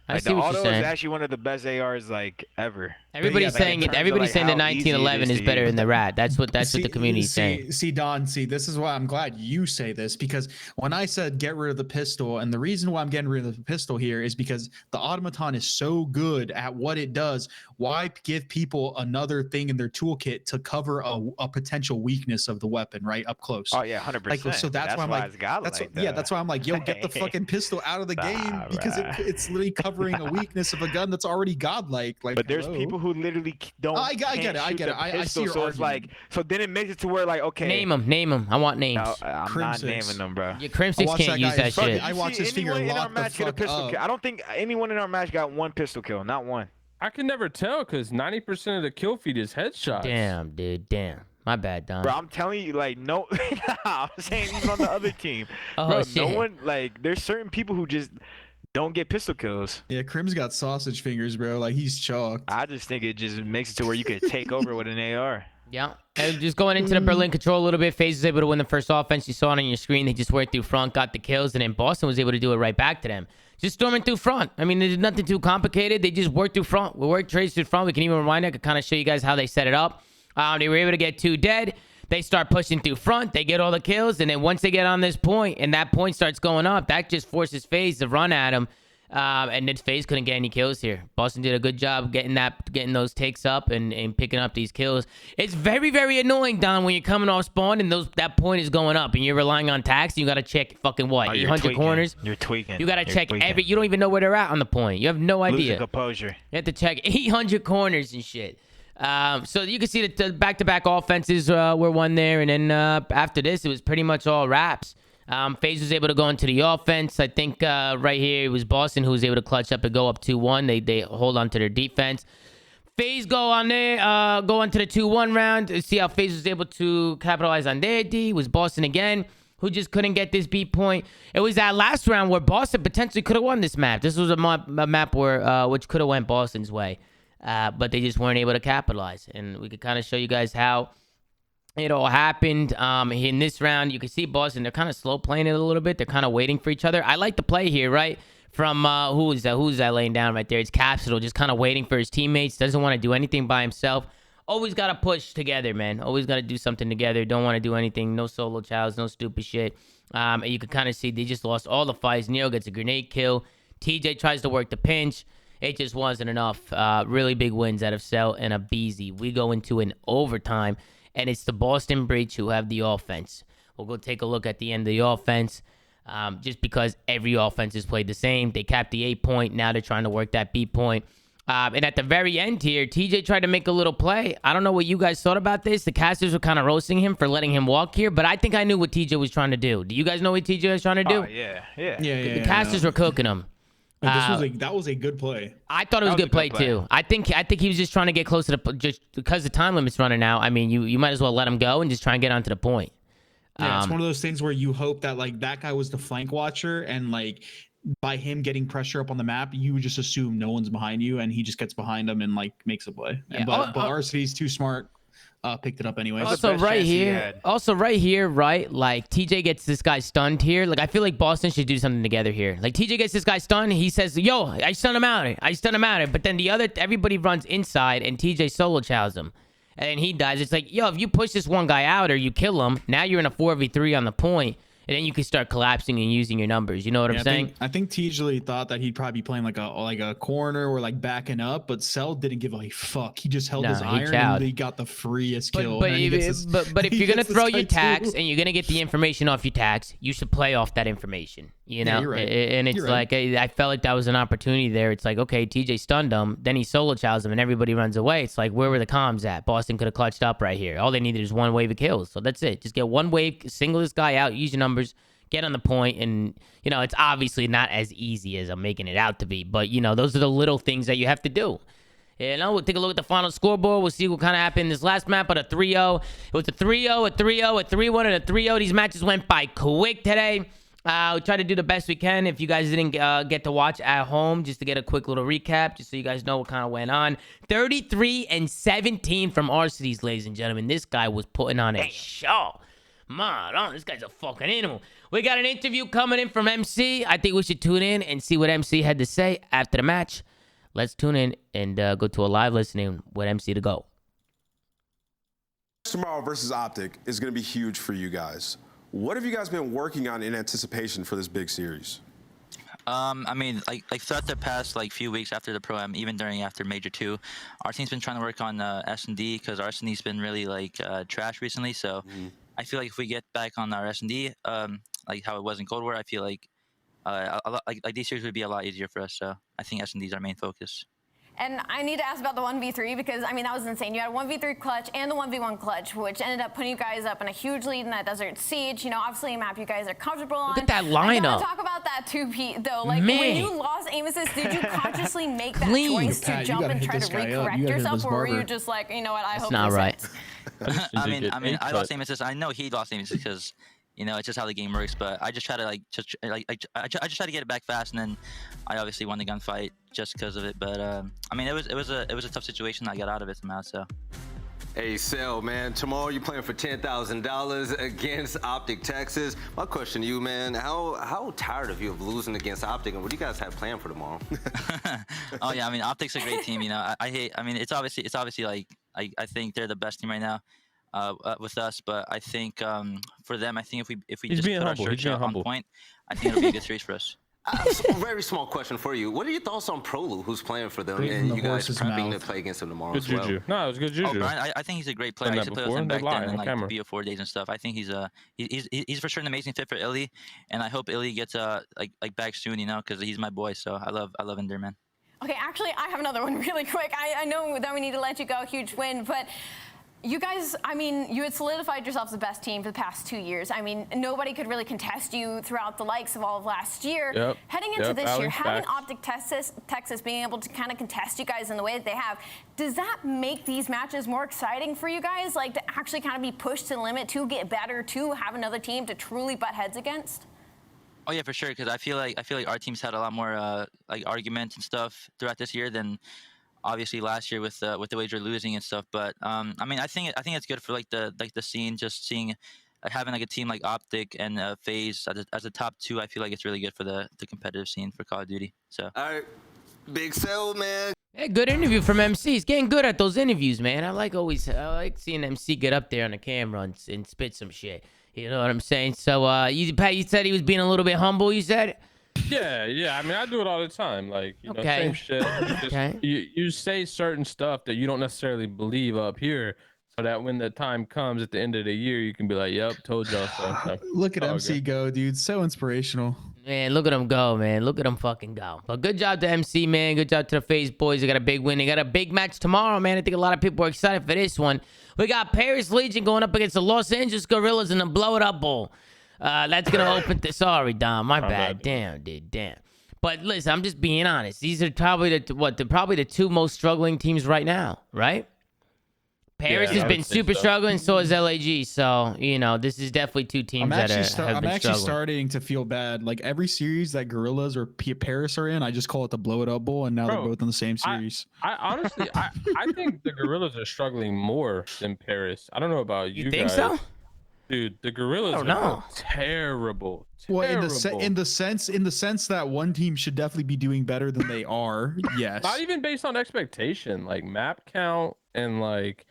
S1: I see what
S3: you're saying. The auto is actually one of the best ARs like ever.
S1: Everybody's saying it. Everybody's saying the 1911 is better than the rat. That's what the community's saying.
S4: See, Don. This is why I'm glad you say this, because when I said get rid of the pistol, and the reason why I'm getting rid of the pistol here is because the automaton is so good at what it does. Why give people another thing in their toolkit to cover a potential weakness of the weapon right up close?
S3: Oh yeah, 100%.
S4: Like, so that's why I'm like, that's why I'm like, yo, get the fucking pistol out of the game because it's literally covering a weakness of a gun that's already godlike. Like,
S3: but there's people who literally don't.
S4: I get it. I see your
S3: so
S4: argument.
S3: it's like, so then it makes it to where like, okay,
S1: name them. I want names.
S3: No, I'm not naming them, bro.
S1: Your Crimsix can't use that shit.
S4: I watched his finger lock the fuck up.
S3: I don't think anyone in our match got one pistol kill, not one.
S2: I can never tell because 90% of the kill feed is headshots.
S1: Damn, dude. Damn. My bad, Don.
S3: Bro, I'm telling you, like, no. I'm saying even on the other team.
S1: Bro,
S3: shit. No one, like, there's certain people who just don't get pistol kills.
S4: Yeah, Crim's got sausage fingers, bro. Like, he's chalked.
S3: I just think it just makes it to where you could take over with an AR.
S1: Yeah. And just going into the Berlin control a little bit, FaZe was able to win the first offense. You saw it on your screen. They just worked through front, got the kills, and then Boston was able to do it right back to them. Just storming through front. I mean, there's nothing too complicated. They just worked through front. We worked trades through front. We can even rewind it. I could kind of show you guys how they set it up. They were able to get 2 dead. They start pushing through front. They get all the kills. And then once they get on this point and that point starts going up, that just forces FaZe to run at them. And then FaZe couldn't get any kills here. Boston did a good job getting those takes up and picking up these kills. It's very, very annoying, Don, when you're coming off spawn and that point is going up and you're relying on tax. You got to check fucking what, 800 corners?
S3: You're tweaking.
S1: You got to check you don't even know where they're at on the point. You have no idea.
S3: Losing composure.
S1: You have to check 800 corners and shit. So you can see that the back-to-back offenses were won there. And then after this, it was pretty much all wraps. FaZe was able to go into the offense. I think right here it was Boston who was able to clutch up and go up 2-1. They hold on to their defense. FaZe go on there, go into the 2-1 round. See how FaZe was able to capitalize on their D. It was Boston again who just couldn't get this beat point. It was that last round where Boston potentially could have won this map. This was a map where which could have went Boston's way, but they just weren't able to capitalize. And we could kind of show you guys how it all happened. In this round, you can see Boston, they're kind of slow playing it a little bit. They're kind of waiting for each other. I like the play here, right? From, who's that laying down right there? It's Capsule, just kind of waiting for his teammates. Doesn't want to do anything by himself. Always got to push together, man. Always got to do something together. Don't want to do anything. No solo chows, no stupid shit. And you can kind of see they just lost all the fights. Neo gets a grenade kill. TJ tries to work the pinch. It just wasn't enough. Really big wins out of Cell and a Beezy. We go into an overtime. And it's the Boston Breach who have the offense. We'll go take a look at the end of the offense. Just because every offense is played the same. They capped the 8 point. Now they're trying to work that B point. And at the very end here, TJ tried to make a little play. I don't know what you guys thought about this. The casters were kind of roasting him for letting him walk here. But I think I knew what TJ was trying to do. Do you guys know what TJ was trying to do?
S3: Oh, yeah.
S1: The casters were cooking him.
S4: That was a good play.
S1: I thought it was a good play too. I think he was just trying to get close to the just because the time limit's running out. I mean, you might as well let him go and just try and get onto the point.
S4: Yeah, it's one of those things where you hope that like that guy was the flank watcher and like by him getting pressure up on the map, you would just assume no one's behind you and he just gets behind him and like makes a play.
S1: Yeah.
S4: But RC's too smart. Picked it up anyway.
S1: Also right here, right? Like TJ gets this guy stunned here. Like I feel like Boston should do something together here. Like TJ gets this guy stunned. He says, "Yo, I stun him out. But then everybody runs inside and TJ solo chows him, and then he dies. It's like, yo, if you push this one guy out or you kill him, now you're in a 4v3 on the point. And then you can start collapsing and using your numbers. You know what I'm saying?
S4: I think TJ thought that he'd probably be playing like a corner or like backing up, but Cell didn't give a fuck. He just held his iron and he got the freest kill.
S1: But if you're gonna throw your tax and you're gonna get the information off your tax, you should play off that information. You know,
S4: yeah, you're right.
S1: And it's like I felt like that was an opportunity there. It's like, okay, TJ stunned him, then he solo chows him, and everybody runs away. It's like, where were the comms at? Boston could have clutched up right here. All they needed is one wave of kills, so that's it. Just get one wave, single this guy out, use your numbers, get on the point, and you know it's obviously not as easy as I'm making it out to be. But you know, those are the little things that you have to do. You know, we'll take a look at the final scoreboard. We'll see what kind of happened in this last map. But a 3-0. It was a 3-0, a 3-0, a 3-1, and a 3-0. These matches went by quick today. We try to do the best we can. If you guys didn't get to watch at home, just to get a quick little recap, just so you guys know what kind of went on. 33-17 from RCs, ladies and gentlemen. This guy was putting on a show. Man, this guy's a fucking animal. We got an interview coming in from MC. I think we should tune in and see what MC had to say after the match. Let's tune in and go to a live listening with MC to go.
S9: Tomorrow versus Optic is going to be huge for you guys. What have you guys been working on in anticipation for this big series?
S6: I mean, like throughout the past few weeks after the Pro-Am, even after Major 2, our team's been trying to work on S&D because our S&D's been really trash recently. So I feel like if we get back on our S&D, like how it was in Cold War, I feel like these series would be a lot easier for us. So I think S&D is our main focus.
S10: And I need to ask about the 1v3 because, I mean, that was insane. You had a 1v3 clutch and the 1v1 clutch, which ended up putting you guys up in a huge lead in that Desert Siege. You know, obviously a map you guys are comfortable on.
S1: Look at that lineup.
S10: I gotta talk about that 2P, though. Like, when you lost aim assist, did you consciously make that choice to jump and try to recorrect yourself? Or were you just like, you know what, I hope
S1: not right.
S6: I mean, I lost aim assist. I know he lost aim assist because, you know, it's just how the game works. But I just try to I just try to get it back fast, and then I obviously won the gunfight just because of it. But I mean, it was a tough situation. I got out of it somehow. So.
S11: Hey, Cell, man, tomorrow you're playing for $10,000 against Optic Texas. My question to you, man, how tired of you of losing against Optic, and what do you guys have planned for tomorrow?
S6: Oh yeah, I mean, Optic's a great team. You know, I mean, it's obviously like I think they're the best team right now. With us, but I think for them, I think if we just put our search on point, I think it'll be a good series for us.
S11: A very small question for you. What are your thoughts on Prolu, who's playing for them,
S4: Straight from
S11: and
S4: the
S11: you guys
S4: horse's
S11: prepping
S4: mouth.
S11: to play against them tomorrow
S2: Good
S11: as well?
S2: juju. No, it was good juju.
S6: Oh, Brian, I think he's a great player.
S2: Done
S6: I used
S2: that
S6: to play with
S2: before?
S6: him
S2: They
S6: back
S2: lie
S6: then in
S2: on
S6: like
S2: camera.
S6: the BO4 days and stuff. I think he's for sure an amazing fit for Illy, and I hope Illy gets like back soon, you know, because he's my boy. So I love Ender, man.
S10: Okay, actually, I have another one really quick. I know that we need to let you go, huge win, but you guys, I mean, you had solidified yourselves the best team for the past 2 years. I mean, nobody could really contest you throughout the likes of all of last year.
S2: Yep.
S10: Heading into this
S2: Allie,
S10: year, having
S2: facts.
S10: Optic Texas being able to kind of contest you guys in the way that they have, does that make these matches more exciting for you guys? Like to actually kind of be pushed to the limit, to get better, to have another team to truly butt heads against?
S6: Oh yeah, for sure. Because I feel like our team's had a lot more like arguments and stuff throughout this year than obviously last year with the wager losing and stuff. But I mean, I think it's good for like the scene, just seeing having like a team like Optic and FaZe as a top two. I feel like it's really good for the competitive scene for Call of Duty. So.
S11: All right, Big Cell, man.
S1: Hey, good interview from MC. He's getting good at those interviews, man. I like seeing MC get up there on the camera and spit some shit. You know what I'm saying? So, Pat, you said he was being a little bit humble. You said.
S2: Yeah. I mean, I do it all the time. Like, you know, same shit. Just,
S1: Okay.
S2: You say certain stuff that you don't necessarily believe up here, so that when the time comes at the end of the year, you can be like, "Yep, told y'all so."
S4: Look at
S2: Oh,
S4: MC
S2: okay.
S4: go, dude. So inspirational.
S1: Man, look at him go, man. Look at him fucking go. But good job to MC, man. Good job to the FaZe boys. They got a big win. They got a big match tomorrow, man. I think a lot of people are excited for this one. We got Paris Legion going up against the Los Angeles Gorillas in the Blow It Up Bowl. That's going to open... Sorry, Dom. My bad. Damn, dude. Damn. But listen, I'm just being honest. These are probably probably the two most struggling teams right now, right? Paris has been super struggling, so has LAG. So, you know, this is definitely two teams that have been struggling.
S4: I'm actually starting to feel bad. Like every series that Gorillas or Paris are in, I just call it the Blow It Up Bowl, and now they're both in the same series.
S2: I honestly, I think the Gorillas are struggling more than Paris. I don't know about you
S1: think
S2: guys.
S1: so?
S2: Dude, the Gorillas are terrible.
S4: Well, in the sense that one team should definitely be doing better than they are. Yes.
S2: Not even based on expectation, like map count and like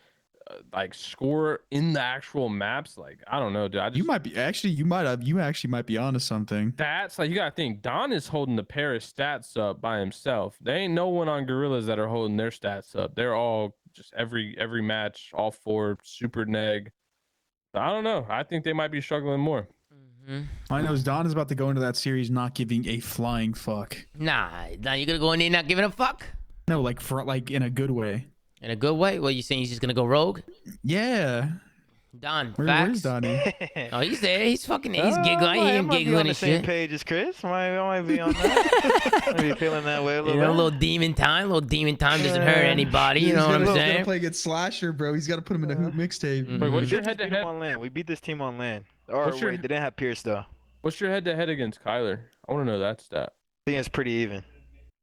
S2: score in the actual maps. Like, I don't know, dude. You
S4: actually might be onto something.
S2: Stats, like, you gotta think Don is holding the Paris stats up by himself. There ain't no one on Gorillas that are holding their stats up. They're all just every match, all four super neg. I don't know. I think they might be struggling more.
S4: I know Don is about to go into that series not giving a flying fuck.
S1: Nah, you gonna go in there not giving a fuck?
S4: No, like in a good way.
S1: In a good way? What, you saying he's just gonna go rogue?
S4: Yeah.
S1: Don,
S4: Where's
S1: facts?
S4: Donnie?
S1: Oh, he's there. He's fucking. He's giggling. I hear him giggling and shit.
S3: Page as Chris. I might be on that. I might be feeling that way a little
S1: You know, a
S3: bit.
S1: little demon time. Little demon time doesn't hurt anybody. You know what I'm
S4: He's
S1: saying?
S4: gonna play against Slasher, bro. He's got to put him in a hoop mixtape.
S2: Wait, what's
S3: We
S2: your
S3: beat this team
S2: head-to-head?
S3: on land. We beat this team on land. Or
S2: What's your-
S3: wait, they didn't have Pierce though.
S2: What's your head-to-head against Kyler? I want to know that stat.
S3: I think it's pretty even.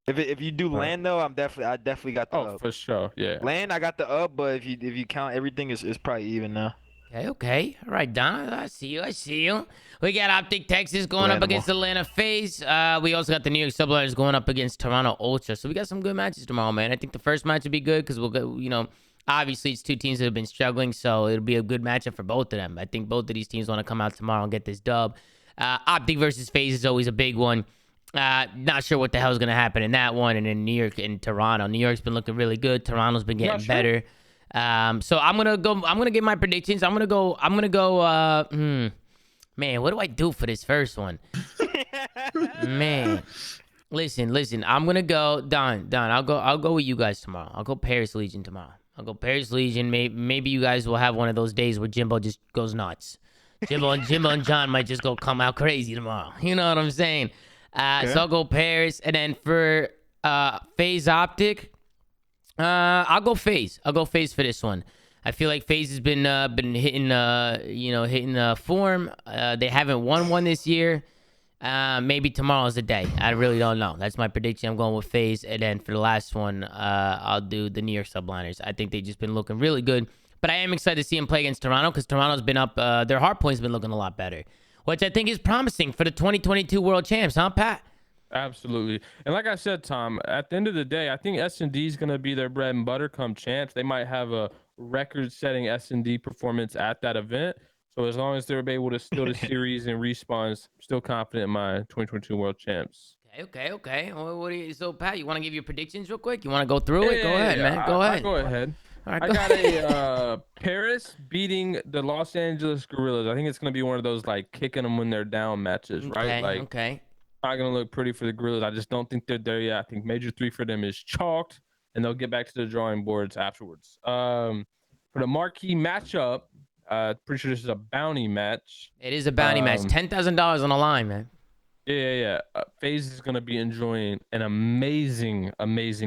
S3: If you do land though, I definitely got the
S2: Oh,
S3: up.
S2: for sure. Yeah.
S3: Land, I got the up, but if you count everything, it's probably even now.
S1: Okay. All right, Don. I see you. We got Optic Texas going up against Atlanta FaZe. We also got the New York Subliners going up against Toronto Ultra. So we got some good matches tomorrow, man. I think the first match will be good because we'll go, you know, obviously it's two teams that have been struggling, so it'll be a good matchup for both of them. I think both of these teams want to come out tomorrow and get this dub. Optic versus FaZe is always a big one. Not sure what the hell is going to happen in that one. And in New York and Toronto, New York's been looking really good. Toronto's been getting better. So I'm gonna get my predictions. I'm gonna go. Man, what do I do for this first one? Man, listen. I'm gonna go. Don. I'll go with you guys tomorrow. I'll go Paris Legion tomorrow. I'll go Paris Legion. Maybe you guys will have one of those days where Jimbo just goes nuts. Jimbo and John might just come out crazy tomorrow. You know what I'm saying? So I'll go Paris, and then for FaZe Optic, I'll go FaZe. I'll go FaZe for this one. I feel like FaZe has been hitting form. They haven't won one this year. Maybe tomorrow's the day. I really don't know. That's my prediction. I'm going with FaZe, and then for the last one, I'll do the New York Subliners. I think they've just been looking really good. But I am excited to see him play against Toronto because Toronto's been up. Their hard points been looking a lot better, which I think is promising for the 2022 World Champs, huh, Pat?
S2: Absolutely. And like I said, Tom, at the end of the day, I think S&D is going to be their bread and butter come champs. They might have a record-setting S&D performance at that event. So as long as they're able to steal the series and respawns, I'm still confident in my 2022 World Champs.
S1: Okay. Well, what do you, so, Pat, you want to give your predictions real quick? You want to go through it? Go ahead, man. Go ahead.
S2: Go ahead.
S1: All right,
S2: I got a Paris beating the Los Angeles Gorillas. I think it's going to be one of those like kicking them when they're down matches, right?
S1: Okay.
S2: Not going to look pretty for the Gorillas. I just don't think they're there yet. I think Major 3 for them is chalked, and they'll get back to the drawing boards afterwards. For the marquee matchup, pretty sure this is a bounty match.
S1: It is a bounty match. $10,000 on the line, man.
S2: Yeah. FaZe is going to be enjoying an amazing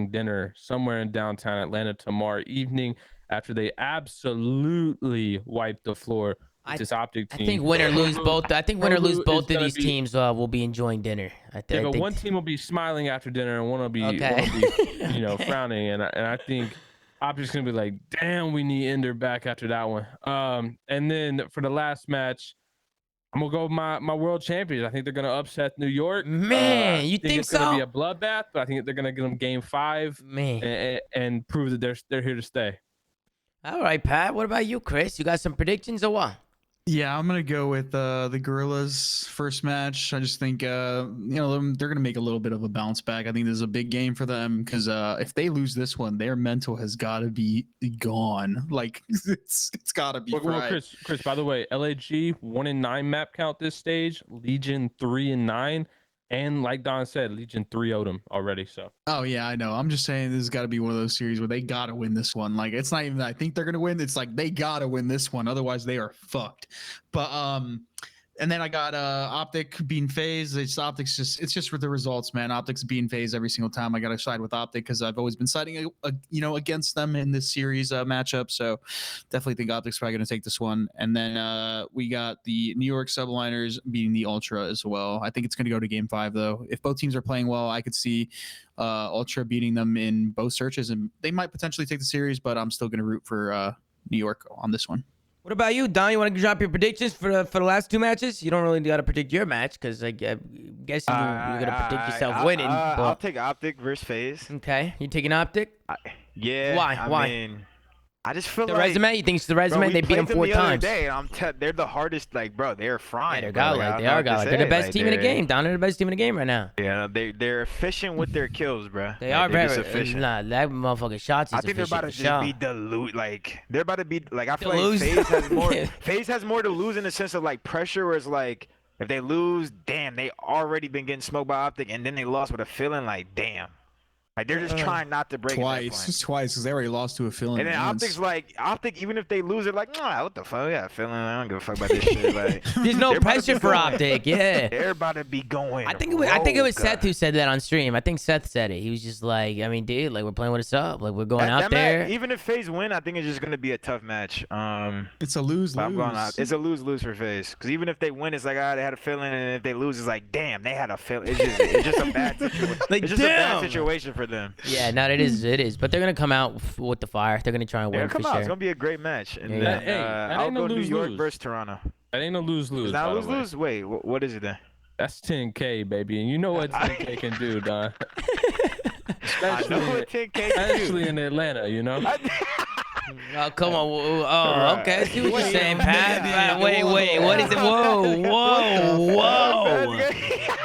S2: dinner somewhere in downtown Atlanta tomorrow evening after they absolutely wipe the floor with this Optic team.
S1: I think win or lose both. I think win or lose both of these teams will be enjoying dinner.
S2: But one team will be smiling after dinner and one will be, frowning. And I think Optic's going to be like, damn, we need Ender back after that one. And then for the last match, I'm gonna go with my world champions. I think they're gonna upset New York.
S1: Man, you think so?
S2: It's gonna be a bloodbath, but I think they're gonna get them game 5, man, and prove that they're here to stay.
S1: All right, Pat. What about you, Chris? You got some predictions or what?
S4: Yeah, I'm gonna go with the Gorillas first match. I just think they're gonna make a little bit of a bounce back. I think this is a big game for them because if they lose this one, their mental has got to be gone. Like it's got to be.
S2: Well, Chris. By the way, LAG 1-9 map count this stage. Legion 3-9. And like Don said, Legion 3-0'd them already. So.
S4: Oh yeah, I know. I'm just saying this has got to be one of those series where they gotta win this one. Like it's not even that I think they're gonna win. It's like they gotta win this one, otherwise they are fucked. But and then I got Optic beating FaZe. It's just with the results, man. Optic's beating FaZe every single time. I gotta side with Optic because I've always been siding against them in this series matchup. So definitely think Optic's probably gonna take this one. And then we got the New York Subliners beating the Ultra as well. I think it's gonna go to game 5 though. If both teams are playing well, I could see Ultra beating them in both searches, and they might potentially take the series. But I'm still gonna root for New York on this one.
S1: What about you, Don? You want to drop your predictions for the last 2 matches? You don't really got to predict your match because I guess you're going to predict yourself winning.
S3: I'll take Optic versus FaZe.
S1: Okay. You taking Optic?
S3: Yeah.
S1: Why?
S3: I mean, I just feel
S1: the
S3: like
S1: resume. You think it's the resume? They beat them 4 times.
S3: They're the hardest. Like, bro, they're frying.
S1: Yeah, they're the best team in the game. Don, they're the best team in the game right now.
S3: Yeah, they're efficient with their kills, bro.
S1: They are very
S3: efficient.
S1: Nah, that motherfucking shots.
S3: I think they're about to just be dilute. Like they're about to be like. I feel
S1: lose.
S3: like FaZe has more. FaZe has more to lose in the sense of like pressure, where it's like if they lose, damn, they already been getting smoked by Optic, and then they lost with a feeling like, damn. Like they're just trying not to break
S4: twice because they already lost to a feeling.
S3: And then Optic, even if they lose, they're like, what the fuck? Yeah, feeling. I don't give a fuck about this shit. Like,
S1: there's no pressure for Optic. Yeah,
S3: they're about to be going.
S1: I think it was Seth who said that on stream. I think Seth said it. He was just like, I mean, dude, like we're playing with us up. Like we're going out there.
S3: Match, even if FaZe win, I think it's just gonna be a tough match.
S4: It's a lose-lose.
S3: It's a lose-lose for FaZe. Because even if they win, it's like, they had a feeling, and if they lose, it's like, damn, they had a feeling. It's just a bad situation. It's just a bad situation for them.
S1: Yeah, no, it is. But they're gonna come out with the fire. They're gonna try and win for sure.
S3: It's gonna be a great match. And
S2: I'll
S3: go New York versus Toronto.
S2: That ain't no lose-lose.
S3: Not lose-lose. Wait, what is it then?
S2: That's 10K, baby, and you know what 10K can do, Don. Especially in Atlanta, you know.
S1: Oh, come on. Oh, okay. I see what you're saying, Pat. Wait. What is it? Whoa.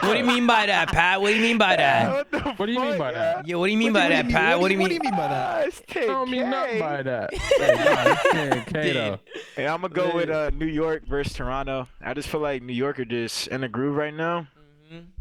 S1: What do you mean by that, Pat? What do you mean by that?
S2: What do you mean by that?
S1: Yeah, what do you mean by that, Pat? What do you mean
S4: by that?
S3: I
S2: don't mean nothing by that. It's 10K, though.
S3: Hey, I'm going to go with New York versus Toronto. I just feel like New York are just in a groove right now.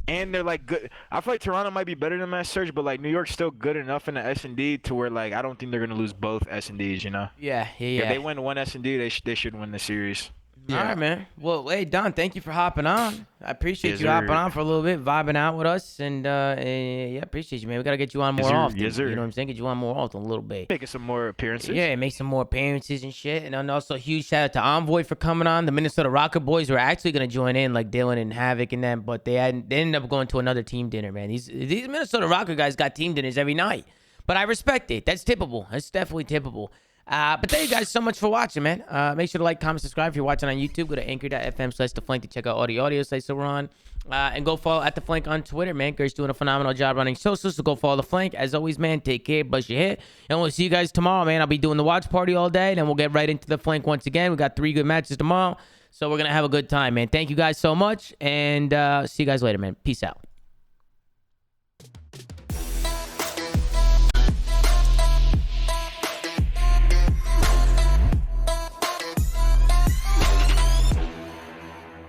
S3: And they're like good. I feel like Toronto might be better than Mass Search, but like New York's still good enough in the S&D to where like I don't think they're gonna lose both S&Ds. You know?
S1: Yeah.
S3: If they win one S&D, they should win the series.
S1: Yeah. All right, man. Well, hey, Don, thank you for hopping on. I appreciate you hopping on for a little bit, vibing out with us, and yeah, appreciate you, man. We gotta get you on more often.
S3: Yes, sir.
S1: You know what I'm saying? Get you on more often a little bit.
S3: Making some more appearances.
S1: Yeah, make some more appearances and shit. And then also huge shout out to Envoy for coming on. The Minnesota Rokkr boys were actually gonna join in, like Dylan and Havoc and them, but they ended up going to another team dinner, man. These Minnesota Rokkr guys got team dinners every night. But I respect it. That's tippable. That's definitely tippable. But thank you guys so much for watching, man. Make sure to like, comment, subscribe if you're watching on YouTube. Go to anchor.fm/theflank to check out all the audio sites that we're on. And go follow at The Flank on Twitter, man. Gert's doing a phenomenal job running socials, so go follow The Flank. As always, man, take care, bust your head. And we'll see you guys tomorrow, man. I'll be doing the watch party all day, then we'll get right into The Flank once again. We got 3 good matches tomorrow, so we're going to have a good time, man. Thank you guys so much, and see you guys later, man. Peace out.